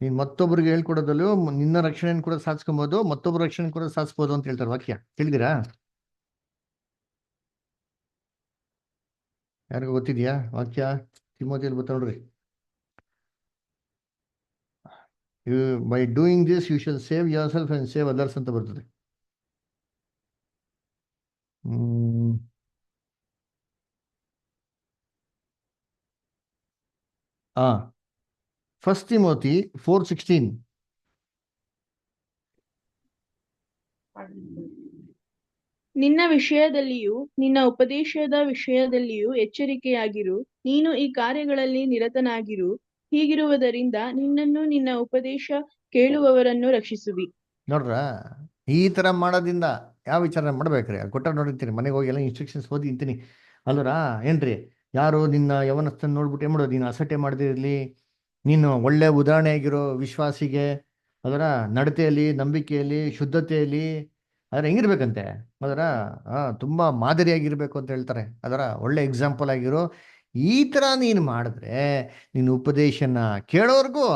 [SPEAKER 1] ನೀನ್ ಮತ್ತೊಬ್ರಿಗೆ ಹೇಳ್ಕೊಡೋದಲ್ಲೂ ನಿನ್ನ ರಕ್ಷಣೆ ಕೂಡ ಸಾಧಿಸ್ಕೊಬೋದು, ಮತ್ತೊಬ್ಬರ ರಕ್ಷಣೆ ಕೂಡ ಸಾಧಿಸ್ಬೋದು ಅಂತ ಹೇಳ್ತಾರೆ ವಾಕ್ಯ. ತಿಳಿದಿರಾ? ಯಾರಿಗೂ ಗೊತ್ತಿದ್ಯಾ ವಾಕ್ಯ? ತಿಮೋತಿಯಲ್ಲಿ ಗೊತ್ತ ನೋಡ್ರಿ. By doing this you shall save yourself and save others ಅಂತ ಬರ್ತದೆ. First Timothy 4:16.
[SPEAKER 4] ನಿನ್ನ ವಿಷಯದಲ್ಲಿಯೂ ನಿನ್ನ ಉಪದೇಶದ ವಿಷಯದಲ್ಲಿಯೂ ಎಚ್ಚರಿಕೆಯಾಗಿರು. ನೀನು ಈ ಕಾರ್ಯಗಳಲ್ಲಿ ನಿರತನಾಗಿರು. ಹೀಗಿರುವುದರಿಂದ ನಿನ್ನನ್ನು ನಿನ್ನ ಉಪದೇಶ ಕೇಳುವವರನ್ನು ರಕ್ಷಿಸುವಿ.
[SPEAKER 1] ನೋಡ್ರ, ಈ ತರ ಮಾಡೋದ್ರಿಂದ ಯಾವ ವಿಚಾರ ಮಾಡ್ಬೇಕ್ರಿ? ಅದು ಕೊಟ್ಟ ನೋಡಿರ್ತೀನಿ, ಮನೆಗೆ ಹೋಗಿ ಎಲ್ಲ ಇನ್ಸ್ಟ್ರಕ್ಷನ್ಸ್ ಓದಿ ಇಂತೀನಿ ಅಲ್ವರಾ. ಏನ್ರಿ, ಯಾರು ನಿನ್ನ ಯವನಸ್ಥನ ನೋಡ್ಬಿಟ್ಟು ಏನ್ ಮಾಡೋದು, ನೀನು ಅಸಟೆ ಮಾಡದಿರ್ಲಿ, ನೀನು ಒಳ್ಳೆ ಉದಾಹರಣೆ ಆಗಿರೋ ವಿಶ್ವಾಸಿಗೆ, ಅದರ ನಡತೆಯಲ್ಲಿ, ನಂಬಿಕೆಯಲ್ಲಿ, ಶುದ್ಧತೆಯಲ್ಲಿ ಅದರ ಹೆಂಗಿರ್ಬೇಕಂತೆ, ಅದರ ತುಂಬಾ ಮಾದರಿಯಾಗಿರ್ಬೇಕು ಅಂತ ಹೇಳ್ತಾರೆ. ಅದರ ಒಳ್ಳೆ ಎಕ್ಸಾಂಪಲ್ ಆಗಿರೋ ಈ ತರ ನೀನು ಮಾಡಿದ್ರೆ ನಿನ್ನ ಉಪದೇಶನ ಕೇಳೋರ್ಗೂ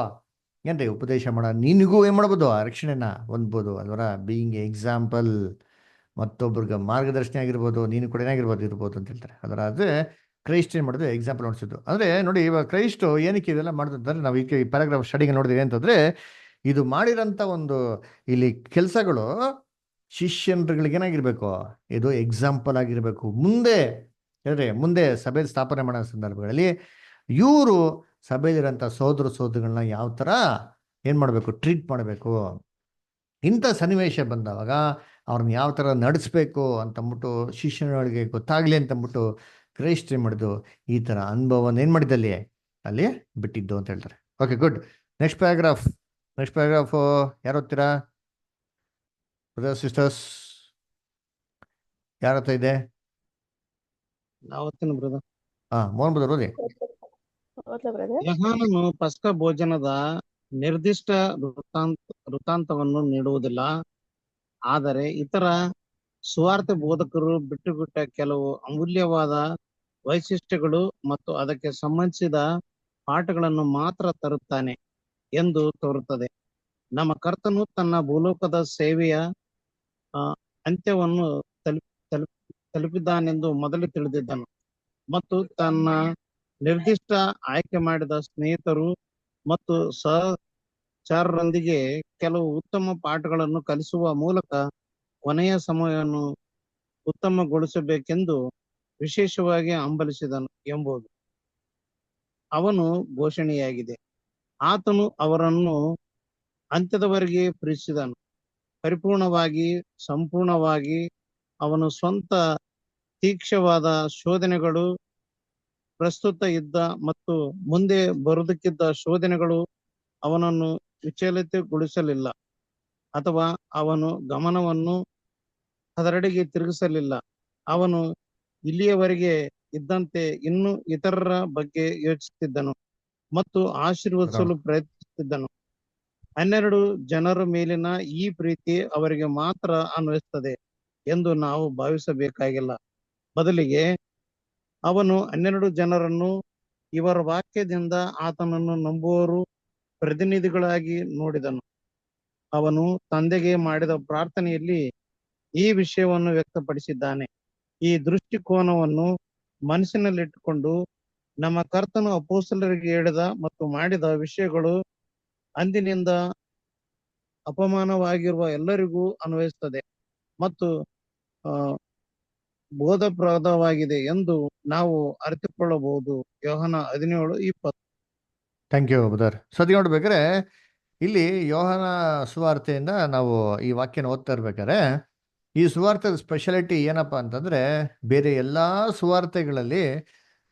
[SPEAKER 1] ಏನ್ರಿ ಉಪದೇಶ ಮಾಡ, ನಿನಗೂ ಏನ್ ಮಾಡ್ಬೋದು, ರಕ್ಷಣೆನ ಹೊಂದ್ಬೋದು ಅಲ್ವರ. ಬೀಯಿಂಗ್ ಎಕ್ಸಾಂಪಲ್, ಮತ್ತೊಬ್ರಿಗೆ ಮಾರ್ಗದರ್ಶನ ಆಗಿರ್ಬೋದು, ನೀನು ಕೂಡ ಏನಾಗಿರ್ಬೋದು ಇರ್ಬೋದು ಅಂತ ಹೇಳ್ತಾರೆ. ಅದರ ಕ್ರೈಸ್ಟ್ ಏನ್ ಮಾಡಿದ್ರೆ ಎಕ್ಸಾಂಪಲ್ ನೋಡಿಸಿದ್ದು. ಅಂದ್ರೆ ನೋಡಿ, ಇವಾಗ ಕ್ರೈಸ್ಟ್ ಏನಕ್ಕೆ ಇದೆಲ್ಲ ಮಾಡಿದ್ರೆ ನಾವು ಈ ಪ್ಯಾರಾಗ್ರಾಫ್ ಸ್ಟಡಿಗೆ ನೋಡಿದ್ವಿ ಅಂತಂದ್ರೆ, ಇದು ಮಾಡಿರೋಂಥ ಒಂದು ಇಲ್ಲಿ ಕೆಲಸಗಳು ಶಿಷ್ಯನ್ಗಳಿಗೆ ಏನಾಗಿರ್ಬೇಕು, ಇದು ಎಕ್ಸಾಂಪಲ್ ಆಗಿರ್ಬೇಕು. ಮುಂದೆ ಸಭೆ ಸ್ಥಾಪನೆ ಮಾಡೋ ಸಂದರ್ಭಗಳಲ್ಲಿ ಇವರು ಸಭೆಯಲ್ಲಿರೋಂಥ ಸೋದರಗಳನ್ನ ಯಾವ ಥರ ಏನು ಮಾಡಬೇಕು, ಟ್ರೀಟ್ ಮಾಡಬೇಕು, ಇಂಥ ಸನ್ನಿವೇಶ ಬಂದವಾಗ ಅವ್ರನ್ನ ಯಾವ ಥರ ನಡೆಸ್ಬೇಕು ಅಂತಂದ್ಬಿಟ್ಟು ಶಿಷ್ಯಗಳಿಗೆ ಗೊತ್ತಾಗಲಿ ಅಂತಂದ್ಬಿಟ್ಟು ಕ್ರೈಸ್ಟ್ ಏನು ಮಾಡಿದ್ದು, ಈ ಥರ ಅನುಭವನ ಏನು ಮಾಡಿದ್ದಲ್ಲಿ ಅಲ್ಲಿ ಬಿಟ್ಟಿದ್ದು ಅಂತ ಹೇಳ್ತಾರೆ. Okay, good. ನೆಕ್ಸ್ಟ್ ಪ್ಯಾರಾಗ್ರಾಫ್ ಯಾರು ಓದ್ತೀರಾ? ಬ್ರದರ್ಸ್ ಸಿಸ್ಟರ್ಸ್, ಯಾರ ಹತ್ರ ಇದೆ? ಮೋಹನ್ ಬ್ರದರ್ ಓದಿ.
[SPEAKER 8] ಯೋಹಾನನು ಪಸ್ಕ ಭೋಜನದ ನಿರ್ದಿಷ್ಟ ವೃತ್ತಾಂತವನ್ನು ನೀಡುವುದಿಲ್ಲ, ಆದರೆ ಇತರ ಸುವಾರ್ತೆ ಬೋಧಕರು ಬಿಟ್ಟುಬಿಟ್ಟ ಕೆಲವು ಅಮೂಲ್ಯವಾದ ವೈಶಿಷ್ಟ್ಯಗಳು ಮತ್ತು ಅದಕ್ಕೆ ಸಂಬಂಧಿಸಿದ ಪಾಠಗಳನ್ನು ಮಾತ್ರ ತರುತ್ತಾನೆ ಎಂದು ತೋರುತ್ತದೆ. ನಮ್ಮ ಕರ್ತನು ತನ್ನ ಭೂಲೋಕದ ಸೇವೆಯ ಅಂತ್ಯವನ್ನು ತಲುಪಿದ್ದಾನೆಂದು ಮೊದಲು ತಿಳಿದಿದ್ದನು ಮತ್ತು ತನ್ನ ನಿರ್ದಿಷ್ಟ ಆಯ್ಕೆ ಮಾಡಿದ ಸ್ನೇಹಿತರು ಮತ್ತು ಸಹಚರರೊಂದಿಗೆ ಕೆಲವು ಉತ್ತಮ ಪಾಠಗಳನ್ನು ಕಲಿಸುವ ಮೂಲಕ ಕೊನೆಯ ಸಮಯವನ್ನು ಉತ್ತಮಗೊಳಿಸಬೇಕೆಂದು ವಿಶೇಷವಾಗಿ ಹಂಬಲಿಸಿದನು ಎಂಬುದು ಅವನು ಘೋಷಣೆಯಾಗಿದೆ. ಆತನು ಅವರನ್ನು ಅಂತ್ಯದವರೆಗೆ ಪ್ರೀತಿಸಿದನು, ಪರಿಪೂರ್ಣವಾಗಿ, ಸಂಪೂರ್ಣವಾಗಿ. ಅವನು ಸ್ವಂತ ತೀಕ್ಷ್ಣವಾದ ಶೋಧನೆಗಳು, ಪ್ರಸ್ತುತ ಇದ್ದ ಮತ್ತು ಮುಂದೆ ಬರುವುದಕ್ಕಿದ್ದ ಶೋಧನೆಗಳು ಅವನನ್ನು ವಿಚಲಿತಗೊಳಿಸಲಿಲ್ಲ ಅಥವಾ ಅವನು ಗಮನವನ್ನು ಅದರೆಡೆಗೆ ತಿರುಗಿಸಲಿಲ್ಲ. ಅವನು ಇಲ್ಲಿಯವರೆಗೆ ಇದ್ದಂತೆ ಇನ್ನೂ ಇತರರ ಬಗ್ಗೆ ಯೋಚಿಸುತ್ತಿದ್ದನು ಮತ್ತು ಆಶೀರ್ವದಿಸಲು ಪ್ರಯತ್ನಿಸುತ್ತಿದ್ದನು. 12 ಜನರ ಮೇಲಿನ ಈ ಪ್ರೀತಿ ಅವರಿಗೆ ಮಾತ್ರ ಅನ್ವಯಿಸುತ್ತದೆ ಎಂದು ನಾವು ಭಾವಿಸಬೇಕಾಗಿಲ್ಲ. ಬದಲಿಗೆ ಅವನು 12 ಜನರನ್ನು ಇವರ ವಾಕ್ಯದಿಂದ ಆತನನ್ನು ನಂಬುವವರು ಪ್ರತಿನಿಧಿಗಳಾಗಿ ನೋಡಿದನು. ಅವನು ತಂದೆಗೆ ಮಾಡಿದ ಪ್ರಾರ್ಥನೆಯಲ್ಲಿ ಈ ವಿಷಯವನ್ನು ವ್ಯಕ್ತಪಡಿಸಿದ್ದಾನೆ. ಈ ದೃಷ್ಟಿಕೋನವನ್ನು ಮನಸ್ಸಿನಲ್ಲಿಟ್ಟುಕೊಂಡು ನಮ್ಮ ಕರ್ತನು ಅಪೊಸ್ತಲರಿಗೆ ಹೇಳಿದ ಮತ್ತು ಮಾಡಿದ ವಿಷಯಗಳು ಅಂದಿನಿಂದ ಅಪಮಾನವಾಗಿರುವ ಎಲ್ಲರಿಗೂ ಅನ್ವಯಿಸುತ್ತದೆ ಮತ್ತು ಬೋಧಪ್ರದವಾಗಿದೆ ಎಂದು ನಾವು ಅರಿತುಕೊಳ್ಳಬಹುದು. ಯೋಹಾನ 17:20.
[SPEAKER 1] Thank you brother. ಸತಿ ನೋಡ್ಬೇಕಾದ್ರೆ ಇಲ್ಲಿ ಯೋಹಾನ ಸುವಾರ್ತೆಯಿಂದ ನಾವು ಈ ವಾಕ್ಯನ ಓದ್ತಾ ಇರ್ಬೇಕಾದ್ರೆ ಈ ಸುವಾರ್ತೆದ ಸ್ಪೆಷಾಲಿಟಿ ಏನಪ್ಪಾ ಅಂತಂದ್ರೆ, ಬೇರೆ ಎಲ್ಲಾ ಸುವಾರ್ತೆಗಳಲ್ಲಿ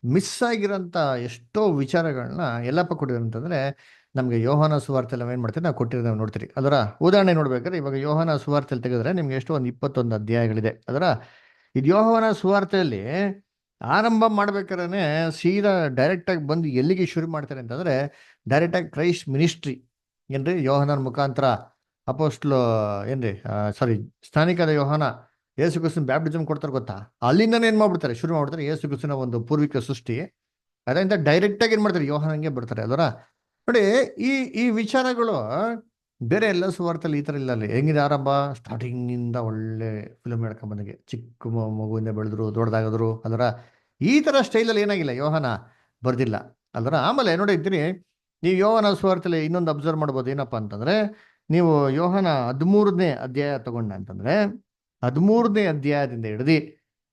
[SPEAKER 1] ಮಿಸ್ ಆಗಿರೋಂಥ ಎಷ್ಟೋ ವಿಚಾರಗಳನ್ನ ಎಲ್ಲಪ್ಪ ಕೊಟ್ಟಿದ್ದಾರೆ ಅಂತಂದರೆ ನಮಗೆ ಯೋಹಾನ ಸುವಾರ್ತೆಲ್ಲ ಏನು ಮಾಡ್ತೀವಿ ನಾವು ಕೊಟ್ಟಿರೋದು ನಾವು ನೋಡ್ತೀರಿ. ಅದರ ಉದಾಹರಣೆ ನೋಡ್ಬೇಕಾದ್ರೆ ಇವಾಗ ಯೋಹಾನ ಸುವಾರ್ತೆಯಲ್ಲಿ ತೆಗೆದ್ರೆ ನಿಮ್ಗೆ ಎಷ್ಟು ಒಂದು 21 ಅಧ್ಯಾಯಗಳಿದೆ. ಅದರ ಇದು ಯೋಹಾನ ಸುವಾರ್ತೆಯಲ್ಲಿ ಆರಂಭ ಮಾಡ್ಬೇಕಾದ್ರೆ ಸೀದಾ ಡೈರೆಕ್ಟಾಗಿ ಬಂದು ಎಲ್ಲಿಗೆ ಶುರು ಮಾಡ್ತಾರೆ ಅಂತಂದರೆ ಡೈರೆಕ್ಟಾಗಿ ಕ್ರೈಸ್ಟ್ ಮಿನಿಸ್ಟ್ರಿ ಏನ್ರಿ, ಯೋಹಾನನ ಮುಖಾಂತರ ಅಪೋಸ್ಟ್ಲು ಏನ್ರಿ ಸಾರಿ ಸ್ಥಾನಿಕದ ಯೋಹಾನ ಯೇಸು ಕ್ರಿಸ್ತನ ಬ್ಯಾಪ್ಟಿಸಮ್ ಕೊಡ್ತಾರೆ ಗೊತ್ತಾ, ಅಲ್ಲಿಂದನೇ ಏನು ಮಾಡ್ಬಿಡ್ತಾರೆ, ಶುರು ಮಾಡ್ಬಿಡ್ತಾರೆ ಯೇಸು ಕ್ರಿಸ್ತನ ಒಂದು ಪೂರ್ವಿಕ ಸೃಷ್ಟಿ. ಅದರಿಂದ ಡೈರೆಕ್ಟಾಗಿ ಏನು ಮಾಡ್ತಾರೆ, ಯೋಹಾನಂಗೆ ಬರ್ತಾರೆ. ಅದರ ನೋಡಿ ಈ ವಿಚಾರಗಳು ಬೇರೆ ಎಲ್ಲ ಸುವಾರ್ತೆಯಲ್ಲಿ ಈ ಥರ ಇಲ್ಲ. ಅಲ್ಲಿ ಹೆಂಗಿದೆ ಆರಂಭ, ಸ್ಟಾರ್ಟಿಂಗಿಂದ ಒಳ್ಳೆ ಫಿಲ್ಮ್ ಹೇಳ್ಕೊಂಬಂದಿಗೆ ಚಿಕ್ಕ ಮಗುವಿಂದ ಬೆಳೆದ್ರು ದೊಡ್ಡದಾಗಿದ್ರು. ಅದರ ಈ ಥರ ಸ್ಟೈಲಲ್ಲಿ ಏನಾಗಿಲ್ಲ ಯೋಹಾನ ಬರ್ದಿಲ್ಲ. ಅದರ ಆಮೇಲೆ ನೋಡಿದ್ದೀರಿ ನೀವು ಯೋಹಾನ ಸುವಾರ್ತೆಯಲ್ಲಿ ಇನ್ನೊಂದು ಅಬ್ಸರ್ವ್ ಮಾಡ್ಬೋದು. ಏನಪ್ಪ ಅಂತಂದರೆ ನೀವು ಯೋಹಾನ 13ನೇ ಅಧ್ಯಾಯ ತಗೊಂಡ ಅಂತಂದರೆ 13ನೇ ಅಧ್ಯಾಯದಿಂದ ಹಿಡಿದು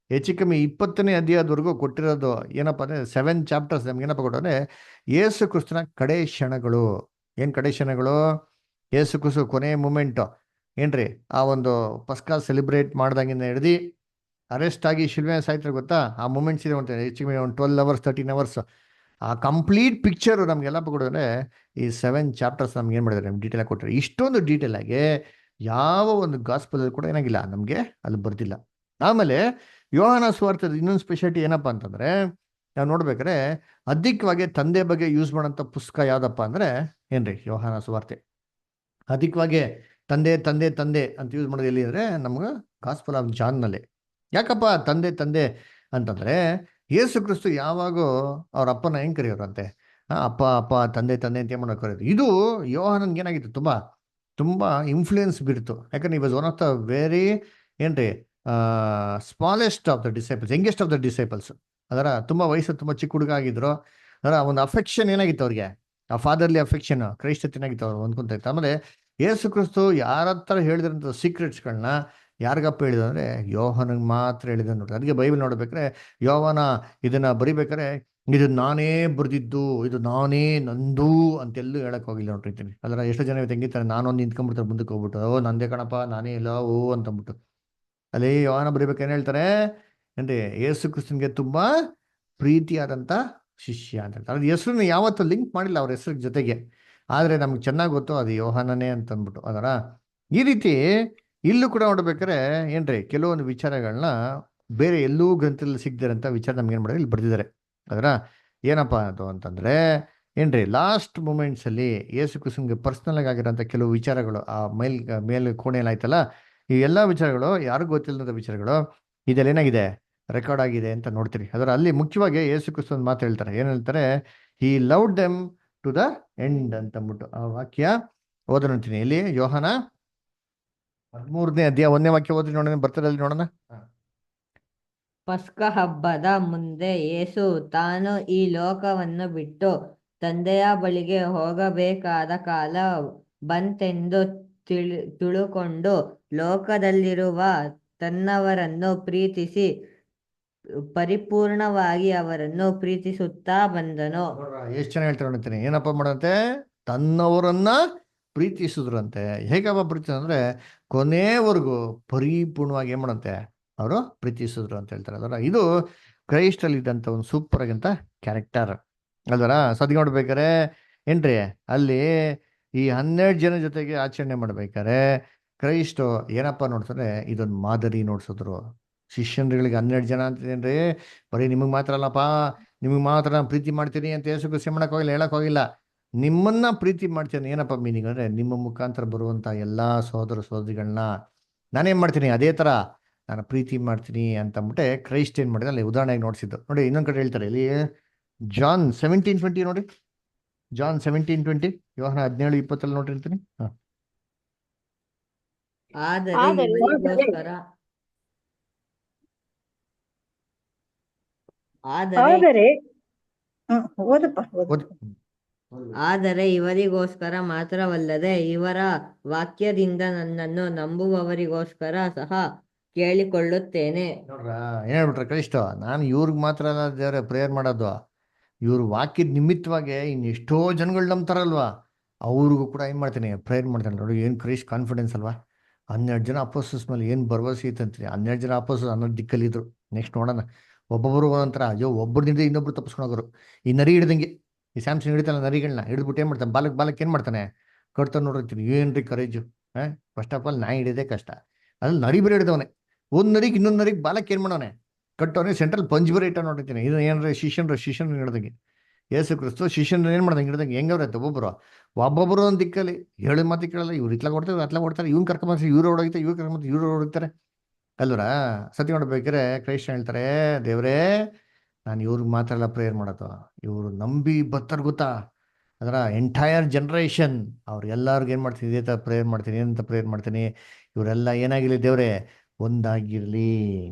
[SPEAKER 1] ಹೆಚ್ಚು ಕಮ್ಮಿ 20ನೇ ಅಧ್ಯಾಯದವರೆಗೂ ಕೊಟ್ಟಿರೋದು ಏನಪ್ಪ ಅಂದರೆ 7 ಚಾಪ್ಟರ್ಸ್ ನಮ್ಗೆ ಏನಪ್ಪ ಕೊಟ್ಟರೆ ಯೇಸು ಕ್ರಿಸ್ತನ ಕಡೆ ಕ್ಷಣಗಳು. ಏನು ಕಡೆ ಕ್ಷಣಗಳು? ಯೇಸು ಕ್ರಿಸ್ತು ಕೊನೆ ಮೂಮೆಂಟು ಏನ್ರಿ, ಆ ಒಂದು ಪಸ್ಕಾ ಸೆಲೆಬ್ರೇಟ್ ಮಾಡ್ದಂಗಿಂದ ಹಿಡ್ದು ಅರೆಸ್ಟ್ ಆಗಿ ಶಿಲ್ವೆ ಸಾಯ್ತಾರೆ ಗೊತ್ತಾ, ಆ ಮೂಮೆಂಟ್ಸ್ ಇದೆ ಅಂತ ಹೆಚ್ಚು ಕಮ್ಮಿ ಒಂದು 12 hours 13 hours ಆ ಕಂಪ್ಲೀಟ್ ಪಿಕ್ಚರು ನಮಗೆಲ್ಲಪ್ಪ ಕೊಡಿದ್ರೆ ಈ 7 ಚಾಪ್ಟರ್ಸ್ ನಮ್ಗೆ ಏನು ಮಾಡಿದ್ದಾರೆ, ನಮ್ಗೆ ಡೀಟೇಲಾಗಿ ಕೊಟ್ಟರೆ. ಇಷ್ಟೊಂದು ಡೀಟೇಲಾಗಿ ಯಾವ ಒಂದು ಗಾಸ್ಪಲಲ್ಲಿ ಕೂಡ ಏನಾಗಿಲ್ಲ, ನಮಗೆ ಅಲ್ಲಿ ಬರ್ದಿಲ್ಲ. ಆಮೇಲೆ ಯೋಹಾನ ಸುವಾರ್ತೆದ ಇನ್ನೊಂದು ಸ್ಪೆಷಾಲಿಟಿ ಏನಪ್ಪ ಅಂತಂದರೆ ನಾವು ನೋಡ್ಬೇಕಾದ್ರೆ ಅಧಿಕವಾಗಿ ತಂದೆ ಬಗ್ಗೆ ಯೂಸ್ ಮಾಡೋಂಥ ಪುಸ್ತಕ ಯಾವುದಪ್ಪ ಅಂದರೆ ಏನ್ರಿ, ಯೋಹಾನ ಸುವಾರ್ತೆ. ಅಧಿಕವಾಗಿ ತಂದೆ ತಂದೆ ತಂದೆ ಅಂತ ಯೂಸ್ ಮಾಡೋದು ಎಲ್ಲಿ ಅಂದರೆ ನಮ್ಗೆ ಗಾಸ್ಪಲ್ ಆಫ್ ಜಾನ್ನಲ್ಲಿ. ಯಾಕಪ್ಪ ತಂದೆ ತಂದೆ ಅಂತಂದರೆ ಯೇಸು ಕ್ರಿಸ್ತು ಯಾವಾಗೂ ಅವ್ರ ಅಪ್ಪನ ಹೆಂಗೆ ಕರೆಯೋರಂತೆ, ಅಪ್ಪ ಅಪ್ಪ ತಂದೆ ತಂದೆ ಅಂತ ಏನು ಕರೆಯೋದು. ಇದು ಯೋಹಾನನ್ಗೆ ಏನಾಗಿತ್ತು, ತುಂಬ ತುಂಬ ಇನ್ಫ್ಲೂಯೆನ್ಸ್ ಬೀರ್ತು. ಯಾಕಂದ್ರೆ ಈ was one of the very ಏನ್ರಿ smallest of the disciples, youngest of the disciples. ಅದರ ತುಂಬ ವಯಸ್ಸು ತುಂಬ ಚಿಕ್ಕ ಹುಡುಗ ಆಗಿದ್ರು. ಅದರ ಒಂದು ಅಫೆಕ್ಷನ್ ಏನಾಗಿತ್ತು ಅವ್ರಿಗೆ, ಆ ಫಾದರ್ಲಿ ಅಫೆಕ್ಷನ್ ಕ್ರೈಸ್ತ ಏನಾಗಿತ್ತು ಅವ್ರು ಹೊಂದ್ಕೊಂತ ಇತ್ತು. ಆಮೇಲೆ ಯೇಸು ಕ್ರಿಸ್ತು ಯಾರ ಹತ್ರ ಹೇಳಿದ್ರಂಥ ಸೀಕ್ರೆಟ್ಸ್ಗಳನ್ನ ಯಾರಿಗಪ್ಪ ಹೇಳಿದ್ರು ಅಂದರೆ ಯೋಹಾನಂಗೆ ಮಾತ್ರ ಹೇಳಿದ್ರು ನೋಡ್ರಿ. ಅದಕ್ಕೆ ಬೈಬಲ್ ನೋಡ್ಬೇಕಾರೆ ಯೋಹಾನ ಇದನ್ನ ಬರಿಬೇಕಾರೆ ಇದು ನಾನೇ ಬರೆದಿದ್ದು, ಇದು ನಾನೇ ನಂದು ಅಂತೆಲ್ಲೂ ಹೇಳಕ್ ಹೋಗಿಲ್ಲ ನೋಡ್ರಿತೀನಿ. ಅದರ ಎಷ್ಟು ಜನ ತೆಂಗಿತಾರೆ, ನಾನೊಂದು ನಿಂತ್ಕೊಂಡ್ಬಿಡ್ತಾರೆ ಮುಂದಕ್ಕೆ ಹೋಗ್ಬಿಟ್ಟು, ಓ ನಂದೇ ಕಣಪ್ಪ ನಾನೇ ಇಲ್ಲ ಓ ಅಂತಂದ್ಬಿಟ್ಟು. ಅಲ್ಲಿ ಯೋಹಾನ ಬರಿಬೇಕು ಏನು ಹೇಳ್ತಾರೆ ಏನ್ರಿ, ಯೇಸು ಕ್ರಿಸ್ತನ್ಗೆ ತುಂಬಾ ಪ್ರೀತಿಯಾದಂಥ ಶಿಷ್ಯ ಅಂತ ಹೇಳ್ತಾರೆ. ಅದು ಹೆಸರನ್ನ ಯಾವತ್ತೂ ಲಿಂಕ್ ಮಾಡಿಲ್ಲ ಅವ್ರ ಹೆಸರು ಜೊತೆಗೆ, ಆದರೆ ನಮ್ಗೆ ಚೆನ್ನಾಗಿ ಗೊತ್ತು ಅದು ಯೋಹಾನನೇ ಅಂತ ಅಂದ್ಬಿಟ್ಟು. ಅದರ ಈ ರೀತಿ ಇಲ್ಲೂ ಕೂಡ ನೋಡ್ಬೇಕಾರೆ ಏನ್ರಿ ಕೆಲವೊಂದು ವಿಚಾರಗಳನ್ನ ಬೇರೆ ಎಲ್ಲೂ ಗ್ರಂಥದಲ್ಲಿ ಸಿಗದಿರೋಂಥ ವಿಚಾರ ನಮ್ಗೆ ಏನು ಮಾಡಿದ್ರೆ ಇಲ್ಲಿ ಬರ್ದಿದ್ದಾರೆ. ಅದರ ಏನಪ್ಪ ಅದು ಅಂತಂದರೆ ಏನ್ರಿ ಲಾಸ್ಟ್ ಮೂಮೆಂಟ್ಸಲ್ಲಿ ಯೇಸು ಕ್ರಿಸ್ತನ್ಗೆ ಪರ್ಸ್ನಲ್ ಆಗಿರೋಂಥ ಕೆಲವು ವಿಚಾರಗಳು ಆ ಮೇಲೆ ಕೋಣೆಯಲ್ಲಿ ಆಯ್ತಲ್ಲ, ಈ ಎಲ್ಲ ವಿಚಾರಗಳು ಯಾರಿಗೂ ಗೊತ್ತಿಲ್ಲದ ವಿಚಾರಗಳು ಇದೆಲ್ಲ ಏನಾಗಿದೆ, ರೆಕಾರ್ಡ್ ಆಗಿದೆ ಅಂತ ನೋಡ್ತೀರಿ. ಅದರ ಅಲ್ಲಿ ಮುಖ್ಯವಾಗಿ ಯೇಸು ಕ್ರಿಸ್ತ ಒಂದು ಮಾತು ಹೇಳ್ತಾರೆ. ಏನು ಹೇಳ್ತಾರೆ, he loved them to the end ಅಂತಂದ್ಬಿಟ್ಟು ಆ ವಾಕ್ಯ ಓದೋಣ. ಇಲ್ಲಿ ಯೋಹಾನ 13ನೇ ಅಧ್ಯಾಯ 1ನೇ ವಾಕ್ಯ ಓದಿ ನೋಡೋಣ, ಬರ್ತಾರೆ ಅಲ್ಲಿ ನೋಡೋಣ.
[SPEAKER 5] ಪಸ್ಕ ಹಬ್ಬದ ಮುಂದೆ ಯೇಸು ತಾನು ಈ ಲೋಕವನ್ನು ಬಿಟ್ಟು ತಂದೆಯ ಬಳಿಗೆ ಹೋಗಬೇಕಾದ ಕಾಲ ಬಂತೆಂದು ತಿಳುಕೊಂಡು ಲೋಕದಲ್ಲಿರುವ ತನ್ನವರನ್ನು ಪ್ರೀತಿಸಿ ಪರಿಪೂರ್ಣವಾಗಿ ಅವರನ್ನು ಪ್ರೀತಿಸುತ್ತಾ ಬಂದನು.
[SPEAKER 1] ಎಷ್ಟು ಚೆನ್ನಾಗಿ ಹೇಳ್ತಾರೆ ನೋಡ್ತೀನಿ. ಏನಪ್ಪ ಮಾಡಂತೆ, ತನ್ನವರನ್ನ ಪ್ರೀತಿಸಿದ್ರಂತೆ. ಹೇಗಪ್ಪ ಪ್ರೀತಿ ಅಂದ್ರೆ ಕೊನೆವರೆಗೂ ಪರಿಪೂರ್ಣವಾಗಿ ಏನ್ ಮಾಡಂತೆ, ಅವರು ಪ್ರೀತಿಸಿದ್ರು ಅಂತ ಹೇಳ್ತಾರೆ. ಅದರ ಇದು ಕ್ರೈಸ್ಟಲ್ಲಿ ಇದ್ದಂಥ ಒಂದು ಸೂಪರ್ ಆಗಂತ ಕ್ಯಾರೆಕ್ಟರ್ ಅಲ್ವರ. ಸದ್ಯ ನೋಡ್ಬೇಕಾರೆ ಏನ್ರಿ ಅಲ್ಲಿ ಈ 12 ಜನ ಜೊತೆಗೆ ಆಚರಣೆ ಮಾಡ್ಬೇಕಾರೆ ಕ್ರೈಸ್ಟು ಏನಪ್ಪ ನೋಡ್ತಾರೆ, ಇದೊಂದು ಮಾದರಿ ನೋಡ್ಸಿದ್ರು ಶಿಷ್ಯನ್ಗಳಿಗೆ. 12 ಜನ ಅಂತೇನ್ರಿ, ಬರೀ ನಿಮಗೆ ಮಾತ್ರ ಅಲ್ಲಪ್ಪ, ನಿಮಗೆ ಮಾತ್ರ ನಾನು ಪ್ರೀತಿ ಮಾಡ್ತೀನಿ ಅಂತ ಯೇಸು ಕ್ರಿಸ್ತ ಮಾಡಕ್ ಹೋಗಿಲ್ಲ, ಹೇಳಕ್ ಹೋಗಿಲ್ಲ. ನಿಮ್ಮನ್ನ ಪ್ರೀತಿ ಮಾಡ್ತೀನಿ. ಏನಪ್ಪ ಮೀನಿಂಗ್ ಅಂದ್ರೆ ನಿಮ್ಮ ಮುಖಾಂತರ ಬರುವಂತ ಎಲ್ಲಾ ಸಹೋದರ ಸಹೋದರಿಗಳನ್ನ ನಾನೇನ್ ಮಾಡ್ತೀನಿ, ಅದೇ ತರ ನಾನು ಪ್ರೀತಿ ಮಾಡ್ತೀನಿ ಅಂತ ಅಂದ್ಬಿಟ್ಟೆ ಕ್ರೈಸ್ಟ್ ಏನ್ ಮಾಡಿದ್ರೆ ಅಲ್ಲಿ ಉದಾಹರಣೆಗೆ ನೋಡ್ಸಿದ್ದು. ನೋಡಿ ಇನ್ನೊಂದ್ ಕಡೆ ಹೇಳ್ತಾರೆ ಇಲ್ಲಿ ಜಾನ್ 17:20 ನೋಡಿ, ಜಾನ್ 17:20, ಯೋಹಾನ 17:20 ನೋಡಿರ್ತೀನಿ.
[SPEAKER 5] ಆದರೆ ಇವರಿಗೋಸ್ಕರ ಮಾತ್ರವಲ್ಲದೆ ಇವರ ವಾಕ್ಯದಿಂದ ನನ್ನನ್ನು ನಂಬುವವರಿಗೋಸ್ಕರ ಸಹ ಕೇಳಿಕೊಳ್ಳುತ್ತೇನೆ.
[SPEAKER 1] ನೋಡ್ರ ಏನ್ ಹೇಳ್ಬಿಟ್ರೆ ಕ್ರೈಸ್ತ, ನಾನು ಇವ್ರಿಗೆ ಮಾತ್ರ ಅಲ್ಲ ದೇವ್ರೆ ಪ್ರೇಯರ್ ಮಾಡೋದು, ಇವ್ರ ವಾಕ್ಯದ ನಿಮಿತ್ತವಾಗಿ ಇನ್ನೆಷ್ಟೋ ಜನಗಳು ನಂಬ್ತಾರಲ್ವಾ ಅವ್ರಿಗೂ ಕೂಡ ಏನ್ ಮಾಡ್ತೀನಿ, ಪ್ರೇಯರ್ ಮಾಡ್ತಾನೆ. ನೋಡಿ ಏನ್ ಕ್ರೈಸ್ಟ್ ಕಾನ್ಫಿಡೆನ್ಸ್ ಅಲ್ವಾ. 12 ಜನ ಅಪೋಸ್ಟಲ್ಸ್ ಮೇಲೆ ಏನ್ ಭರವಸೆ ಇತ್ತಂತ್ರಿ. 12 ಜನ ಅಪೋಸ್ಟಲ್ಸ್ 12 ದಿಕ್ಕಲ್ಲಿದ್ರು. ನೆಕ್ಸ್ಟ್ ನೋಡೋಣ ಒಬ್ಬೊಬ್ರು ಒಂಥರ ಅಯ್ಯೋ ಒಬ್ಬರಿಂದ ಇನ್ನೊಬ್ರು ತಪ್ಪಿಸ್ಕೊಂಡೋಗರು. ಈ ನರಿ ಹಿಡ್ದಂಗೆ, ಈ ಸ್ಯಾಮ್ಸಂಗ್ ಹಿಡಿತಲ್ಲ ನರಿಗಳನ್ನ ಹಿಡಿದ್ಬಿಟ್ಟು ಏನ್ ಮಾಡ್ತಾನೆ, ಬಾಲಕ್ ಏನ್ ಮಾಡ್ತಾನೆ, ಕಟ್ತಾನೆ ನೋಡಿರ್ತೀನಿ. ಏನ್ರಿ ಕರೇಜು. ಫಸ್ಟ್ ಆಫ್ ಆಲ್ ನಾಯಿ ಹಿಡಿಯೋದೇ ಕಷ್ಟ, ಅದ್ರಲ್ಲಿ ನರಿ ಬೇರೆ ಹಿಡಿದವನೆ. ಒಂದ್ ನರಿಗೆ ಇನ್ನೊಂದ್ ನರಿಗೆ ಬಾಲಕ್ ಏನ್ ಮಾಡೋನೆ, ಕಟ್ಟವನೆ. ಸೆಂಟ್ರಲ್ ಪಂಚ್ ಬೇರೆ ಇಟ್ಟ ನೋಡಿರ್ತೀನಿ. ಇದು ಏನ್ರಿ ಶಿಷ್ಯನ್ ಹಿಡ್ದಂಗೆ. ಯೇಸು ಕ್ರಿಸ್ತು ಶಿಷ್ಯನ ಏನ್ ಮಾಡ್ದಂಗೆ ಹಿಡ್ದಂಗೆ ಹೆಂಗವ್ರೈತೆ ಒಬ್ಬೊಬ್ರು ಒಂದ್ ದಿಕ್ಕಲ್ಲಿ ಹೇಳಿ ಮಾತಿ ಕೇಳಲ್ಲ. ಇವ್ರು ಇತ್ಲಾಗ ಕೊಡ್ತಾರೆ ಅತ್ಲಾಗ ಕೊಡ್ತಾರೆ, ಇವ್ನ್ ಕರ್ಕೊಂಡ್ ಇವ್ರು ಹೊಡೋಗಿತಾರೆ, ಇವ್ರು ಕರ್ಕೊಂಡ್ ಇವ್ರು ಹೊಡಿತಾರೆ ಅಲ್ವರ. ಸತಿ ನೋಡ್ಬೇಕಾದ್ರೆ ಕ್ರೈಸ್ಟ್ ಹೇಳ್ತಾರೆ, ದೇವ್ರೇ ನಾನು ಇವ್ರಿಗೆ ಮಾತ್ರ ಎಲ್ಲ ಪ್ರೇಯರ್ ಮಾಡೋದು, ಇವ್ರು ನಂಬಿ ಬರ್ತಾರ ಗೊತ್ತಾ, ಅದರ ಎಂಟೈರ್ ಜನ್ರೇಷನ್ ಅವ್ರಿಗೆಲ್ಲರಿಗೂ ಏನ್ ಮಾಡ್ತೀನಿ, ಇದೇ ತರ ಪ್ರೇಯರ್ ಮಾಡ್ತೀನಿ. ಏನಂತ ಪ್ರೇಯರ್ ಮಾಡ್ತೀನಿ, ಇವರೆಲ್ಲ ಏನಾಗಿರ್ಲಿ ದೇವ್ರೆ, ಒಂದಾಗಿರ್ಲಿ.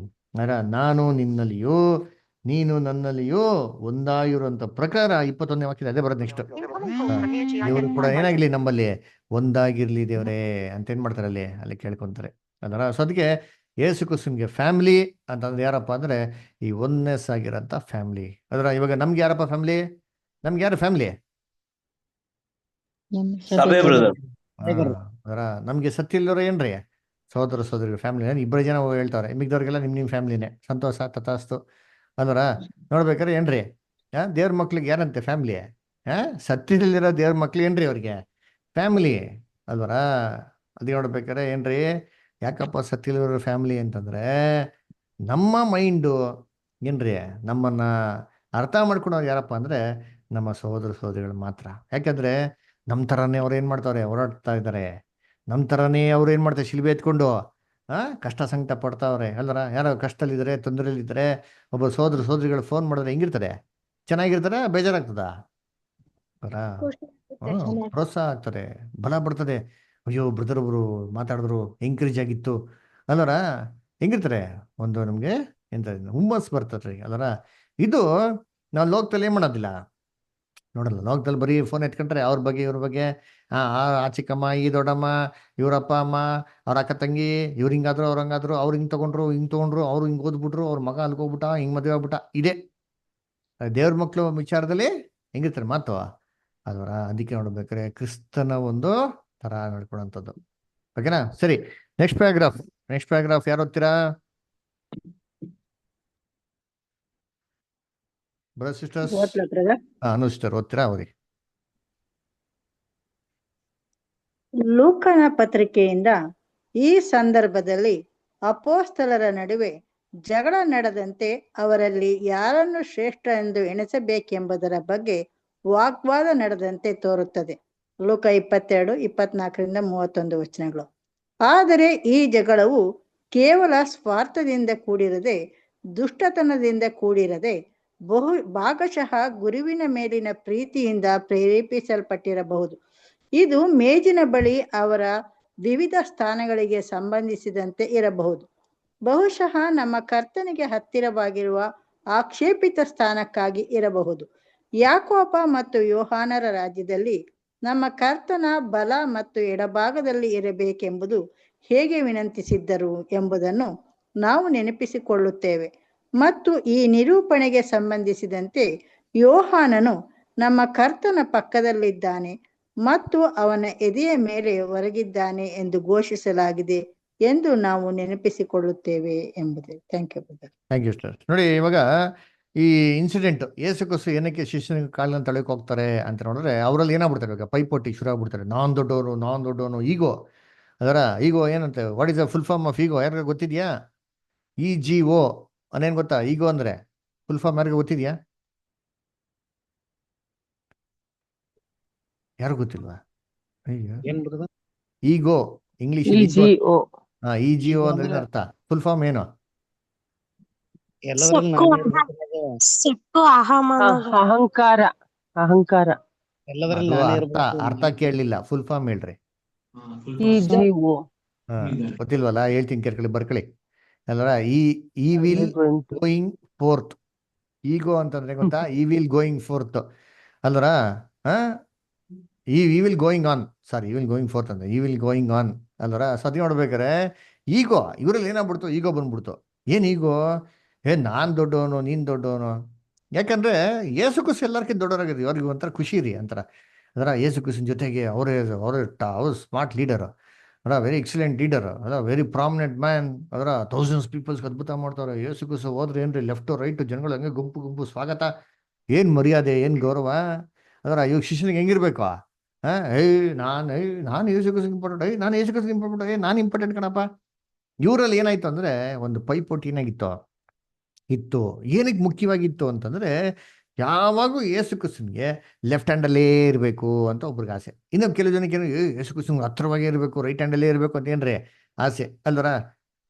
[SPEAKER 1] ಅದರ ನಾನು ನಿನ್ನಲ್ಲಿಯೂ ನೀನು ನನ್ನಲ್ಲಿಯೂ ಒಂದಾಗಿರುವಂತ ಪ್ರಕಾರ 21ನೇ ವಾಕ್ಯದ ಅದೇ ಬರೋದು ನೆಕ್ಸ್ಟ್. ಇವರು ಕೂಡ ಏನಾಗಿರ್ಲಿ ನಮ್ಮಲ್ಲಿ ಒಂದಾಗಿರ್ಲಿ ದೇವ್ರೆ ಅಂತ ಏನ್ ಮಾಡ್ತಾರೆ ಅಲ್ಲಿ ಕೇಳ್ಕೊಂತಾರೆ. ಅದರ ಸೊ ಅದಕ್ಕೆ ಯೇಸು ಕ್ರಿಸ್ತನಿಗೆ ಫ್ಯಾಮಿಲಿ ಅಂತಂದ್ರೆ ಯಾರಪ್ಪ ಅಂದ್ರೆ ಈ ಒನ್ನೆಸ್ ಆಗಿರೋಂಥ ಫ್ಯಾಮಿಲಿ. ಅದರ ಇವಾಗ ನಮ್ಗೆ ಯಾರಪ್ಪ ಫ್ಯಾಮಿಲಿ, ನಮ್ಗೆ ಯಾರು ಫ್ಯಾಮಿಲಿ? ಅದರ ನಮ್ಗೆ ಸತ್ತಿಲ್ಲವ್ರ ಏನ್ರಿ ಸಹೋದರ ಸಹೋದರಿ ಫ್ಯಾಮಿಲಿ. ಇಬ್ಬರು ಜನ ಹೇಳ್ತಾರೆ, ಮಿಗ್ದವ್ರಿಗೆಲ್ಲ ನಿಮ್ ಫ್ಯಾಮಿಲಿನೇ. ಸಂತೋಷ ತಥಾಸ್ತು ಅಲ್ವರ. ನೋಡ್ಬೇಕಾರೆ ಏನ್ರಿ ದೇವ್ರ ಮಕ್ಳಿಗೆ ಯಾರಂತೆ ಫ್ಯಾಮಿಲಿ? ಸತ್ತಿರಲಿರೋ ದೇವ್ರ ಮಕ್ಳು ಏನ್ರಿ ಅವ್ರಿಗೆ ಫ್ಯಾಮಿಲಿ ಅಲ್ವರ. ಅದೇ ನೋಡ್ಬೇಕಾರೆ ಏನ್ರಿ, ಯಾಕಪ್ಪ ಸತ್ತಿರೋ ಫ್ಯಾಮಿಲಿ ಅಂತಂದ್ರೆ ನಮ್ಮ ಮೈಂಡು ಏನ್ರಿ ನಮ್ಮನ್ನ ಅರ್ಥ ಮಾಡ್ಕೊಳೋರು ಯಾರಪ್ಪ ಅಂದ್ರೆ ನಮ್ಮ ಸಹೋದರ ಸಹೋದರಿಗಳು ಮಾತ್ರ. ಯಾಕಂದ್ರೆ ನಮ್ಮ ಥರನೇ ಅವ್ರು ಏನ್ ಮಾಡ್ತಾವ್ರೆ, ಹೋರಾಡ್ತಾ ಇದ್ದಾರೆ. ನಮ್ಮ ಥರನೇ ಅವ್ರು ಏನ್ ಮಾಡ್ತಾರೆ, ಶಿಲ್ಬೆ ಎತ್ಕೊಂಡು ಕಷ್ಟ ಸಂಕಟ ಪಡ್ತಾವ್ರೆ ಅಲ್ವರ. ಯಾರೋ ಕಷ್ಟದಲ್ಲಿದ್ದಾರೆ, ತೊಂದರೆಯಲ್ಲಿದ್ದಾರೆ, ಒಬ್ಬ ಸಹೋದರ ಸಹೋದರಿಗಳು ಫೋನ್ ಮಾಡಿದ್ರೆ ಹೆಂಗಿರ್ತಾರೆ, ಚೆನ್ನಾಗಿರ್ತಾರೆ, ಬೇಜಾರಾಗ್ತದ ಪ್ರೋತ್ಸಾಹ ಆಗ್ತಾರೆ, ಬಲ ಬರ್ತದೆ. ಅಯ್ಯೋ ಬ್ರದರ್ ಒಬ್ರು ಮಾತಾಡಿದ್ರು ಎಂಕರೇಜ್ ಆಗಿತ್ತು ಅಲ್ವರ, ಹೆಂಗಿರ್ತಾರೆ, ಒಂದು ನಮ್ಗೆ ಎಂತ ಹುಮ್ಮಸ್ ಬರ್ತದ್ರಿ ಅಲ್ವರ. ಇದು ನಾವು ಲೋಕದಲ್ಲಿ ಏನ್ ಮಾಡೋದಿಲ್ಲ, ನೋಡಲ್ಲ. ಲೋಕದಲ್ಲಿ ಬರೀ ಫೋನ್ ಎತ್ಕೊಂಡ್ರೆ ಅವ್ರ ಬಗ್ಗೆ ಇವ್ರ ಬಗ್ಗೆ, ಆ ಚಿಕ್ಕಮ್ಮ, ಈ ದೊಡ್ಡಮ್ಮ, ಇವ್ರ ಅಪ್ಪ ಅಮ್ಮ, ಅವ್ರ ಅಕ್ಕ ತಂಗಿ, ಇವ್ರು ಹಿಂಗಾದ್ರು ಅವ್ರು ಹಂಗಾದ್ರು, ಅವ್ರು ಹಿಂಗ್ ತಗೊಂಡ್ರು ಅವ್ರು ಹಿಂಗ್ ಓದ್ಬಿಟ್ರು, ಅವ್ರ ಮಗ ಅಲ್ಗೋಗ್ಬಿಟ್ಟ, ಹಿಂಗ್ ಮದುವೆ ಆಗ್ಬಿಟ್ಟ. ಇದೇ ದೇವ್ರ ಮಕ್ಳು ವಿಚಾರದಲ್ಲಿ ಹೆಂಗಿರ್ತಾರೆ ಮಾತು ಅದರ. ಅದಕ್ಕೆ ನೋಡ್ಬೇಕಾರೆ ಕ್ರಿಸ್ತನ ಒಂದು ತರ ನಡ್ಕೊಳಂಥದ್ದು. ಓಕೆನಾ? ಸರಿ, ನೆಕ್ಸ್ಟ್ ಪ್ಯಾರಾಗ್ರಾಫ್ ಯಾರು ಓದ್ತೀರಾ? ಬ್ರದರ್ ಸಿಸ್ಟರ್ಸ್, ಸಿಸ್ಟರ್ ಓದ್ತೀರಾ? ಅವ್ರಿಗೆ
[SPEAKER 3] ಲೂಕನ ಪತ್ರಿಕೆಯಿಂದ ಈ ಸಂದರ್ಭದಲ್ಲಿ ಅಪೋಸ್ತಲರ ನಡುವೆ ಜಗಳ ನಡೆದಂತೆ ಅವರಲ್ಲಿ ಯಾರನ್ನು ಶ್ರೇಷ್ಠ ಎಂದು ಎಣಿಸಬೇಕೆಂಬುದರ ಬಗ್ಗೆ ವಾಗ್ವಾದ ನಡೆದಂತೆ ತೋರುತ್ತದೆ. ಲೂಕ 22:24-31 ವಚನಗಳು. ಆದರೆ ಈ ಜಗಳವು ಕೇವಲ ಸ್ವಾರ್ಥದಿಂದ ಕೂಡಿರದೆ, ದುಷ್ಟತನದಿಂದ ಕೂಡಿರದೆ, ಭಾಗಶಃ ಗುರುವಿನ ಮೇಲಿನ ಪ್ರೀತಿಯಿಂದ ಪ್ರೇರೇಪಿಸಲ್ಪಟ್ಟಿರಬಹುದು. ಇದು ಮೇಜಿನ ಬಳಿ ಅವರ ವಿವಿಧ ಸ್ಥಾನಗಳಿಗೆ ಸಂಬಂಧಿಸಿದಂತೆ ಇರಬಹುದು. ಬಹುಶಃ ನಮ್ಮ ಕರ್ತನಿಗೆ ಹತ್ತಿರವಾಗಿರುವ ಆಕ್ಷೇಪಿತ ಸ್ಥಾನಕ್ಕಾಗಿ ಇರಬಹುದು. ಯಾಕೋಬ ಮತ್ತು ಯೋಹಾನರ ರಾಜ್ಯದಲ್ಲಿ ನಮ್ಮ ಕರ್ತನ ಬಲ ಮತ್ತು ಎಡಭಾಗದಲ್ಲಿ ಇರಬೇಕೆಂಬುದು ಹೇಗೆ ವಿನಂತಿಸಿದ್ದರು ಎಂಬುದನ್ನು ನಾವು ನೆನಪಿಸಿಕೊಳ್ಳುತ್ತೇವೆ. ಮತ್ತು ಈ ನಿರೂಪಣೆಗೆ ಸಂಬಂಧಿಸಿದಂತೆ ಯೋಹಾನನು ನಮ್ಮ ಕರ್ತನ ಪಕ್ಕದಲ್ಲಿದ್ದಾನೆ ಮತ್ತು ಅವನ ಎದೆಯ ಮೇಲೆ ಹೊರಗಿದ್ದಾನೆ ಎಂದು ಘೋಷಿಸಲಾಗಿದೆ ಎಂದು ನಾವು ನೆನಪಿಸಿಕೊಳ್ಳುತ್ತೇವೆ ಎಂಬುದೇ. Thank you
[SPEAKER 1] sir. ನೋಡಿ, ಇವಾಗ ಈ ಇನ್ಸಿಡೆಂಟ್ ಯೇಸು ಕ್ರಿಸ್ತು ಏನಕ್ಕೆ ಶಿಷ್ಯನ ಕಾಲಿನ ತಳಕ್ಕೆ ಹೋಗ್ತಾರೆ ಅಂತ ನೋಡಿದ್ರೆ, ಅವರಲ್ಲಿ ಏನಾಗ್ಬಿಡ್ತಾರೆ, ಇವಾಗ ಪೈಪೋಟಿ ಶುರು ಆಗ್ಬಿಡ್ತಾರೆ. ನಾನ್ ದೊಡ್ಡವನು ಈಗೋ. ಅದರ ಈಗೋ ಏನಂತೆ, what is the full form of ego? ಯಾರಿಗ ಗೊತ್ತಿದ್ಯಾ? EGO ಅನ್ನೇನ್ ಗೊತ್ತಾ? ಈಗೋ ಅಂದ್ರೆ ಫುಲ್ ಫಾರ್ಮ್ ಯಾರಿಗ ಗೊತ್ತಿದ್ಯಾ? ಯಾರು ಗೊತ್ತಿಲ್ವಾ? ಈಗೋ ಇಂಗ್ಲಿಷ್ EGO ಅಂದ್ರೆ ಅರ್ಥ, ಫುಲ್ ಫಾರ್ಮ್ ಏನು?
[SPEAKER 9] ಅಹಂಕಾರ.
[SPEAKER 1] ಅರ್ಥ ಕೇಳಲಿಲ್ಲ, ಫುಲ್ ಫಾರ್ಮ್ ಹೇಳ್ರಿ. ಗೊತ್ತಿಲ್ವಲ್ಲ? ಹೇಳ್ತೀನಿ, ಕೇಳ್ಕೊಳ್ಳಿ, ಬರ್ಕೊಳ್ಳಿ ಅಲ್ವರ. ಈ ವಿಲ್ ಗೋಯಿಂಗ್ ಫೋರ್ತ್. ಈಗೋ ಅಂತಂದ್ರೆ ಗೊತ್ತಾ? ಈ ವಿಲ್ ಗೋಯಿಂಗ್ ಫೋರ್ತ್ ಅಲ್ವರ. ಈ ವಿಲ್ ಗೋಯಿಂಗ್ ಆನ್, ಸಾರಿ, ಈ ವಿಲ್ ಗೋಯಿಂಗ್ ಫೋರ್ತ್ ಅಂದ್ರೆ ಈ ವಿಲ್ ಗೋಯಿಂಗ್ ಆನ್ ಅಲ್ವರ. ಸತಿ ನೋಡ್ಬೇಕಾರೆ ಈಗೋ ಇವರಲ್ಲಿ ಏನಾಗ್ಬಿಡ್ತು, ಈಗೋ ಬಂದ್ಬಿಡ್ತು. ಏನ್ ಈಗೋ? ನಾನ್ ದೊಡ್ಡವನು, ನೀನ್ ದೊಡ್ಡವನು. ಯಾಕಂದ್ರೆ ಯೇಸು ಕ್ರಿಸ್ತು ಎಲ್ಲರಿಗಿಂತ ದೊಡ್ಡವರಾಗಿದ್ರಿ, ಅವ್ರಿಗೆ ಒಂಥರ ಖುಷಿ ರೀ ಅಂತಾರ. ಅದರ ಯೇಸು ಕ್ರಿಸ್ತನ ಜೊತೆಗೆ ಅವ್ರು ಸ್ಮಾರ್ಟ್ ಲೀಡರ್ ಅಲ್ಲ ವೆರಿ ಎಕ್ಸಲೆಂಟ್ ಲೀಡರ್, ಅಲ್ಲ ವೆರಿ ಪ್ರಾಮಿನೆಂಟ್ ಮ್ಯಾನ್, ಅದರ ಥೌಸಂಡ್ಸ್ ಪೀಪಲ್ಸ್ ಅದ್ಭುತ ಮಾಡ್ತಾರೆ. ಯೇಸು ಕ್ರಿಸ್ತು ಹೋದ್ರೆ ಏನ್ರಿ ಲೆಫ್ಟ್ ರೈಟ್ ಜನಗಳು ಹಂಗೆ ಗುಂಪು ಗುಂಪು ಸ್ವಾಗತ, ಏನ್ ಮರ್ಯಾದೆ, ಏನ್ ಗೌರವ. ಅದರ ಇವಾಗ ಶಿಷ್ಯನಿಗೆ ಹೆಂಗಿರ್ಬೇಕು? ನಾನು ಯೇಸು ಕ್ರಿಸ್ತು ಇಂಪಾರ್ಟೆಂಟ್, ನಾನು ಯೇಸು ಕ್ರಿಸ್ತು ಇಂಪಾರ್ಟೆಂಟ್, ನಾನು ಇಂಪಾರ್ಟೆಂಟ್ ಕಣಪ್ಪ. ಇವರಲ್ಲಿ ಏನಾಯ್ತು ಅಂದ್ರೆ ಒಂದು ಪೈಪೋಟಿ ಏನಾಗಿತ್ತು ಇತ್ತು. ಏನಕ್ಕೆ ಮುಖ್ಯವಾಗಿತ್ತು ಅಂತಂದ್ರೆ ಯಾವಾಗೂ ಯೇಸು ಕ್ರಿಸ್ತನಿಗೆ ಲೆಫ್ಟ್ ಹ್ಯಾಂಡಲ್ಲೇ ಇರಬೇಕು ಅಂತ ಒಬ್ರಿಗೆ ಆಸೆ. ಇನ್ನೊಂದು ಕೆಲವು ಜನಕ್ಕೆ ಯೇಸು ಕ್ರಿಸ್ತನಿಗೆ ಹತ್ರವಾಗೇ ಇರಬೇಕು, ರೈಟ್ ಹ್ಯಾಂಡಲ್ಲೇ ಇರಬೇಕು ಅಂತ ಏನ್ರಿ ಆಸೆ ಅಲ್ವರ.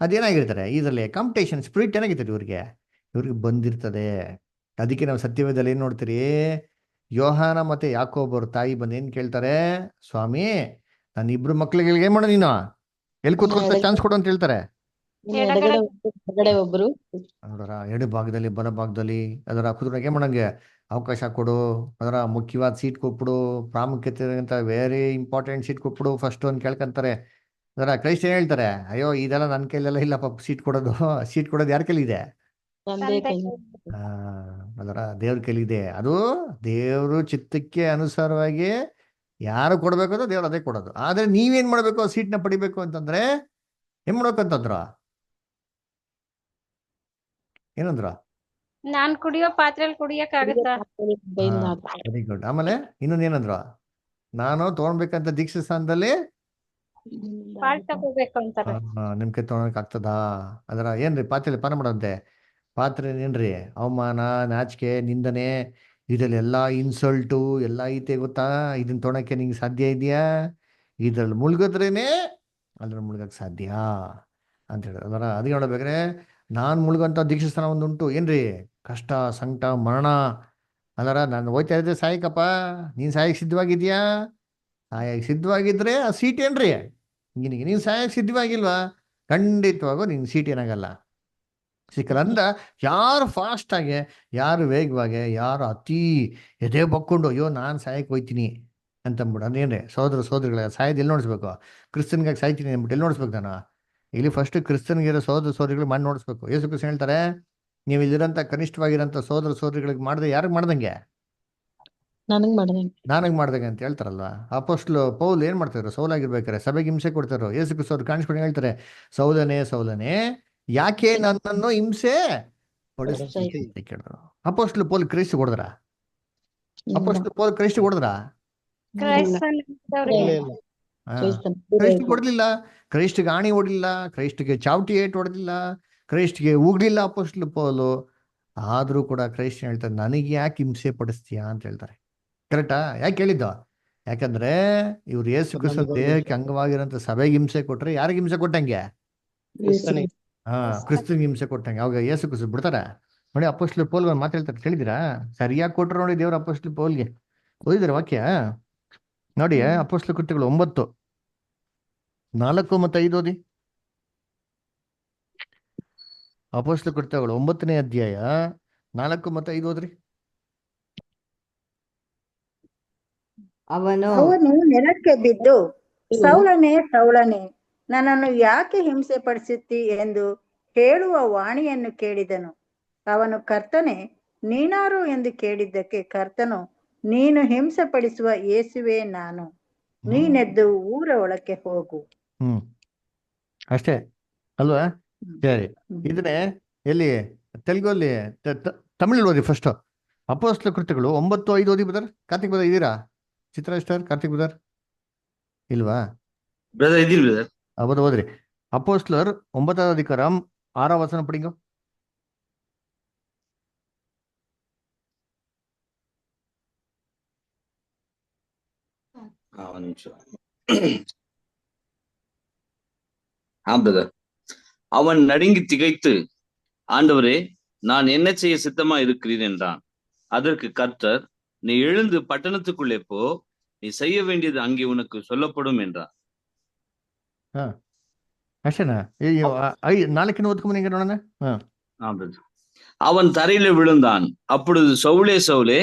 [SPEAKER 1] ಅದೇನಾಗಿರ್ತಾರೆ ಇದರಲ್ಲಿ ಕಾಂಪಿಟೇಷನ್ ಸ್ಪಿರಿಟ್ ಏನಾಗಿರ್ತಾರೆ ಇವ್ರಿಗೆ ಬಂದಿರ್ತದೆ. ಅದಕ್ಕೆ ನಾವು ಸತ್ಯವೇದದಲ್ಲಿ ಏನ್ ನೋಡ್ತೀರಿ, ಯೋಹಾನ ಮತ್ತೆ ಯಾಕೋಬರ ತಾಯಿ ಬಂದು ಏನ್ ಕೇಳ್ತಾರೆ, ಸ್ವಾಮಿ ನನ್ನ ಇಬ್ರು ಮಕ್ಳಿಗೆ ಏನ್ ಮಾಡೋ ನೀನು, ಎಲ್ಲಿ ಕೂತ್ಕೊಂತ ಚಾನ್ಸ್ ಕೊಡು ಅಂತ ಹೇಳ್ತಾರೆ.
[SPEAKER 7] ಒಬ್ರು
[SPEAKER 1] ಅದರ ಎಡ ಭಾಗದಲ್ಲಿ ಬಲ ಭಾಗದಲ್ಲಿ ಅದರ ಕುದುರೆಗೆ ಮಾಡಂಗೆ ಅವಕಾಶ ಕೊಡು, ಅದರ ಮುಖ್ಯವಾದ ಸೀಟ್ ಕೊಟ್ಬಿಡು, ಪ್ರಾಮುಖ್ಯತೆ ಅಂತ ವೆರಿ ಇಂಪಾರ್ಟೆಂಟ್ ಸೀಟ್ ಕೊಟ್ಬಿಡು ಫಸ್ಟ್ ಅಂತ ಕೇಳ್ಕೊಂತಾರೆ. ಅದರ ಕ್ರೈಸ್ತ ಏನ್ ಹೇಳ್ತಾರೆ, ಅಯ್ಯೋ ಇದೆಲ್ಲ ನನ್ನ ಕೈಲೆಲ್ಲ ಇಲ್ಲ ಪಾಪ, ಸೀಟ್ ಕೊಡೋದು ಯಾರ ಕೈಲಿದೆ? ಅದರ ದೇವ್ರ ಕೈಲಿದೆ. ಅದು ದೇವ್ರ ಚಿತ್ತಕ್ಕೆ ಅನುಸಾರವಾಗಿ ಯಾರು ಕೊಡ್ಬೇಕು ಅದು ದೇವ್ರು ಅದೇ ಕೊಡೋದು. ಆದ್ರೆ ನೀವೇನ್ ಮಾಡ್ಬೇಕು, ಸೀಟ್ನ ಪಡಿಬೇಕು ಅಂತಂದ್ರೆ ಏನ್ ಮಾಡ್ಬೇಕಂತಂದ್ರ ಏನಂದ್ರ
[SPEAKER 7] ನಾನ್ ಕುಡಿಯೋ ಪಾತ್ರೆಯಲ್ಲಿ ಕುಡಿಯಕ್ ಆಗತ್ತಾ?
[SPEAKER 1] Very good. ಆಮೇಲೆ ಇನ್ನೊಂದ್ ಏನಂದ್ರ, ನಾನು ತಗೊಳ್ಬೇಕಂತ ದೀಕ್ಷಾ ಸ್ಥಾನದಲ್ಲಿ
[SPEAKER 7] ಪಾಲ್ ತಗೋಬೇಕು ಅಂತಾರೆ.
[SPEAKER 1] ನಿಮ್ ಕೈ ತಗೊಳಕ್ ಆಗ್ತದಾ? ಅದರ ಏನ್ರಿ ಪಾತ್ರೆಯಲ್ಲಿ ಪಾನ ಮಾಡಂತೆ, ಪಾತ್ರೆ ಏನ್ರಿ ಅವಮಾನ, ನಾಚಿಕೆ, ನಿಂದನೆ, ಇದ್ರಲ್ಲಿ ಎಲ್ಲಾ ಇನ್ಸಲ್ಟು ಎಲ್ಲ ಐತೆ ಗೊತ್ತಾ? ಇದನ್ನ ತೊಗೊಳಕ್ಕೆ ನಿಂಗೆ ಸಾಧ್ಯ ಇದೆಯಾ? ಇದ್ರಲ್ಲಿ ಮುಳುಗಿದ್ರೇನೆ ಅದ್ರಲ್ಲಿ ಮುಳುಗಕ್ ಸಾಧ್ಯ ಅಂತ ಹೇಳಿದ್ರು. ಅದರ ಅದಕ್ಕೆ ನೋಡ್ಬೇಕ್ರೆ ನಾನು ಮುಳುಗಂತ ದೀಕ್ಷಾ ಸ್ಥಾನ ಒಂದುಂಟು, ಏನ್ರಿ ಕಷ್ಟ, ಸಂಕಟ, ಮರಣ. ಅದರ ನಾನು ಹೋಯ್ತಾ ಇದ್ದೆ ಸಾಯಕಪ್ಪ, ನೀನ್ ಸಾಯಕ್ ಸಿದ್ಧವಾಗಿದ್ಯಾ? ಸಾಯಕ್ ಸಿದ್ಧವಾಗಿದ್ರೆ ಆ ಸೀಟ್ ಏನ್ರಿ ನಿನಗೆ, ನೀನ್ ಸಾಯಕ್ ಸಿದ್ಧವಾಗಿಲ್ವಾ ಖಂಡಿತವಾಗೂ ನಿನ್ ಸೀಟ್ ಏನಾಗಲ್ಲ ಸಿಕ್ಕಲ್ಲ. ಅಂದ ಯಾರು ಫಾಸ್ಟ್ ಆಗಿ, ಯಾರು ವೇಗವಾಗಿ, ಯಾರು ಅತಿ ಎದೆ ಬಕ್ಕೊಂಡು ಅಯ್ಯೋ ನಾನು ಸಾಯಕ್ ಹೋಯ್ತೀನಿ ಅಂತಂದ್ಬಿಡು ಅದೇನ್ರಿ ಸೋದರಿಗಳ ಸಾಯದ್ ಎಲ್ಲಿ ನೋಡಿಸ್ಬೇಕು? ಕ್ರಿಸ್ತನ್ಗಾಗಿ ಸಾಯ್ತೀನಿ ಅಂದ್ಬಿಟ್ಟು ಎಲ್ಲಿ ನೋಡಿಸ್ಬೇಕು? ನಾನು ಇಲ್ಲಿ ಫಸ್ಟ್ ಕ್ರಿಸ್ತನ್ಗಿರೋ ಸೋದರಿಗಳು ಮಾಡಿ ನೋಡಿಸ್ಬೇಕು. ಯೇಸು ಕ್ರಿಸ್ತ ಹೇಳ್ತಾರೆ, ನೀವು ಇಲ್ಲಿರೋಂಥ ಕನಿಷ್ಠವಾಗಿರೋಂಥ ಸೋದರಿಗಳಿಗೆ ಮಾಡಿದ್ರೆ ಯಾರಿಗೆ ಮಾಡ್ದಂಗೆ? ನನಗೆ ಮಾಡ್ದಂಗೆ ಅಂತ ಹೇಳ್ತಾರಲ್ವಾ. ಅಪೊಸ್ತಲ ಪೌಲ್ ಏನ್ ಮಾಡ್ತಾರೆ, ಸೌಲಾಗಿರ್ಬೇಕಾರೆ ಸಭೆಗೆ ಹಿಂಸೆ ಕೊಡ್ತಾರೋ. ಯೇಸು ಕ್ರಿಸ್ತ ಅವ್ರು ಕಾಣಿಸ್ಕೊಂಡು ಹೇಳ್ತಾರೆ, ಸೌಲನೇ ಯಾಕೆ ನನ್ನನ್ನು ಹಿಂಸೆ ಪಡಿಸ್ತೀಯ ಅಂತ ಕೇಳಿದ್ರು. ಅಪೊಸ್ತಲ ಪೌಲ್ ಕ್ರೈಸ್ತ ಹೊಡೆದ್ರ? ಅಪೊಸ್ತಲ ಪೌಲ್ ಕ್ರೈಸ್ತ ಹೊಡೆದ್ರ? ಕ್ರೈಸ್ತ ಹೊಡೆದಿಲ್ಲ. ಕ್ರೈಸ್ಟ್ಗೆ ಆಣಿ ಹೊಡಿಲಿಲ್ಲ, ಕ್ರೈಸ್ಟ್ಗೆ ಚಾವಟಿ ಏಟ್ ಹೊಡೆದಿಲ್ಲ, ಕ್ರೈಸ್ಟ್ಗೆ ಉಗ್ಲಿಲ್ಲ ಅಪೊಸ್ತಲ ಪೌಲು. ಆದ್ರೂ ಕೂಡ ಕ್ರೈಸ್ತ ಹೇಳ್ತಾರೆ, ನನಗೆ ಯಾಕೆ ಹಿಂಸೆ ಪಡಿಸ್ತೀಯಾ ಅಂತ ಹೇಳ್ತಾರೆ. ಕರೆಕ್ಟಾ? ಯಾಕೆ ಹೇಳಿದ್ದು? ಯಾಕಂದ್ರೆ ಇವ್ರು ಯೇಸು ಕ್ರಿಸ್ತ ದೇಹಕ್ಕೆ ಅಂಗವಾಗಿರೋಂಥ ಸಭೆಗೆ ಹಿಂಸೆ ಕೊಟ್ರೆ ಯಾರಿಗೆ ಹಿಂಸೆ ಕೊಟ್ಟಂಗೆ? ಕ್ರಿಸ್ತನಿಗೆ ಹಿಂಸೆ ಕೊಟ್ಟಂಗೆ. ಅವಾಗ ಯೇಸು ಕ್ರಿಸ್ತ ಬಿಡ್ತಾರ? ನೋಡಿ ಅಪೊಸ್ತಲ ಪೌಲ್ ಮಾತಾಡ್ತಾರೆ, ಕೇಳಿದಿರಾ? ಸರಿಯಾಗಿ ಕೊಟ್ರು ನೋಡಿ ದೇವ್ರ ಅಪೊಸ್ತಲ ಪೌಲ್ಗೆ. ಓದಿದ್ರೆ ವಾಕ್ಯ ನೋಡಿ, ಅಪೊಸ್ತಲ ಕೃತ್ಯಗಳು 9:4 ಮತ್ತು 5 ಓದಿ. ಅಪೊಸ್ತಲ ಕೃತ್ಯಗಳು 9ನೇ ಅಧ್ಯಾಯ 4 ಮತ್ತು 5 ಓದ್ರಿ.
[SPEAKER 3] ಅವನು ನೆಲಕ್ಕೆ ಬಿದ್ದು, ಸೌಲನೇ ನನ್ನನ್ನು ಯಾಕೆ ಹಿಂಸೆ ಪಡಿಸುತ್ತಿ ಎಂದು ಹೇಳುವ ವಾಣಿಯನ್ನು ಕೇಳಿದನು. ಅವನು, ಕರ್ತನೇ ನೀನಾರು ಎಂದು ಕೇಳಿದ್ದಕ್ಕೆ ಕರ್ತನು, ನೀನು ಹಿಂಸೆ ಪಡಿಸುವ ಯೇಸುವೆ ನಾನು, ನೀನೆದ್ದು ಊರ ಒಳಕ್ಕೆ ಹೋಗು.
[SPEAKER 1] ಅಷ್ಟೇ ಅಲ್ವಾ? ಸರಿ, ಇದನ್ನೇ ಎಲ್ಲಿ ತೆಲುಗಲ್ಲಿ ತಮಿಳ್ ಓದಿ ಫಸ್ಟ್. ಅಪೊಸ್ತಲ ಕೃತ್ಯಗಳು 9:5 ಓದಿ ಬ್ರದರ್. ಕಾರ್ತಿಕ್ ಬ್ರದರ್ ಇದ್ದೀರಾ? ಚಿತ್ರ ಸ್ಟಾರ್ ಕಾರ್ತಿಕ್ ಬ್ರದರ್ ಇಲ್ವಾ? ಹೌದು, ಓದ್ರಿ. ಅಪೊಸ್ತಲರ್ 9th ಅಧಿಕಾರಂ 6th ವಚನ ಪಡಿಂಗೋ.
[SPEAKER 10] பிரதர். அவன் நடுங்கி திகைத்து, ஆண்டவரே நான் என்ன செய்ய சித்தமா இருக்கிறேன் என்றான். அதற்கு கர்த்தர், நீ எழுந்து பட்டணத்துக்குள்ளே போ, நீ செய்ய வேண்டியது அங்கே உனக்கு சொல்லப்படும் என்றார்.
[SPEAKER 1] ಅಷ್ಟೇನಾ? 4 ಓದ್ಕೊಂಬ ನೋಡೋಣ.
[SPEAKER 10] அவன் தரையில விழுந்தான். அப்பொழுது சவுலே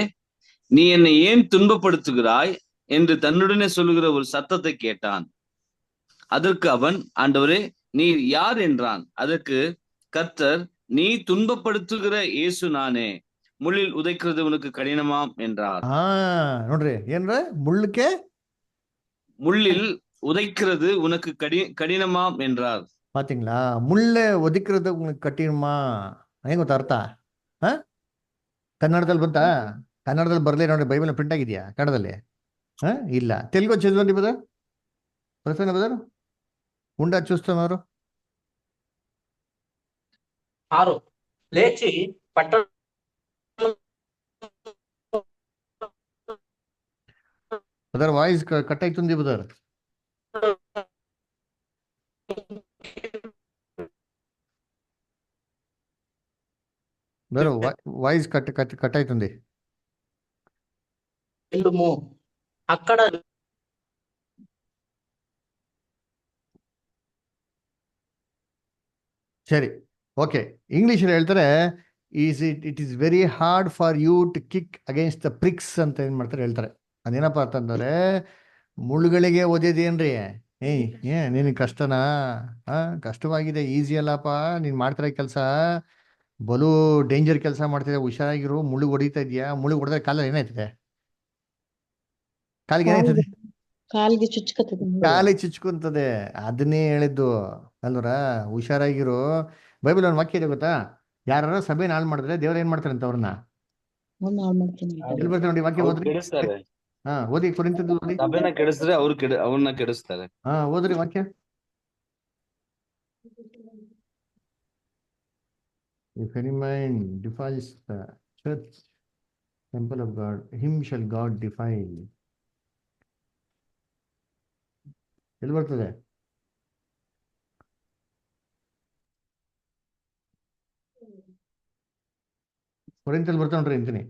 [SPEAKER 10] நீ என்னை ஏன் துன்பப்படுத்துகிறாய் என்று தன்னுடனே சொல்லுகிற ஒரு சத்தத்தை கேட்டான். அதற்கு அவன், ஆண்டவரே நீர் யார் என்றான். அதற்கு கர்த்தர், நீ துன்பப்படுத்துகிற இயேசு நானே, முள்ளில் உதைக்கிறது உனக்கு கடினமாம் என்றார்.
[SPEAKER 1] ನೋಡ್ರಿ, ಏನ್ರ ಮುಳ್ಳಿல்
[SPEAKER 10] உதைக்கிறது உனக்கு கடினமாம் என்றார்.
[SPEAKER 1] பாத்தீங்களா, ಮುಳ್ಳೆ ಒದಿಕ್கிறது உங்களுக்கு ಕಠಿಣಮಾ, ಹೆಂಗ್ ಗೊತ್ತಾ ಅರ್ಥ? ಹ ಕನ್ನಡದಲ್ಲಿ ಬಂತಾ? ಕನ್ನಡದಲ್ಲಿ ಬರ್ಲಿ ನೋಡಿ, ಬೈಬಲ್ ಪ್ರಿಂಟ್ ಆಗಿದ್ಯಾ ಕನ್ನಡದಲ್ಲಿ? ಇಲ್ಲ. తెలుగు చదవండి బ్రదర్, ప్రసన్న బ్రదర్, ఉండా చూస్తున్నారు.
[SPEAKER 11] 6 లేచి పట్టణ
[SPEAKER 1] బ్రదర్ వాయిస్ కట్ అవుతుంది బ్రదర్. బ్రదర్ వాయిస్ కట్ అవుతుంది.
[SPEAKER 11] వెళ్ళుము అక్కడ
[SPEAKER 1] ಸರಿ, ಓಕೆ. ಇಂಗ್ಲಿಷಲ್ಲಿ ಹೇಳ್ತಾರೆ, it is very hard for you to kick against the pricks ಅಂತ ಏನ್ ಮಾಡ್ತಾರೆ ಹೇಳ್ತಾರೆ. ಅದೇನಪ್ಪ ಅಂತಂದ್ರೆ, ಮುಳ್ಳುಗಳಿಗೆ ಓದಿದೇನ್ರಿ, ನಿನಗೆ ಕಷ್ಟನಾ? ಕಷ್ಟವಾಗಿದೆ, ಈಸಿ ಅಲ್ಲಪ್ಪ ನೀನ್ ಮಾಡ್ತಿರೋ ಕೆಲಸ, ಬಲು ಡೇಂಜರ್ ಕೆಲಸ ಮಾಡ್ತಿದ್ದೆ, ಹುಷಾರಾಗಿರು. ಮುಳ್ಳು ಹೊಡಿತಾ ಇದೆಯಾ? ಮುಳ್ಳು ಹೊಡೆದ್ರೆ ಕಾಲ ಏನಾಯ್ತದೆ? ಕಾಲಿಗೆ ಏನಾಯ್ತದೆ?
[SPEAKER 12] ಕಾಲಿಗೆ ಚುಚ್ಕತದೆ.
[SPEAKER 1] ಕಾಲಿಗೆ ಚುಚ್ಕೊಂತದೆ. ಅದನ್ನೇ ಹೇಳಿದ್ದು ಅಲ್ವರ, ಹುಷಾರಾಗಿರು. ಬೈಬಲ್ ಒಂದು ವಾಕ್ಯ ಇದೆ ಗೊತ್ತಾ? ಯಾರು ಸಭೆನ ಹಾಳು ಮಾಡಿದ್ರೆ ದೇವ್ರ ಏನ್ ಮಾಡ್ತಾರೆ ಅಂತ ಅವ್ರನ್ನ ಎಲ್ಲಿ ಬರ್ತಾರೆ ನೋಡಿ ವಾಕ್ಯ, ಓದ್ರಿ.
[SPEAKER 10] ಕೆಡಿಸ್ತಾರೆ.
[SPEAKER 1] ಓದಿ, ಕೊರಿಂಥದ್ದು ಓದಿ.
[SPEAKER 10] ಸಭೆನ ಕೆಡಿಸಿದ್ರೆ ಅವ್ರನ್ನ ಕೆಡಿಸ್ತಾರೆ.
[SPEAKER 1] ಓದ್ರಿ ವಾಕ್ಯ. If any man defiles the church, temple of God, him shall God defile. ಎಲ್ಲಿ ಬರ್ತದೆ? ಕೊರಿಂಥದಲ್ಲಿ ಬರ್ತಾ ನೋಡ್ರಿ ಅಂತೀನಿ.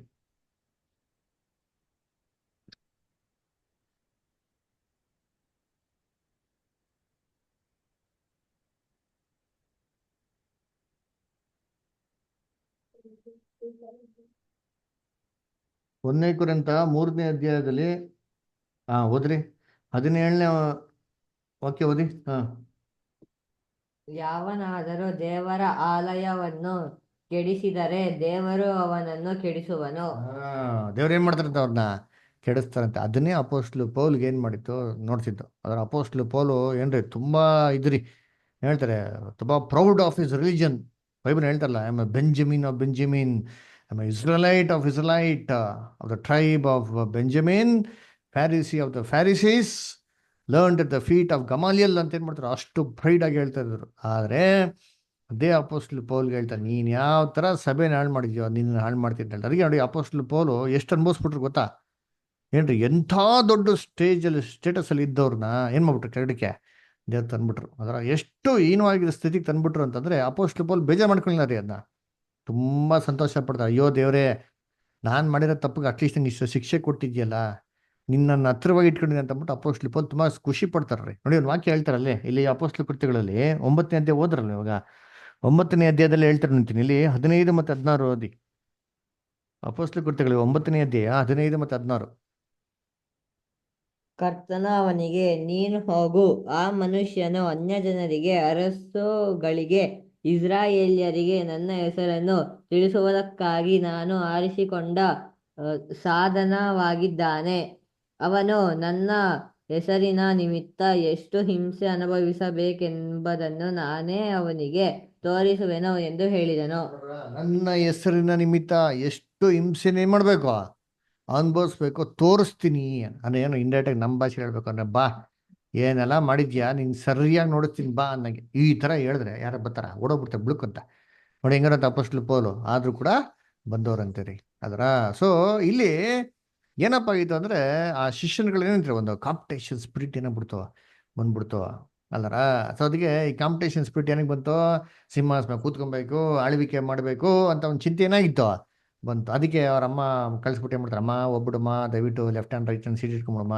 [SPEAKER 1] ಒಂದನೇ ಕೊರಿಂಥ 3ನೇ ಅಧ್ಯಾಯದಲ್ಲಿ ಓದ್ರಿ 17ನೇ ವಾಕ್ಯ ಓದಿ.
[SPEAKER 5] ಯಾವನಾದರೂ ದೇವರ ಆಲಯವನ್ನು ಕೆಡಿಸಿದರೆ ದೇವರು ಅವನನ್ನು ಕೆಡಿಸುವನು.
[SPEAKER 1] ದೇವ್ರು ಏನ್ ಮಾಡ್ತಾರಂತ ಅವ್ರನ್ನ ಕೆಡಿಸ್ತಾರಂತೆ. ಅದನ್ನೇ ಅಪೋಸ್ಟ್ಲು ಪೌಲ್ಗೆ ಏನ್ ಮಾಡಿತ್ತು ನೋಡ್ತಿದ್ದು. ಅದರ ಅಪೋಸ್ಟ್ಲು ಪೌಲು ಏನ್ರಿ ತುಂಬಾ ಇದ್ರಿ ಹೇಳ್ತಾರೆ, ತುಂಬಾ proud of his religion. Bible ಹೇಳ್ತಾರಲ್ಲ, I am a Benjamin of Benjamin, I am a Israelite of Israelite of the tribe of Benjamin, Pharisee of the Pharisees, learned at the feet of Gamaliel ಅಂತ ಏನ್ ಮಾಡ್ತಾರೆ, ಅಷ್ಟು pride ಆಗಿ ಹೇಳ್ತಾ ಇದ್ರು. ಆದ್ರೆ ಅದೇ ಅಪೋಸ್ಟ್ಲ್ ಪೌಲ್ಗೆ ಹೇಳ್ತಾರೆ, ನೀನ್ ಯಾವ ತರ ಸಭೆನ ಹಾಳು ಮಾಡಿದ್ಯೋ ನಿನ್ನ ಹಾಳು ಮಾಡ್ತೀನಿ ಅಂತ. ಅದಕ್ಕೆ ನೋಡಿ ಅಪೋಸ್ಟ್ಲ್ ಪೌಲು ಎಷ್ಟು ಅನ್ಭವಿಸ್ಬಿಟ್ರು ಗೊತ್ತಾ? ಏನ್ರಿ, ಎಂಥ ದೊಡ್ಡ ಸ್ಟೇಟಸ್ ಅಲ್ಲಿ ಇದ್ದವ್ರನ್ನ ಏನ್ ಮಾಡ್ಬಿಟ್ರು, ಕೆಳಗಡೆ ದೇವ್ರು ತಂದ್ಬಿಟ್ರು. ಅದರ ಎಷ್ಟು ಹೀನವಾಗಿರೋ ಸ್ಥಿತಿಗೆ ತಂದ್ಬಿಟ್ರು ಅಂತಂದ್ರೆ, ಅಪೋಸ್ಟ್ಲ್ ಪೌಲ್ ಬೇಜಾರು ಮಾಡ್ಕೊಳ್ಳಿಲ್ಲ ರೀ. ಅದನ್ನ ತುಂಬಾ ಸಂತೋಷ ಪಡ್ತಾರೆ. ಅಯ್ಯೋ ದೇವ್ರೇ, ನಾನ್ ಮಾಡಿರೋ ತಪ್ಪಿಗೆ ಅಟ್ಲೀಸ್ಟ್ ನಂಗೆ ಇಷ್ಟು ಶಿಕ್ಷೆ ಕೊಟ್ಟಿದ್ಯಲ್ಲ, ನಿನ್ನ ಹತ್ರವಾಗಿ ಇಟ್ಕೊಂಡಿದ್ದೀನಿ ಅಂತ ಅಂದ್ಬಿಟ್ಟು ಅಪೋಸ್ಟ್ಲ್ ಪೌಲ್ ತುಂಬಾ ಖುಷಿ ಪಡ್ತಾರ್ರಿ. ನೋಡಿ ಒಂದು ವಾಕ್ಯ ಹೇಳ್ತಾರಲ್ಲೇ ಇಲ್ಲಿ ಅಪೋಸ್ಟ್ಲ ಕೃತ್ಯಗಳಲ್ಲಿ 9ನೇ ಅಧ್ಯಾಯ ಓದ್ರಲ್ಲ. ಇವಾಗ 9ನೇ ಅಧ್ಯಾಯದಲ್ಲಿ ಹೇಳ್ತಾರೆ ನಿಂತೀನಿ, ಇಲ್ಲಿ 15 ಮತ್ತು 16 ಓದಿ. ಅಪೋಸ್ಟ್ಲ ಕೃತ್ಯಗಳು 9ನೇ ಅಧ್ಯಾಯ 15 ಮತ್ತು 16.
[SPEAKER 5] ಕರ್ತನು ಅವನಿಗೆ, ನೀನು ಹೋಗು, ಆ ಮನುಷ್ಯನು ಅನ್ಯಜನರಿಗೆ, ಅರಸುಗಳಿಗೆ, ಇಸ್ರಾಯೇಲ್ಯರಿಗೆ ನನ್ನ ಹೆಸರನ್ನು ತಿಳಿಸುವುದಕ್ಕಾಗಿ ನಾನು ಆರಿಸಿಕೊಂಡ ಸಾಧನವಾಗಿದ್ದಾನೆ. ಅವನು ನನ್ನ ಹೆಸರಿನ ನಿಮಿತ್ತ ಎಷ್ಟು ಹಿಂಸೆ ಅನುಭವಿಸಬೇಕೆಂಬುದನ್ನು ನಾನೇ ಅವನಿಗೆ ತೋರಿಸುವೆನು ಎಂದು ಹೇಳಿದನು.
[SPEAKER 1] ನನ್ನ ಹೆಸರಿನ ನಿಮಿತ್ತ ಎಷ್ಟು ಹಿಂಸೆನೇ ಮಾಡ್ಬೇಕು, ಅನುಭವಿಸ್ಬೇಕು, ತೋರಿಸ್ತೀನಿ ಅಂದ್ರೆ ಏನು, ಇಂಡೈರೆಕ್ಟ್ ಆಗಿ ನಮ್ಮ ಭಾಷೆ ಹೇಳ್ಬೇಕು ಅಂದ್ರೆ, ಬಾ ಏನೆಲ್ಲ ಮಾಡಿದ್ಯಾ ನೀನ್ ಸರಿಯಾಗಿ ನೋಡಿಸ್ತೀನಿ ಬಾ ಅನ್ನಂಗೆ. ಈ ತರ ಹೇಳಿದ್ರೆ ಯಾರು ಬರ್ತಾರ, ಓಡೋಗ್ಬಿಡ್ತಾರೆ ಬುಳುಕ್ ಅಂತ. ನೋಡಿ ಹೆಂಗಾರಂತ ಅಪೋಸ್ಟ್ಲ ಪೌಲು, ಆದ್ರೂ ಕೂಡ ಬಂದವ್ರಂತೀರಿ ಅದರ. ಸೊ ಇಲ್ಲಿ ಏನಪ್ಪ ಆಗಿತ್ತು ಅಂದ್ರೆ, ಆ ಶಿಷ್ಯನ್ಗಳು ಏನಂತಾರೆ, ಒಂದು ಕಾಂಪಿಟೇಷನ್ ಸ್ಪಿರಿಟ್ ಏನಾಗ್ಬಿಡ್ತು, ಬಂದ್ಬಿಡ್ತು ಅಲ್ಲರ. ಸೊ ಅದಕ್ಕೆ ಈ ಕಾಂಪಿಟೇಷನ್ ಸ್ಪಿರಿಟ್ ಏನಕ್ಕೆ ಬಂತು, ಸಿಂಹಾಸನ ಕೂತ್ಕೊಬೇಕು, ಆಳ್ವಿಕೆ ಮಾಡಬೇಕು ಅಂತ ಒಂದು ಚಿಂತೆ ಏನಾಗಿತ್ತು ಬಂತು. ಅದಕ್ಕೆ ಅವ್ರ ಅಮ್ಮ ಕಳಿಸ್ಬಿಟ್ಟು ಏನ್ ಮಾಡ್ತಾರೆ, ಅಮ್ಮ ಒಬ್ಬಡಮ್ಮ ದಯವಿಟ್ಟು left hand right hand seat ಇಟ್ಕೊಂಬಿಡಮ್ಮ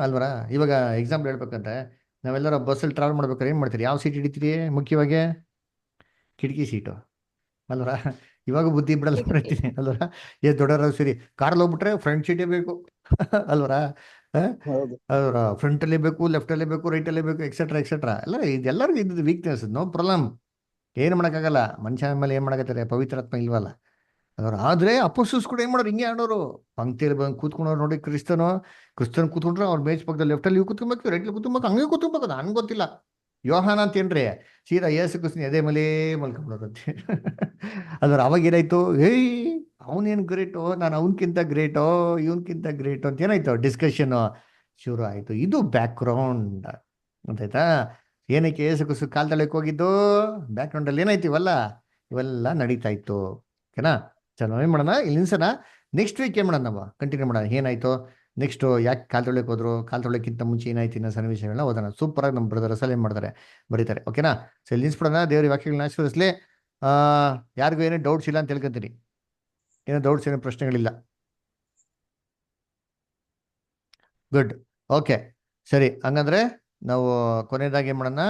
[SPEAKER 1] ಅಲ್ವರ. ಇವಾಗ ಎಕ್ಸಾಂಪಲ್ ಹೇಳ್ಬೇಕಂದ್ರೆ, ನಾವೆಲ್ಲರ ಬಸ್ಸಲ್ಲಿ ಟ್ರಾವೆಲ್ ಮಾಡ್ಬೇಕಾದ್ರೆ ಏನು ಮಾಡ್ತೀರಿ, ಯಾವ ಸೀಟ್ ಹಿಡಿತೀರಿ, ಮುಖ್ಯವಾಗಿ ಕಿಟಕಿ ಸೀಟು ಅಲ್ವರ. ಇವಾಗ ಬುದ್ಧಿ ಬಿಡಲ್ಲ ಬರ್ತೀನಿ ಅಲ್ವರ. ದೊಡ್ಡವ್ರ ಸರಿ ಕಾರಲ್ಲಿ ಹೋಗ್ಬಿಟ್ರೆ ಫ್ರಂಟ್ ಸೀಟೇ ಬೇಕು ಅಲ್ವರ. ಅವ್ರ ಫ್ರಂಟಲ್ಲೇ ಬೇಕು, ಲೆಫ್ಟಲ್ಲೇ ಬೇಕು, ರೈಟಲ್ಲೇ ಬೇಕು, ಎಕ್ಸೆಟ್ರಾ ಎಕ್ಸೆಟ್ರಾ ಎಲ್ಲ. ಇದೆಲ್ಲರಿಗೂ ಇದ್ದು ವೀಕ್ನೆಸ್, ನೋ ಪ್ರಾಬ್ಲಮ್, ಏನು ಮಾಡೋಕ್ಕಾಗಲ್ಲ. ಮನುಷ್ಯನ ಮೇಲೆ ಏನು ಮಾಡಕತ್ತಾರೆ, ಪವಿತ್ರಾತ್ಮ ಇಲ್ವಲ್ಲ ಆದ್ರೆ ಅಪೋಸ್ಟಲ್ಸ್ ಕೂಡ ಏನ್ ಮಾಡೋರು, ಹಿಂಗೆ ಆಡೋರು. ಪಂಕ್ತಿಯಲ್ಲಿ ಬಂದು ಕೂತ್ಕೊಂಡವ್ರು ನೋಡಿ, ಕ್ರಿಸ್ತನ್ ಕೂತ್ಕೊಂಡ್ರೆ ಅವ್ರ ಮೇಜ್ ಪಕ್ಕದಲ್ಲಿ ಲೆಫ್ಟಲ್ಲಿ ಇವ್ ಕೂತ್ಕೊಬೇಕು, ರೈಟ್ಲಿ ಕೂತ್ಕೊಬೇಕು, ಹಂಗೆ ಕೂತ್ಕೊಬೇಕು. ನನ್ಗೆ ಗೊತ್ತಿಲ್ಲ. ಯೋಹಾನ ಅಂತೇನ್ರಿ ಸೀದಾ ಯೇಸು ಕ್ರಿಸ್ತನ ಎದೆ ಮೇಲೆ ಮಲ್ಕೊಂಡ್ಬಿಡೋದಂತೆ. ಅದ್ರ ಅವಾಗ ಏನಾಯ್ತು, ಏಯ್ ಅವನೇನ್ ಗ್ರೇಟೋ, ನಾನು ಅವನ್ಕಿಂತ ಗ್ರೇಟೋ, ಇವನ್ಕಿಂತ ಗ್ರೇಟೋ ಅಂತ ಏನಾಯ್ತು ಡಿಸ್ಕಷನ್ ಶುರು ಆಯ್ತು. ಇದು ಬ್ಯಾಕ್ ಗ್ರೌಂಡ್ ಅಂತಾಯ್ತಾ. ಏನಕ್ಕೆ ಯೇಸು ಕ್ರಿಸ್ತ ಕಾಲ್ ತಳಕ್ಕೆ ಹೋಗಿದ್ದು, ಬ್ಯಾಕ್ ಗ್ರೌಂಡ್ ಅಲ್ಲಿ ಏನಾಯ್ತು, ಇವೆಲ್ಲ ನಡೀತಾ ಇತ್ತು. ಓಕೆನಾ. ಸರ್ ನಾವೇನ್ ಮಾಡೋಣ, ಇಲ್ಲಿ ನಿಲ್ಸೋಣ. ನೆಕ್ಸ್ಟ್ ವೀಕ್ ಏನ್ ಮಾಡೋಣ, ನಾವು ಕಂಟಿನ್ಯೂ ಮಾಡೋಣ. ಏನಾಯ್ತು ನೆಕ್ಸ್ಟ್, ಯಾಕೆ ಕಾಲ್ ತೊಳೆಯಕ್ಕೆ ಹೋದ್ರು, ಕಾಲ್ ತೊಳೆಯಕ್ಕಿಂತ ಮುಂಚೆ ಏನಾಯ್ತು ಇನ್ನೂ ಸನ್ನಿವೇಶಗಳನ್ನ ಓದೋಣ. ಸೂಪರ್ ಆಗಿ ನಮ್ಮ ಬ್ರದರ್ ಅಸಲ್ ಏನ್ ಮಾಡ್ತಾರೆ, ಬರೀತಾರೆ. ಓಕೆನಾ. ಸೊ ಇಲ್ಲಿ ನಿಲ್ಸ್ಬಿಡೋಣ. ದೇವ್ರ ವಾಕ್ಯಗಳನ್ನ ಆಶೀರ್ವದಿಸ್ಲಿ. ಯಾರಿಗೂ ಏನೇ ಡೌಟ್ಸ್ ಇಲ್ಲ ಅಂತ ಹೇಳ್ಕೊಂತೀನಿ. ಏನೋ ಡೌಟ್ಸ್, ಏನೋ ಪ್ರಶ್ನೆಗಳಿಲ್ಲ. ಗುಡ್. ಓಕೆ, ಸರಿ. ಹಂಗಂದ್ರೆ ನಾವು ಕೊನೆಯದಾಗಿ ಏನ್ ಮಾಡೋಣ,